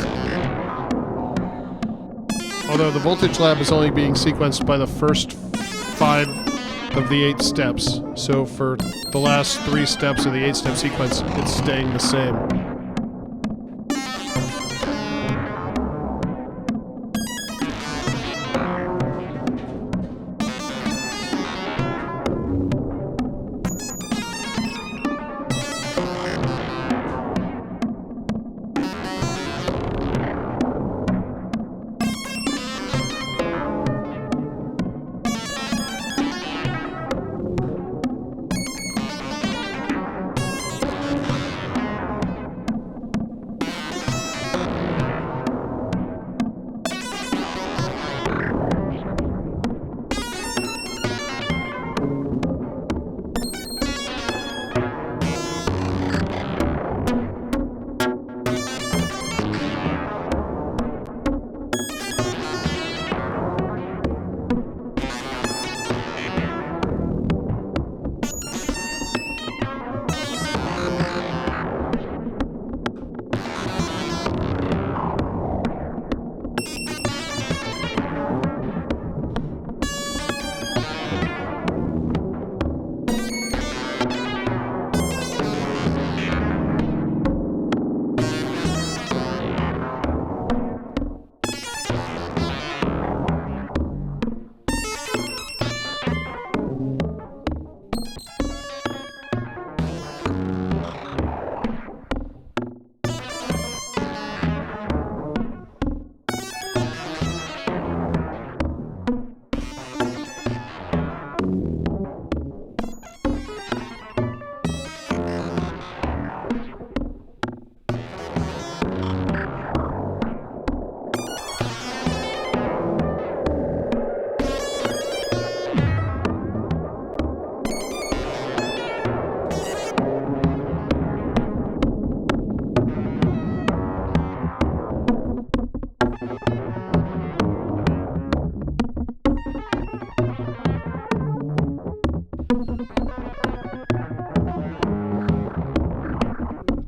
Although the voltage lab is only being sequenced by the first 5 of the 8 steps. So for the last 3 steps of the 8-step sequence, it's staying the same.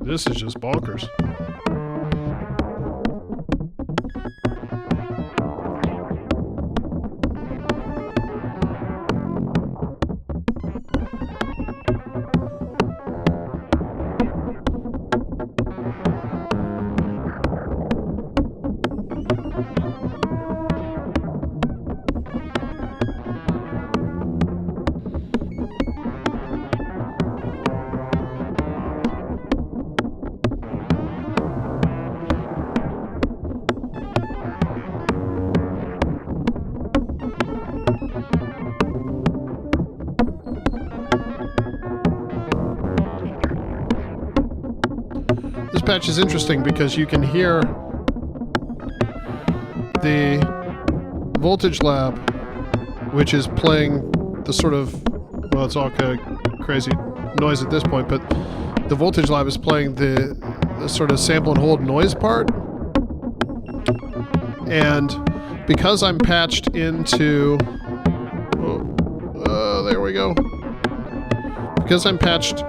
This is just bonkers. This patch is interesting because you can hear the voltage lab, which is playing the sort of, well, it's all kind of crazy noise at this point, but the voltage lab is playing the sort of sample and hold noise part. And because I'm patched into, there we go. Because I'm patched,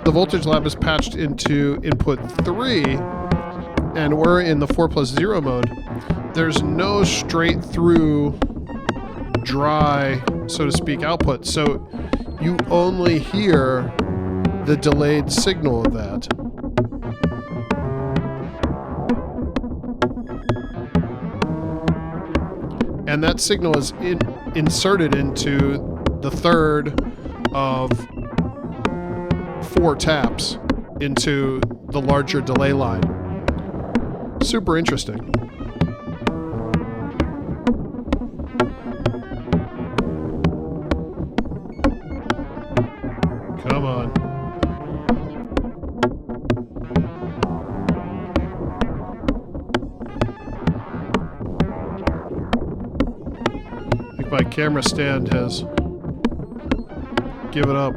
the voltage lab is patched into input 3, and we're in the 4+0 mode. There's no straight through dry, so to speak, output. So you only hear the delayed signal of that. And that signal is inserted into the third of 4 taps into the larger delay line. Super interesting. Come on. I think my camera stand has given up.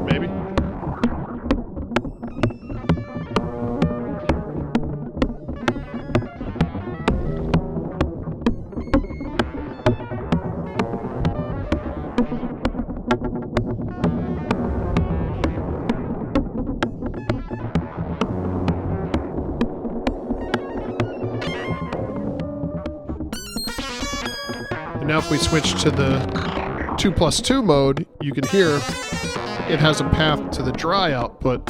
Maybe. now if we switch to the 2+2 mode, you can hear it has a path to the dry output.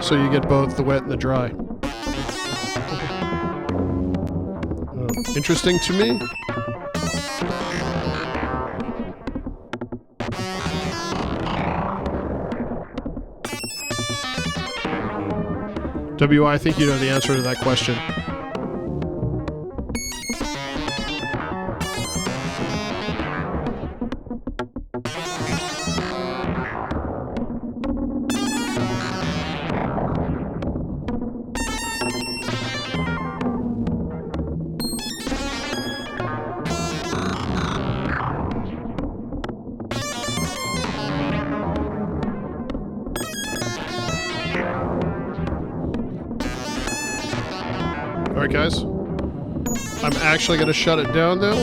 So you get both the wet and the dry. Interesting to me. WI, I think you know the answer to that question. Alright guys, I'm actually going to shut it down now.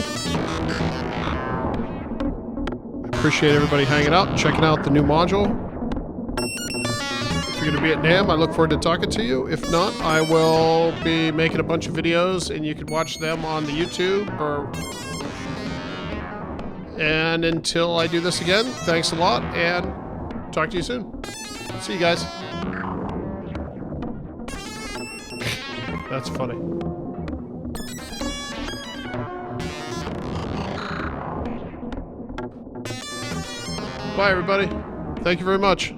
I appreciate everybody hanging out, checking out the new module. If you're going to be at NAMM, I look forward to talking to you. If not, I will be making a bunch of videos and you can watch them on the YouTube. And until I do this again, thanks a lot and talk to you soon. See you guys. That's funny. Bye, everybody. Thank you very much.